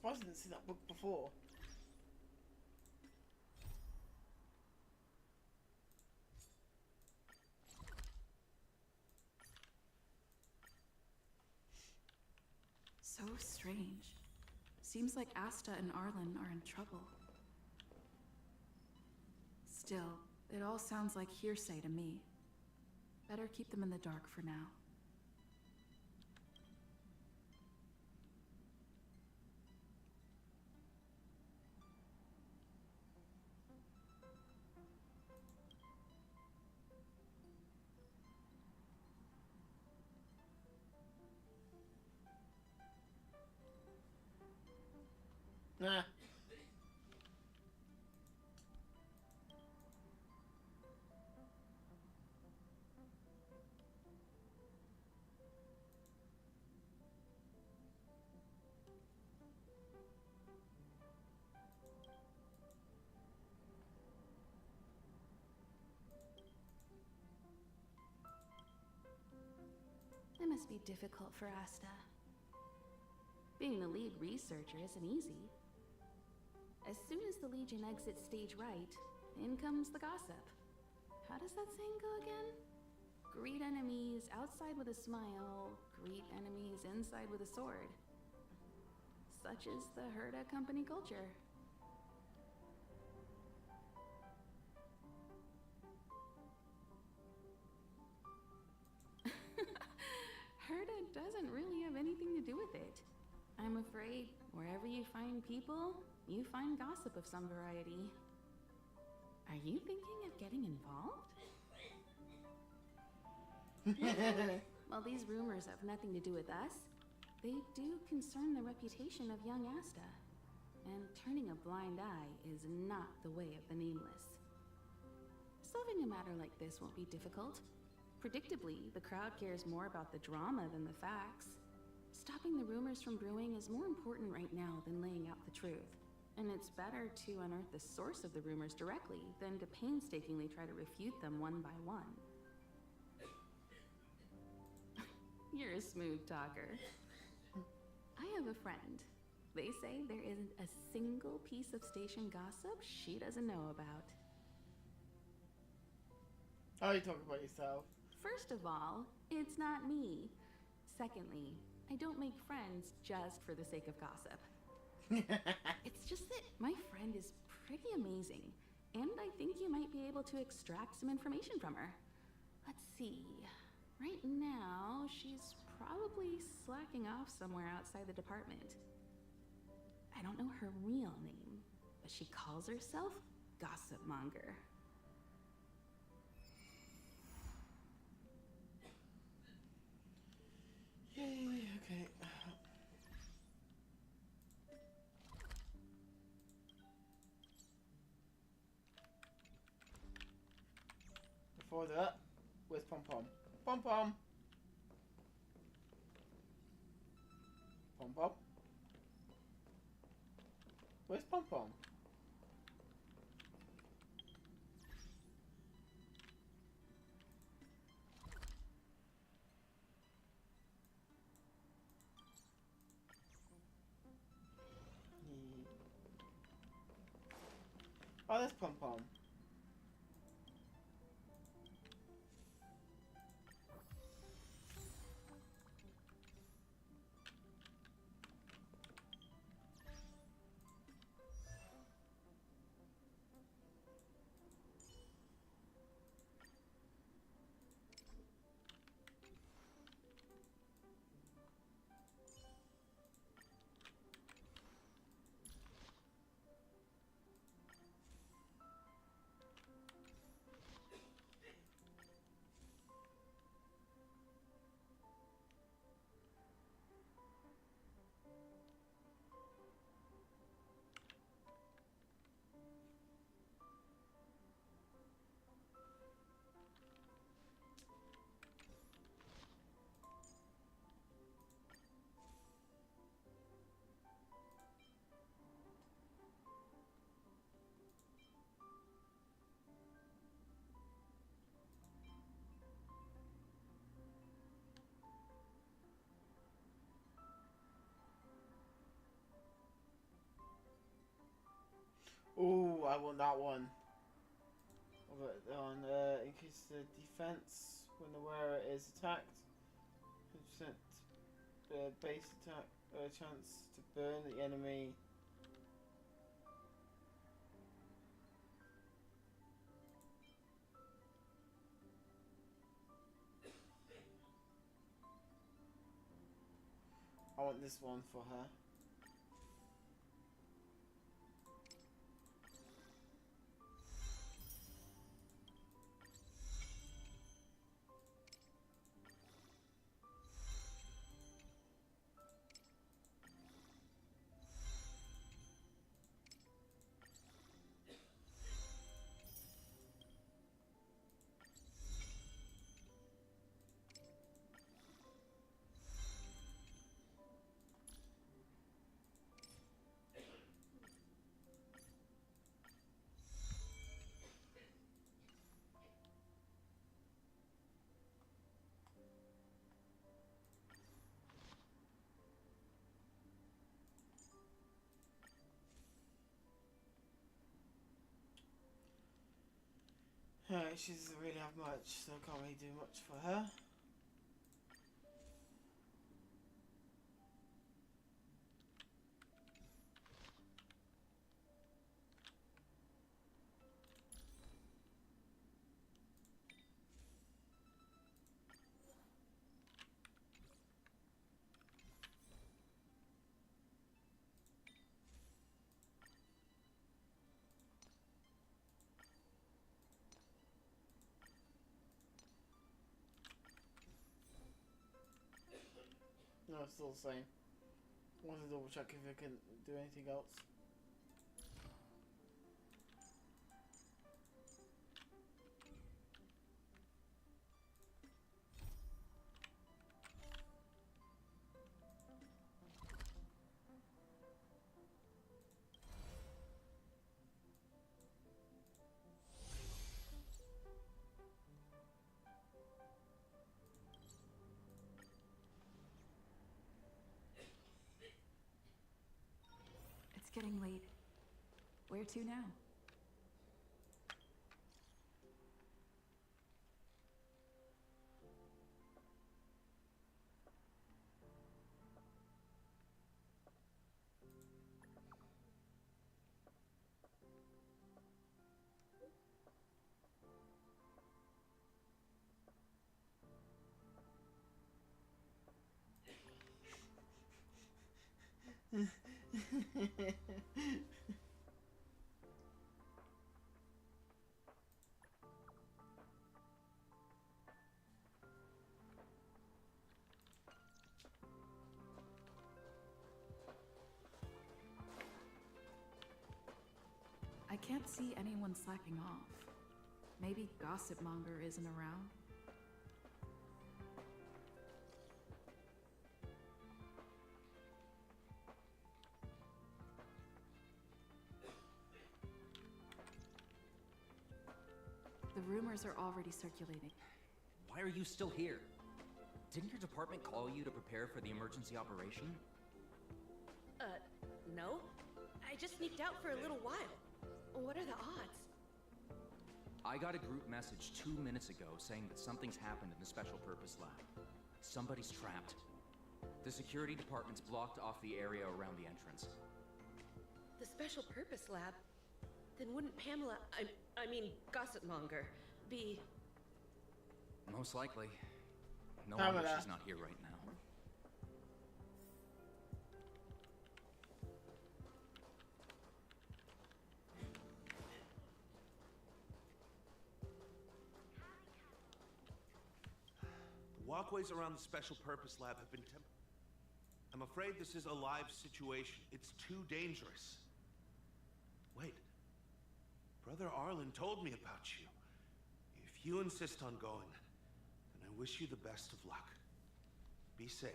surprised I didn't see that book before. So strange. Seems like Asta and Arlen are in trouble. Still, it all sounds like hearsay to me. Better keep them in the dark for now. Nah. It must be difficult for Asta. Being the lead researcher isn't easy. As soon as the Legion exits stage right, in comes the gossip. How does that saying go again? Greet enemies outside with a smile, greet enemies inside with a sword. Such is the Herda company culture. Herda doesn't really have anything to do with it. I'm afraid wherever you find people, you find gossip of some variety. Are you thinking of getting involved? While these rumors have nothing to do with us, they do concern the reputation of young Asta. And turning a blind eye is not the way of the Nameless. Solving a matter like this won't be difficult. Predictably, the crowd cares more about the drama than the facts. Stopping the rumors from brewing is more important right now than laying out the truth. And it's better to unearth the source of the rumors directly than to painstakingly try to refute them one by one. You're a smooth talker. I have a friend. They say there isn't a single piece of station gossip she doesn't know about. Oh, you talk about yourself. First of all, it's not me. Secondly, I don't make friends just for the sake of gossip. It's just that my friend is pretty amazing, and I think you might be able to extract some information from her. Let's see. Right now, she's probably slacking off somewhere outside the department. I don't know her real name, but she calls herself Gossip Monger. Yay, okay. Before that, where's Pom Pom? Pom Pom! Pom Pom? Where's Pom Pom? Oh, that's Pom Pom. Ooh, I want that one. But on increase the defense when the wearer is attacked. 100% base attack chance to burn the enemy. I want this one for her. Alright, she doesn't really have much, so I can't really do much for her. No, it's still the same. I want to double check if I can do anything else. It's getting late. Where to now? I can't see anyone slacking off. Maybe Gossipmonger isn't around? The rumors are already circulating. Why are you still here? Didn't your department call you to prepare for the emergency operation? No. I just sneaked out for a little while. What are the odds? I got a group message 2 minutes ago saying that something's happened in the Special Purpose Lab. Somebody's trapped. The security department's blocked off the area around the entrance. The Special Purpose Lab? Then wouldn't Pamela, I mean, Gossipmonger, be... Most likely. No Pamela. wonder she's not here right now. Walkways around the Special Purpose Lab have been I'm afraid this is a live situation. It's too dangerous. Wait. Brother Arlen told me about you. If you insist on going, then I wish you the best of luck. Be safe.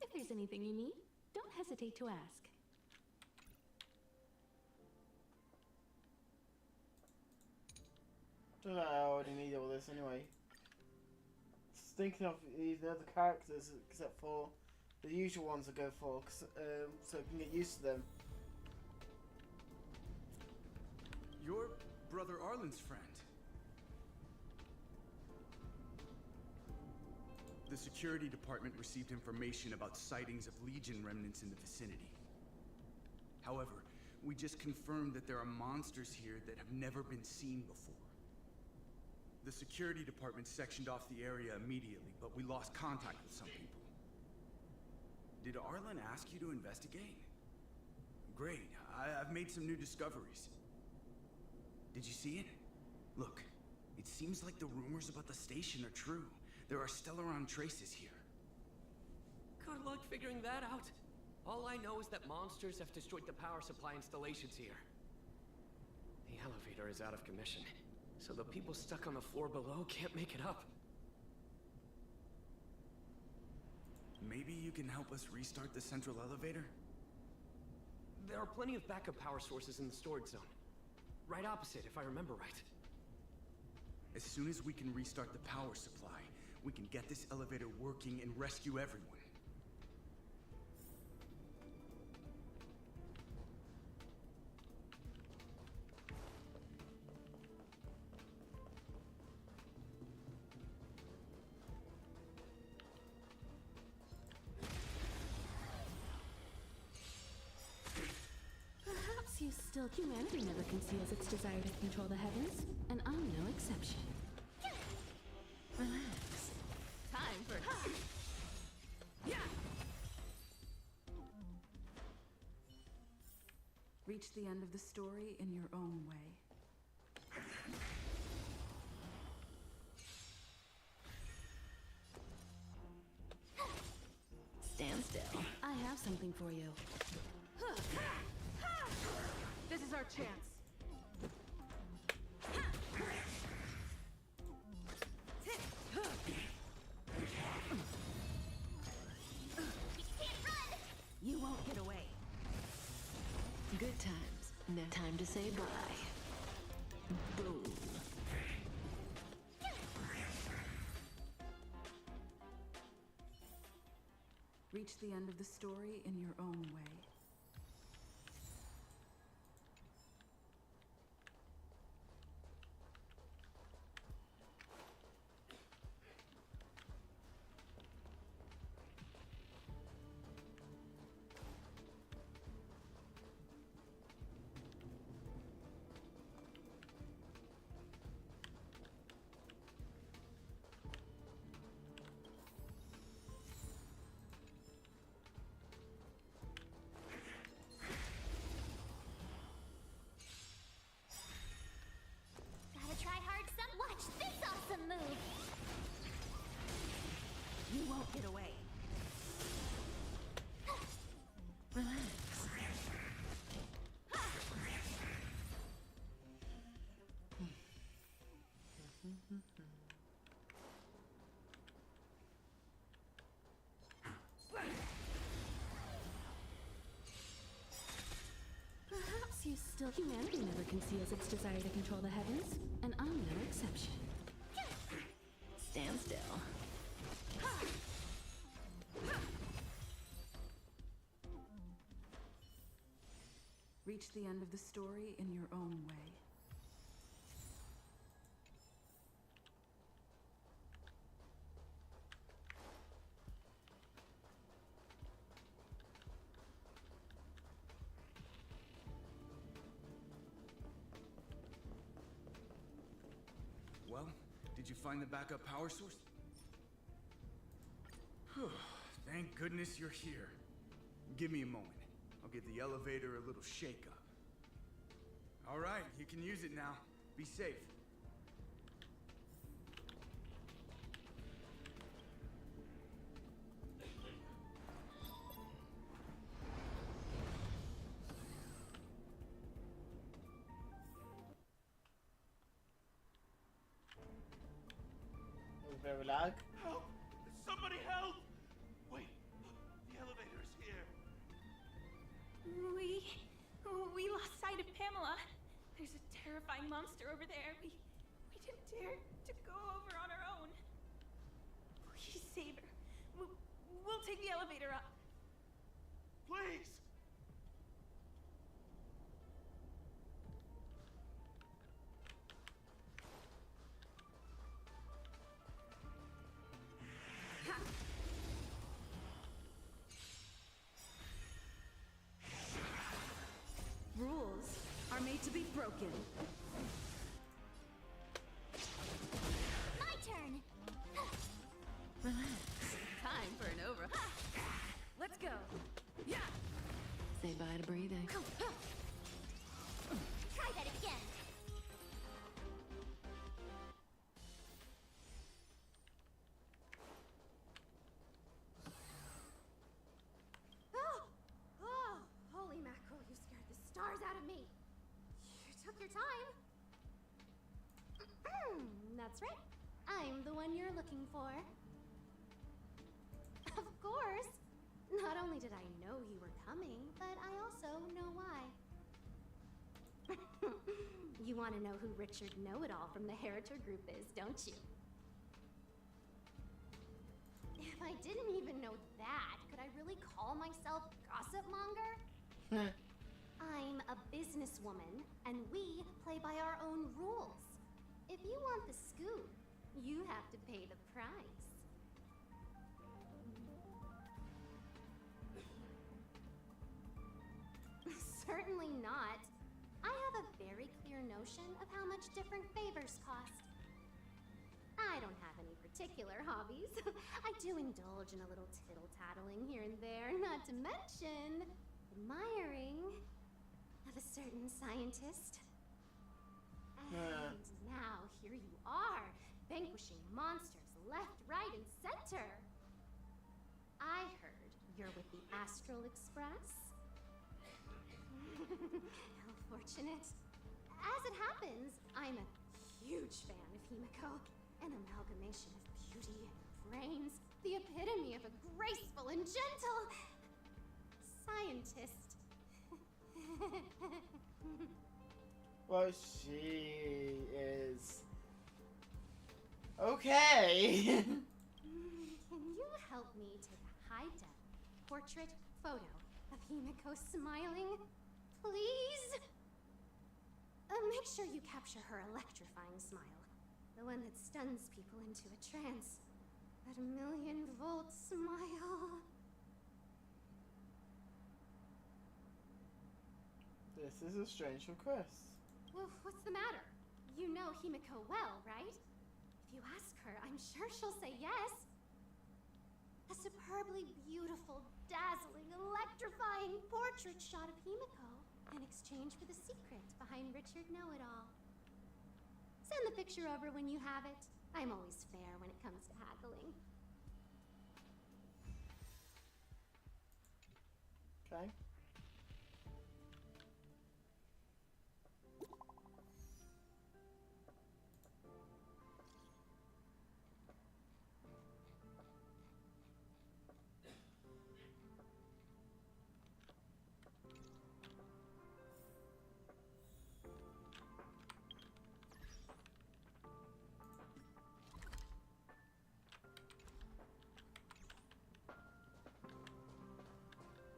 If there's anything you need, don't hesitate to ask. Don't know, I already need all this anyway. Just thinking of the other characters except for the usual ones I go for, so I can get used to them. You're Brother Arlen's friend. The security department received information about sightings of Legion remnants in the vicinity. However, we just confirmed that there are monsters here that have never been seen before. The security department sectioned off the area immediately, but we lost contact with some people. Did Arlen ask you to investigate? Great. I've made some new discoveries. Did you see it? Look, it seems like the rumors about the station are true. There are Stellaron traces here. Good luck figuring that out. All I know is that monsters have destroyed the power supply installations here. The elevator is out of commission, so the people stuck on the floor below can't make it up. Maybe you can help us restart the central elevator? There are plenty of backup power sources in the storage zone. Right opposite, if I remember right. As soon as we can restart the power supply, we can get this elevator working and rescue everyone. Perhaps you still... Humanity never conceals its desire to control the heavens, and I'm no exception. Relax. Time for... Yeah! Reach the end of the story in your own way. Stand still. I have something for you. This is our chance. You won't get away. Good times. Now time to say bye. Boom. Reach the end of the story in your own way. Gotta try hard some. Watch this awesome move. You won't get away. Relax. Perhaps you still... Humanity never conceals its desire to control the heavens, and I'm no exception. Stand still. Reach the end of the story in your own way. Well, did you find the backup power source? Whew, thank goodness you're here. Give me a moment. I'll give the elevator a little shake-up. All right, you can use it now. Be safe. Very lag. Help! Somebody help! Wait, the elevator's here. We lost sight of Pamela. There's a terrifying monster over there. We didn't dare to go over on her own. Please save her. We'll take the elevator up. Please! Rules are made to be broken. My turn! Relax. Time for an over. Let's go. Yeah. Say bye to breathing. Try that again! Oh, holy mackerel, you scared the stars out of me. You took your time. That's right. I'm the one you're looking for. Of course. Not only did I know you were coming, but I also know why. You want to know who Richard Know-It-All from the Heritor Group is, don't you? If I didn't even know that, could I really call myself Gossip Monger? I'm a businesswoman, and we play by our own rules. If you want the scoop, you have to pay the price. Certainly not. I have a very clear notion of how much different favors cost. I don't have any particular hobbies. I do indulge in a little tittle-tattling here and there, not to mention admiring of a certain scientist. And now here you are, vanquishing monsters left, right, and center. I heard you're with the Astral Express. How fortunate. As it happens, I'm a huge fan of Himiko. An amalgamation of beauty and brains. The epitome of a graceful and gentle scientist. Well, she is... Okay! Can you help me take a high-def portrait photo of Himiko smiling? Please? Make sure you capture her electrifying smile. The one that stuns people into a trance. That 1,000,000-volt smile. This is a strange request. Well, what's the matter? You know Himiko well, right? If you ask her, I'm sure she'll say yes. A superbly beautiful, dazzling, electrifying portrait shot of Himiko in exchange for the secret behind Richard Know-It-All. Send the picture over when you have it. I'm always fair when it comes to haggling. Okay.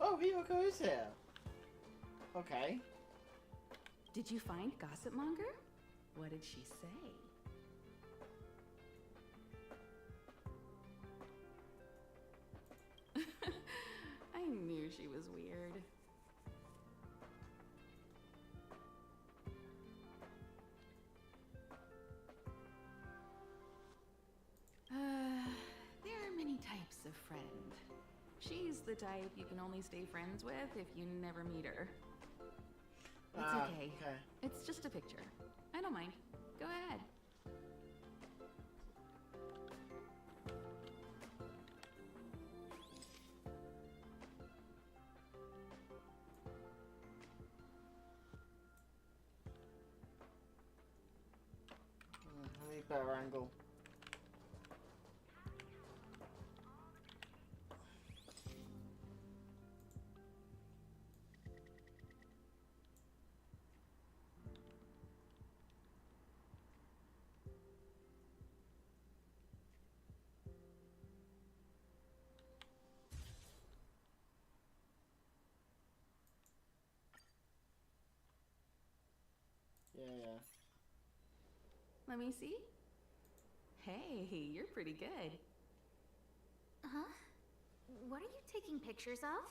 Oh, Himiko is here. Okay. Did you find Gossip Monger? What did she say? I knew she was weird. There are many types of friend. She's the type you can only stay friends with if you never meet her. It's okay. It's just a picture. I don't mind. Go ahead. I need a better angle. Let me see. Hey, you're pretty good. Huh? What are you taking pictures of?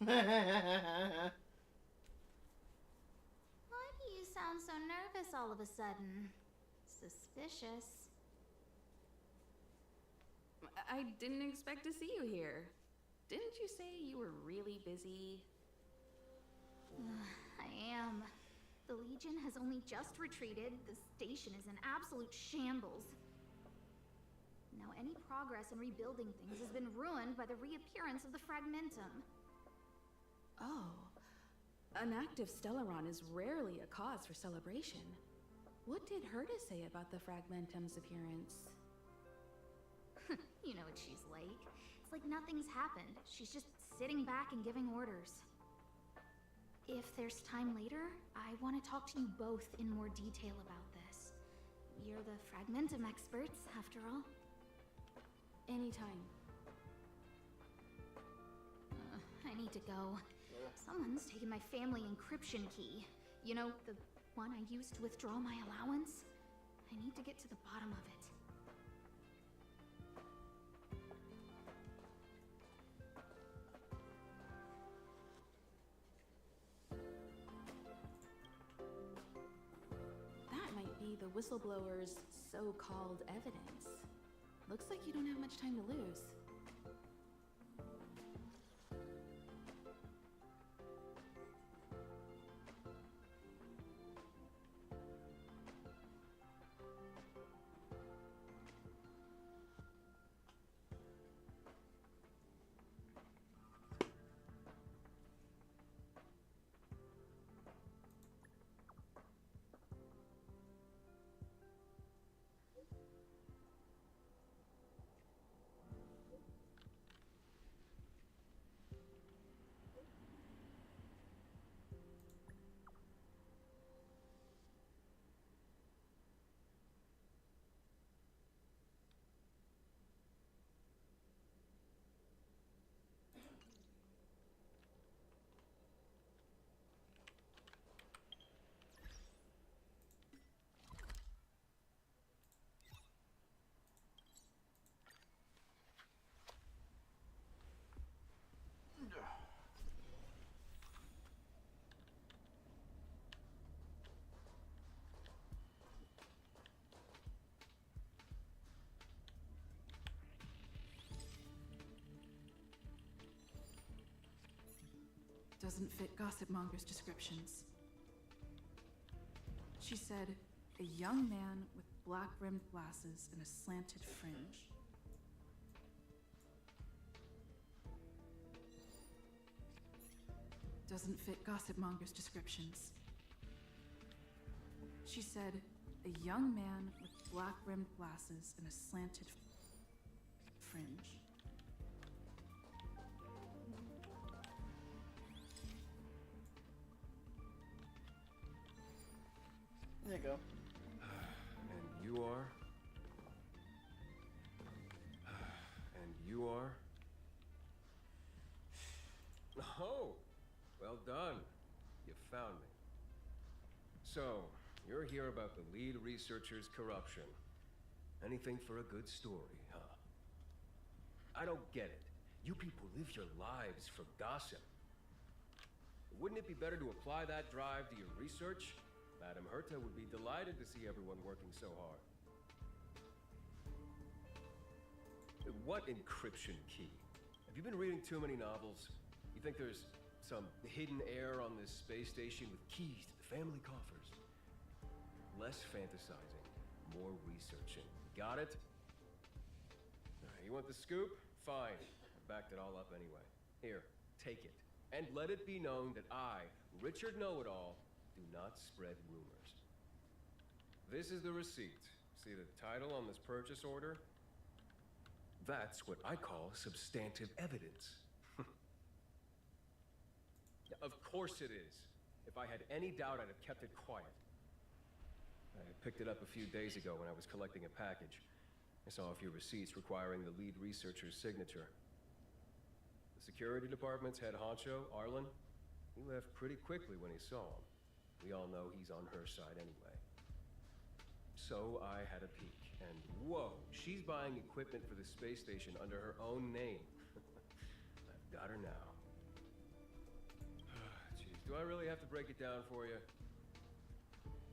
Why do you sound so nervous all of a sudden? Suspicious. I didn't expect to see you here. Didn't you say you were really busy? I am. The Legion has only just retreated. The station is in absolute shambles. Now any progress in rebuilding things has been ruined by the reappearance of the Fragmentum. Oh. An active Stellaron is rarely a cause for celebration. What did Herta say about the Fragmentum's appearance? You know what she's like. It's like nothing's happened. She's just sitting back and giving orders. If there's time later, I want to talk to you both in more detail about this. You're the Fragmentum experts, after all. Anytime. I need to go. Someone's taken my family encryption key. You know, the one I used to withdraw my allowance? I need to get to the bottom of it. That might be the whistleblower's so-called evidence. Looks like you don't have much time to lose. Doesn't fit Gossipmonger's descriptions. She said, a young man with black-rimmed glasses and a slanted fringe. Doesn't fit Gossipmonger's descriptions. She said, a young man with black-rimmed glasses and a slanted fringe. There you go. And you are? And you are? Oh, well done. You found me. So, you're here about the lead researcher's corruption. Anything for a good story, huh? I don't get it. You people live your lives for gossip. Wouldn't it be better to apply that drive to your research? Madame Herta would be delighted to see everyone working so hard. What encryption key? Have you been reading too many novels? You think there's some hidden heir on this space station with keys to the family coffers? Less fantasizing, more researching. Got it? You want the scoop? Fine. I backed it all up anyway. Here, take it. And let it be known that I, Richard Know-It-All, do not spread rumors. This is the receipt. See the title on this purchase order? That's what I call substantive evidence. Of course it is. If I had any doubt, I'd have kept it quiet. I picked it up a few days ago when I was collecting a package. I saw a few receipts requiring the lead researcher's signature. The security department's head honcho, Arlen, he left pretty quickly when he saw him. We all know he's on her side anyway. So I had a peek, and whoa, she's buying equipment for the space station under her own name. I've got her now. Jeez, do I really have to break it down for you?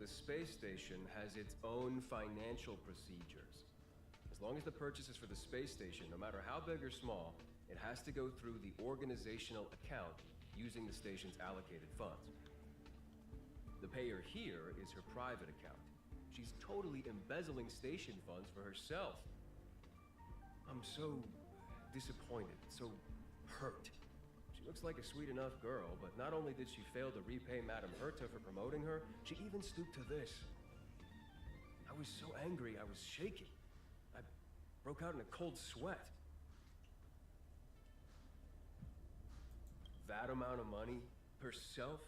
The space station has its own financial procedures. As long as the purchase is for the space station, no matter how big or small, it has to go through the organizational account using the station's allocated funds. The payer here is her private account. She's totally embezzling station funds for herself. I'm so disappointed, so hurt. She looks like a sweet enough girl, but not only did she fail to repay Madame Herta for promoting her, she even stooped to this. I was so angry, I was shaking. I broke out in a cold sweat. That amount of money? Herself?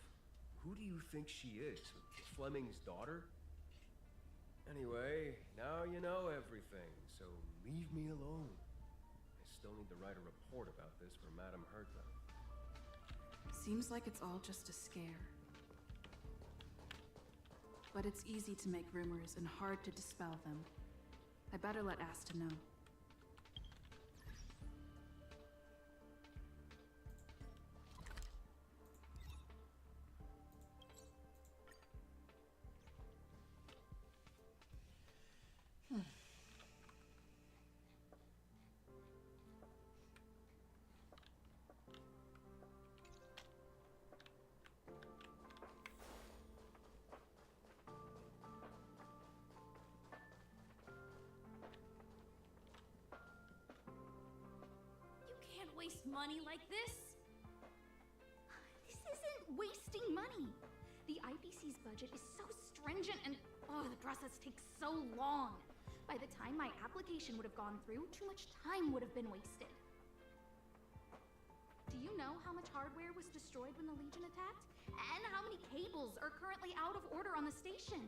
Who do you think she is? Fleming's daughter? Anyway, now you know everything, so leave me alone. I still need to write a report about this for Madame Herta. Seems like it's all just a scare. But it's easy to make rumors and hard to dispel them. I better let Asta know. Waste money like this? This isn't wasting money. The IPC's budget is so stringent and the process takes so long. By the time my application would have gone through, too much time would have been wasted. Do you know how much hardware was destroyed when the Legion attacked? And how many cables are currently out of order on the station?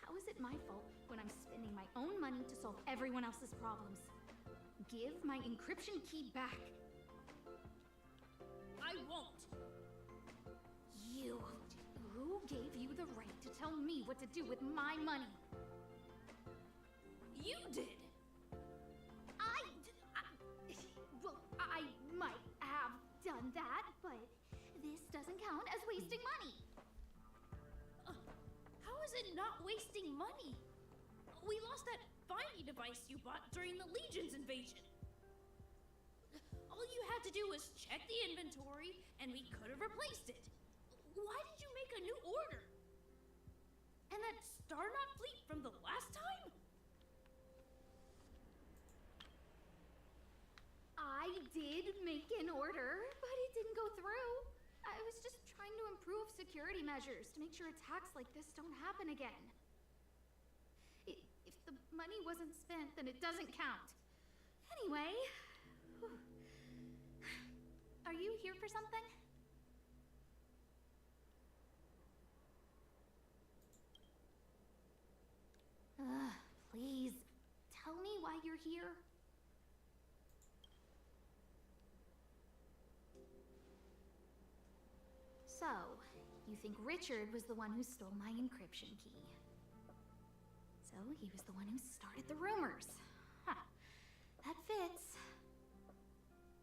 How is it my fault when I'm spending my own money to solve everyone else's problems? Give my encryption key back. I won't. You. Who gave you the right to tell me what to do with my money? You did. Well, I might have done that, but this doesn't count as wasting money. How is it not wasting money? We lost that finding device you bought during the Legion's invasion. All you had to do was check the inventory, and we could have replaced it. Why did you make a new order? And that Starnaut fleet from the last time? I did make an order, but it didn't go through. I was just trying to improve security measures to make sure attacks like this don't happen again. If the money wasn't spent, then it doesn't count. Anyway, are you here for something? Please, tell me why you're here. So, you think Richard was the one who stole my encryption key. So, he was the one who started the rumors. Huh. That fits.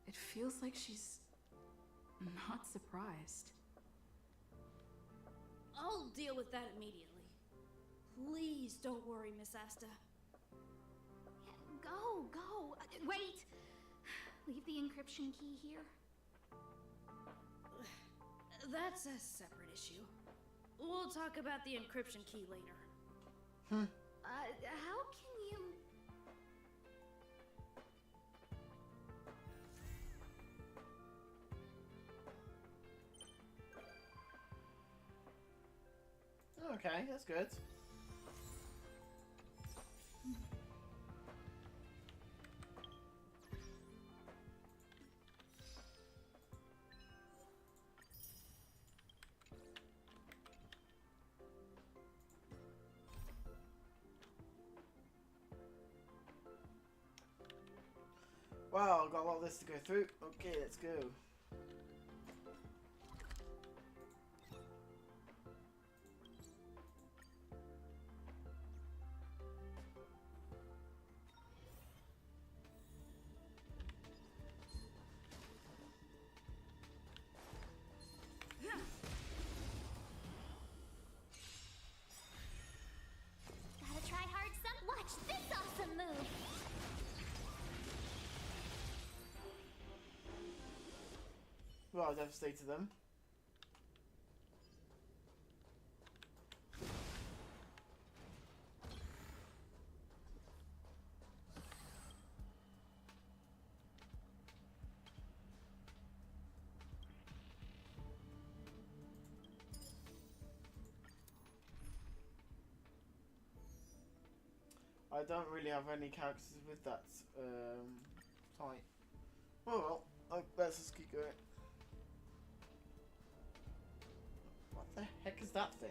It feels like she's not surprised. I'll deal with that immediately. Please don't worry, Miss Asta. Yeah, go. Wait! Leave the encryption key here. That's a separate issue. We'll talk about the encryption key later. How can you... Okay, that's good. Wow, got all this to go through. Okay, let's go. Well, I've devastated them. I don't really have any characters with that type. Oh well, let's just keep going. What the heck is that thing?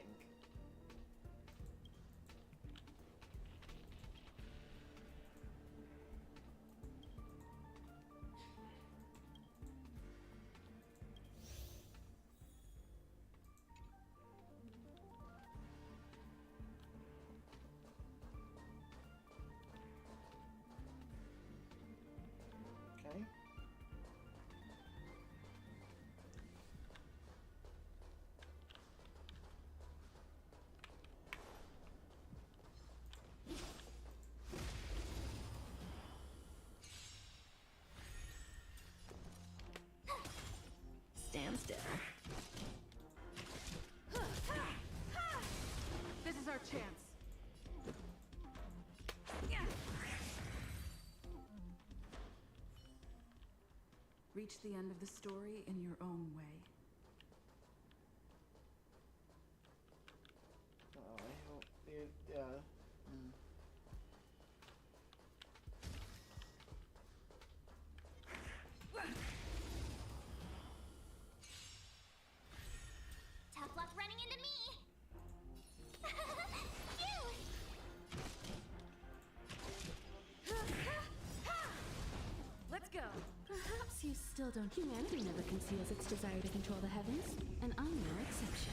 Okay. Stand still. This is our chance. Reach the end of the story in your own way. Oh, I hope it, Tough luck running into me. Let's go. Perhaps you still don't. Humanity never conceals its desire to control the heavens, and I'm no exception.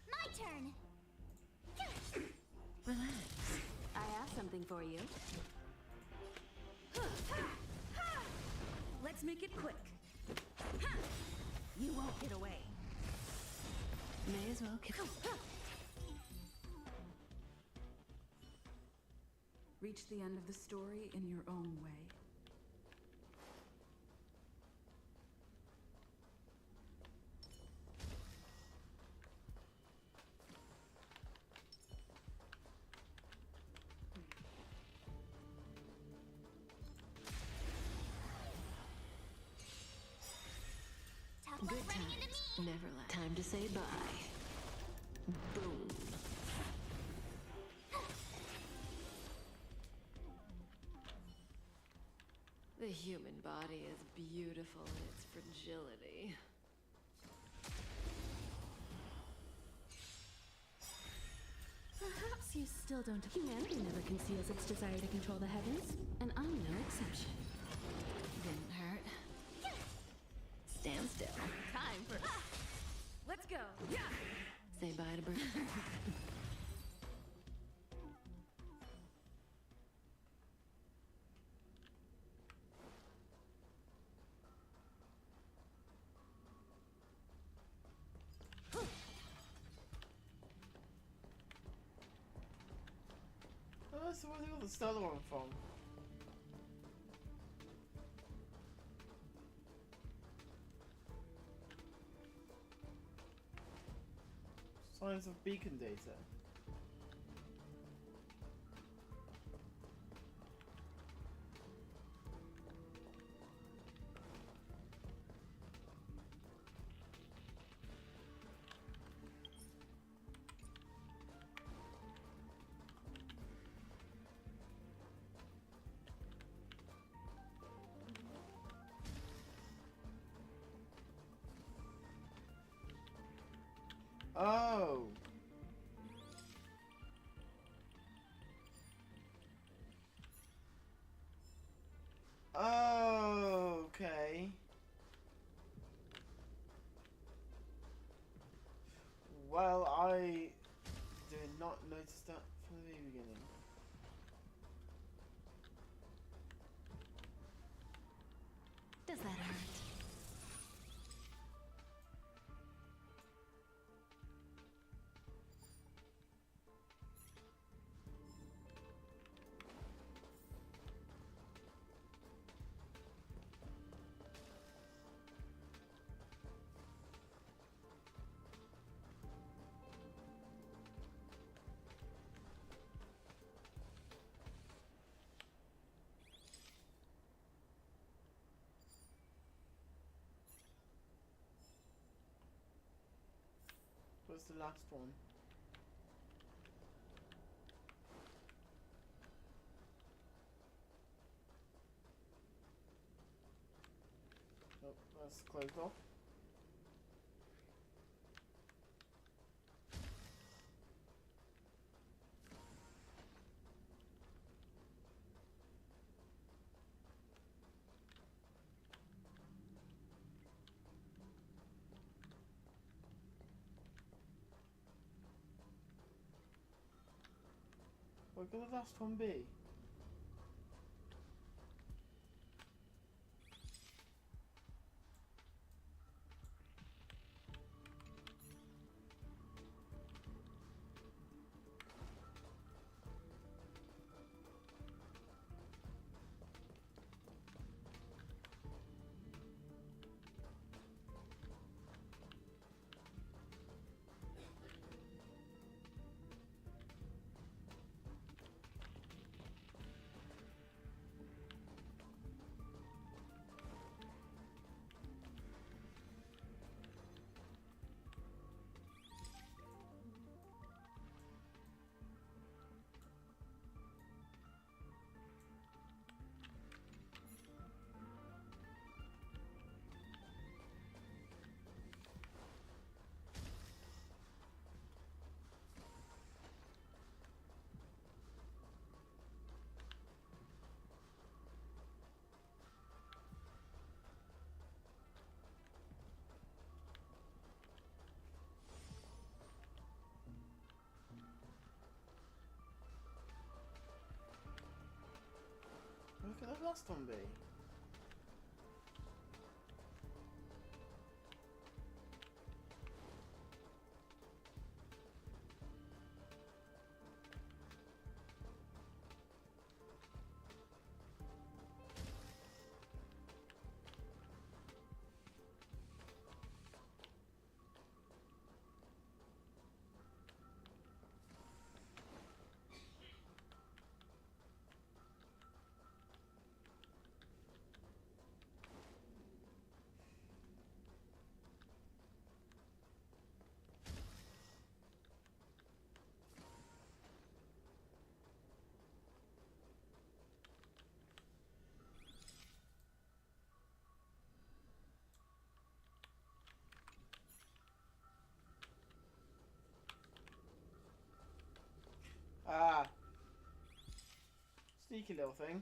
My turn. Relax. I have something for you. Let's make it quick. You won't get away. May as well kill. Reach the end of the story in your own way. Tough luck Good running into times. me. Never last. Time to say bye. Boom. The human body is beautiful in its fragility. Perhaps you still don't. Humanity never conceals its desire to control the heavens, and I'm no exception. Didn't hurt. Stand still. Time for. Let's go. Yeah. Say bye to Bert. oh, so where did all the stellar one from? Signs of beacon data. Oh. Oh, okay. Well, I did not notice that from the very beginning. was the last one. Nope, that's closed off. Where could the last one be? Where could the last one be? Ah. Sneaky little thing.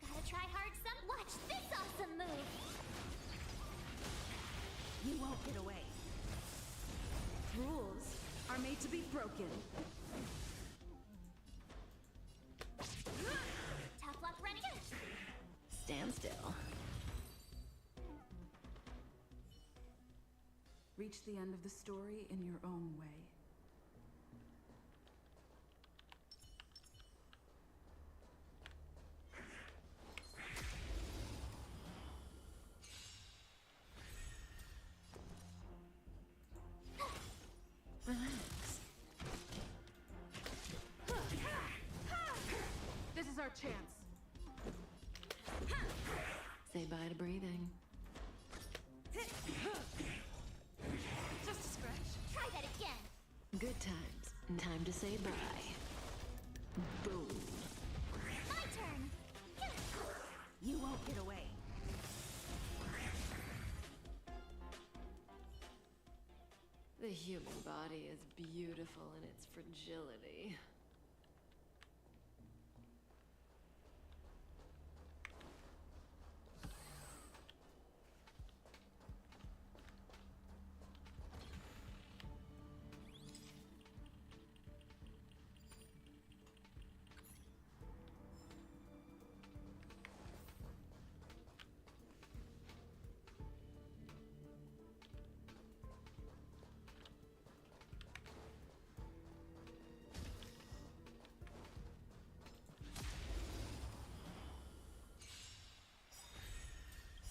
Gotta try hard some. Watch this awesome move. You won't get away. Rules are made to be broken. Tough luck, renegade. Stand still. Reach the end of the story in your own way. Relax. This is our chance. Say bye to breathing. Just a scratch. Try that again. to say bye. Boom. My turn! You won't get away. The human body is beautiful in its fragility.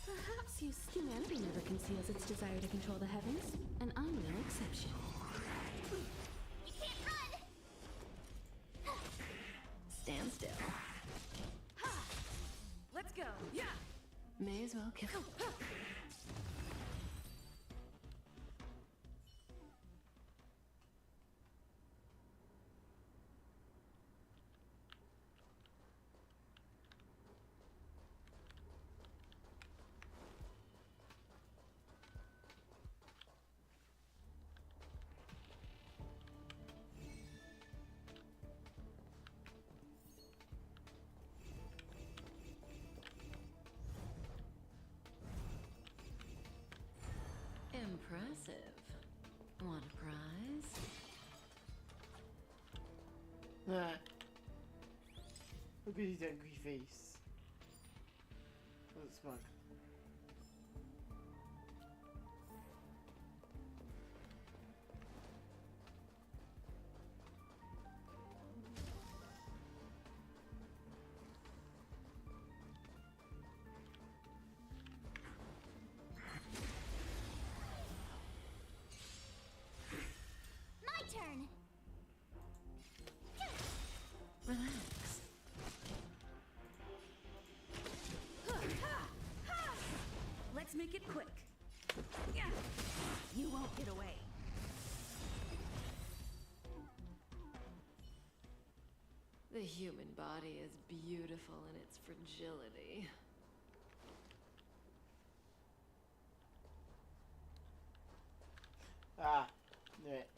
Perhaps humanity never conceals its desire to control the heavens, and I'm no exception. You can't run! Stand still. Let's go. Yeah. May as well kill. Impressive. Want a prize? Nah. Look at his angry face. That's smug. My turn! Relax. Let's make it quick. Yeah. You won't get away. The human body is beautiful in its fragility. Ah, knew it.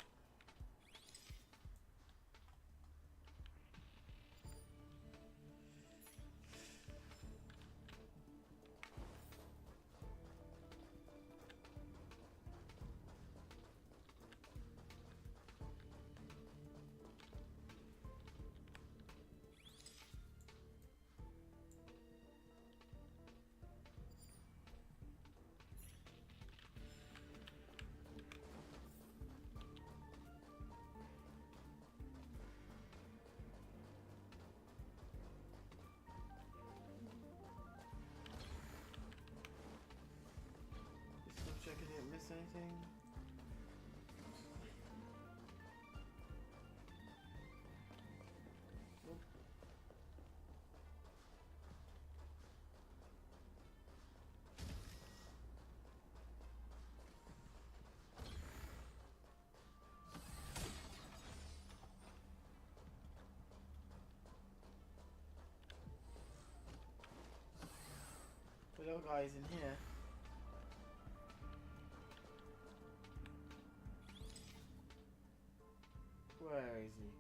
Just check I didn't miss anything. Nope. Little guys in here. Where is he?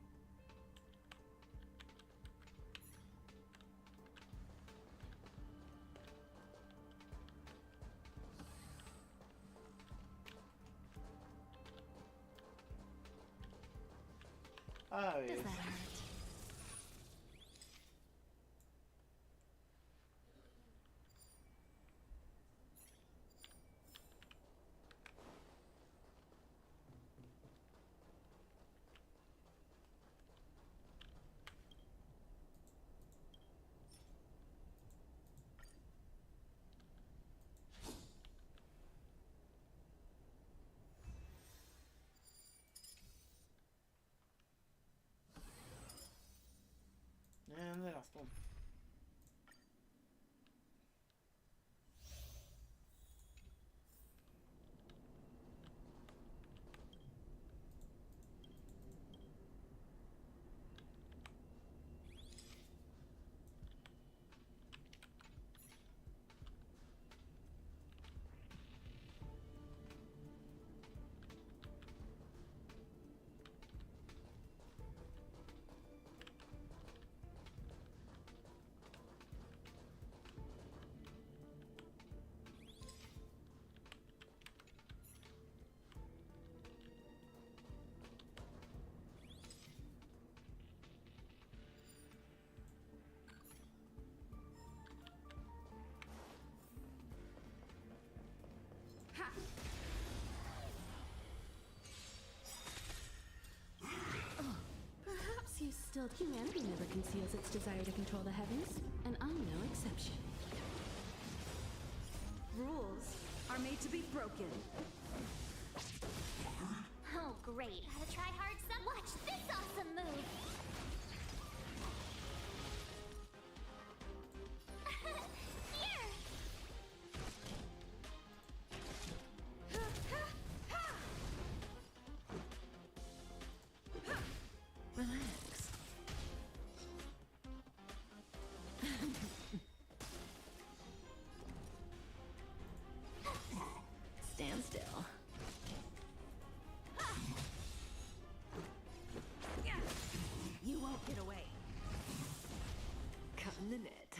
Oh, he Does is. that hurt? And the last one. still humanity never conceals its desire to control the heavens, and I'm no exception. Rules are made to be broken. Oh, great. Gotta try hard some. Watch this awesome move. Here. Relax. Stand still. You won't get away. Cut in the net.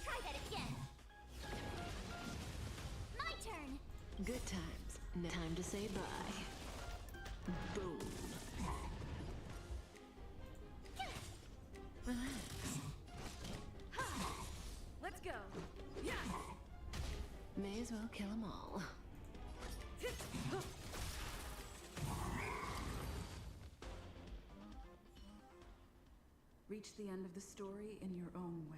Try that again. My turn. Good times. Time to say bye. Boom. Relax. Let's go. Yeah. May as well kill them all. Reach the end of the story in your own way.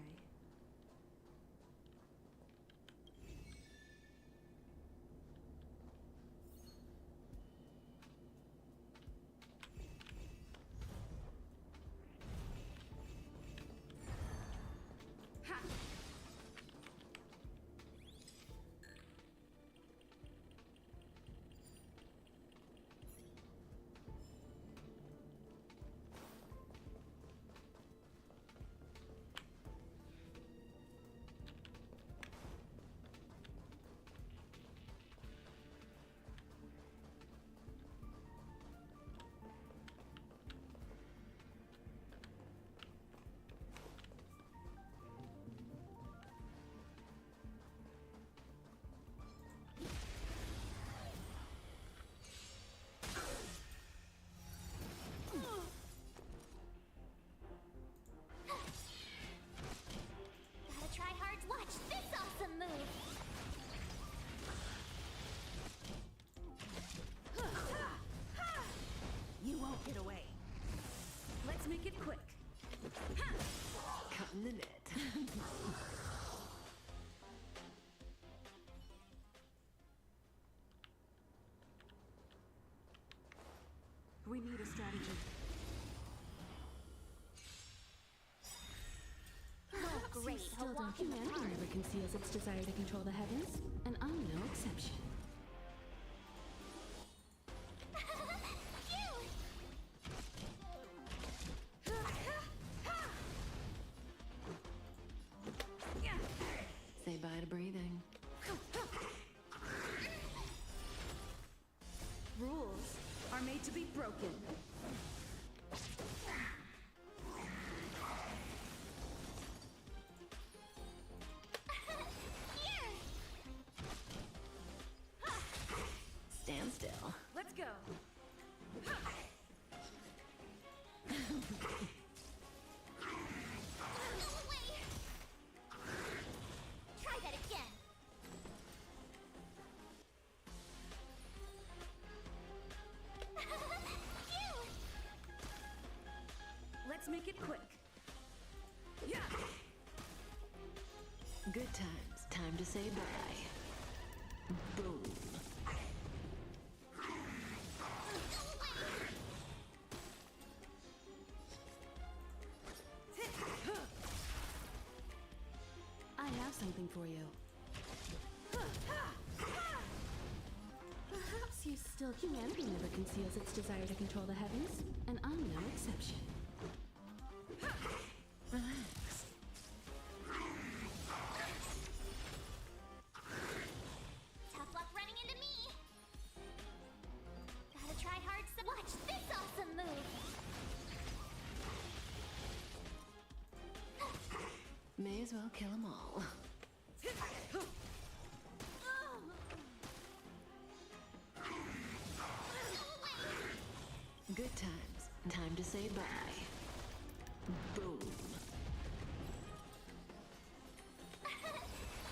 Gotta try hard. Watch this awesome move. You won't get away. Let's make it quick. Cut in the net. We need a strategy. Oh, great. Still don't humanity never conceals its desire to control the heavens, and I'm no exception. Say bye to breathing. Rules are made to be broken. Here. Stand still. Let's go. Go away. Try that again. Phew. Let's make it quick. Yeah. Good times. Time to say bye. Boom. I have something for you. Perhaps you still humanity never conceals its desire to control the heavens, and I'm no exception. Relax. Tough luck running into me. Gotta try hard. Watch this awesome move. May as well kill them all. Good times. Time to say bye. Boom.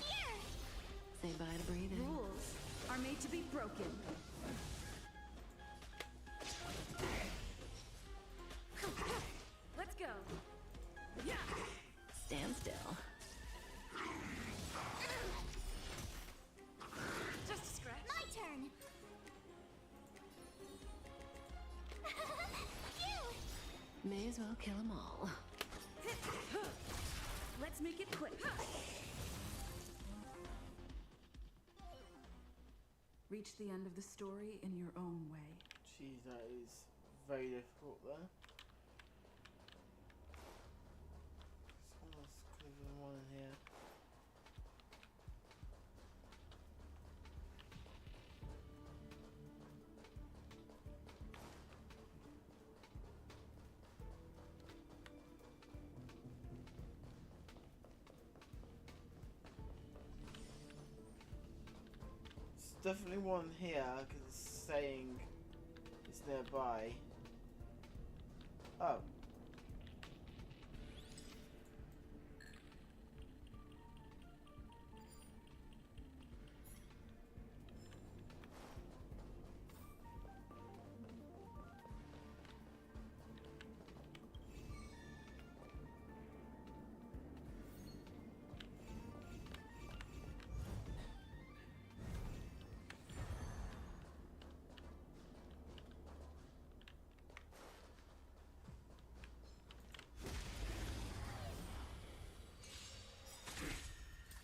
Here. Say bye to breathing. Rules are made to be broken. May as well kill them all. Let's make it quick. Reach the end of the story in your own way. Jeez, that is very difficult there. Almost could have been one in here. It's definitely one here because it's saying it's nearby. Oh.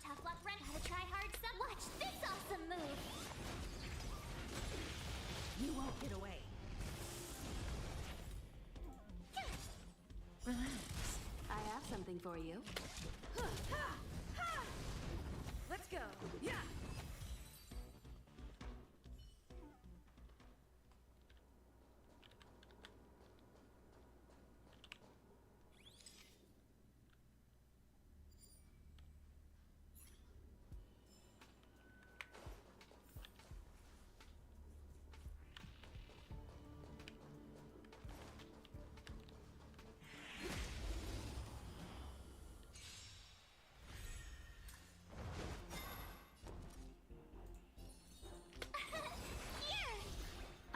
Tough luck, Brent. Gotta try hard some. Watch this awesome move. You won't get away. Relax. I have something for you. Let's go. Yeah.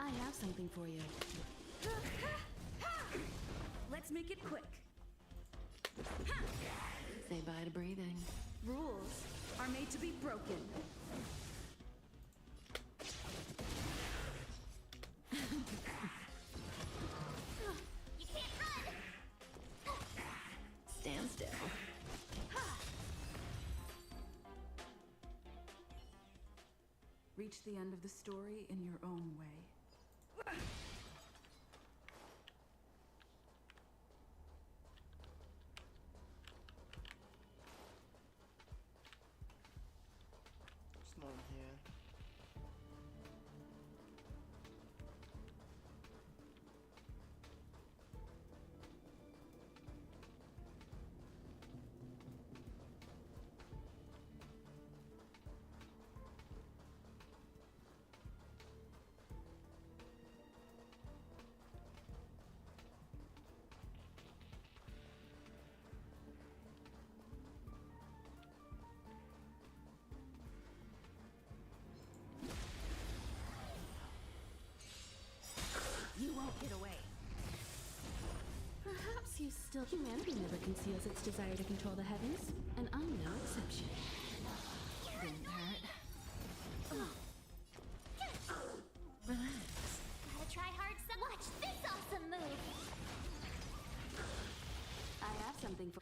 I have something for you. Let's make it quick. Say bye to breathing. Rules are made to be broken. You can't run. Stand still. Reach the end of the story in your own way. It's not here. You won't get away. Perhaps you still... Humanity never conceals its desire to control the heavens, and I'm no exception. Didn't hurt. Relax. Gotta try hard some. Watch this awesome move. I have something for...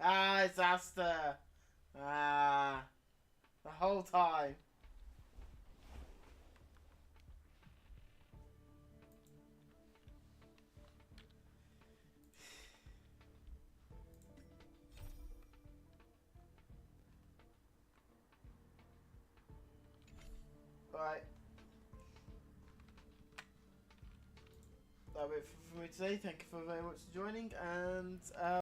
Ah, it's Asta. Ah, the whole time. Right. That'll be it for me today. Thank you very much for joining, and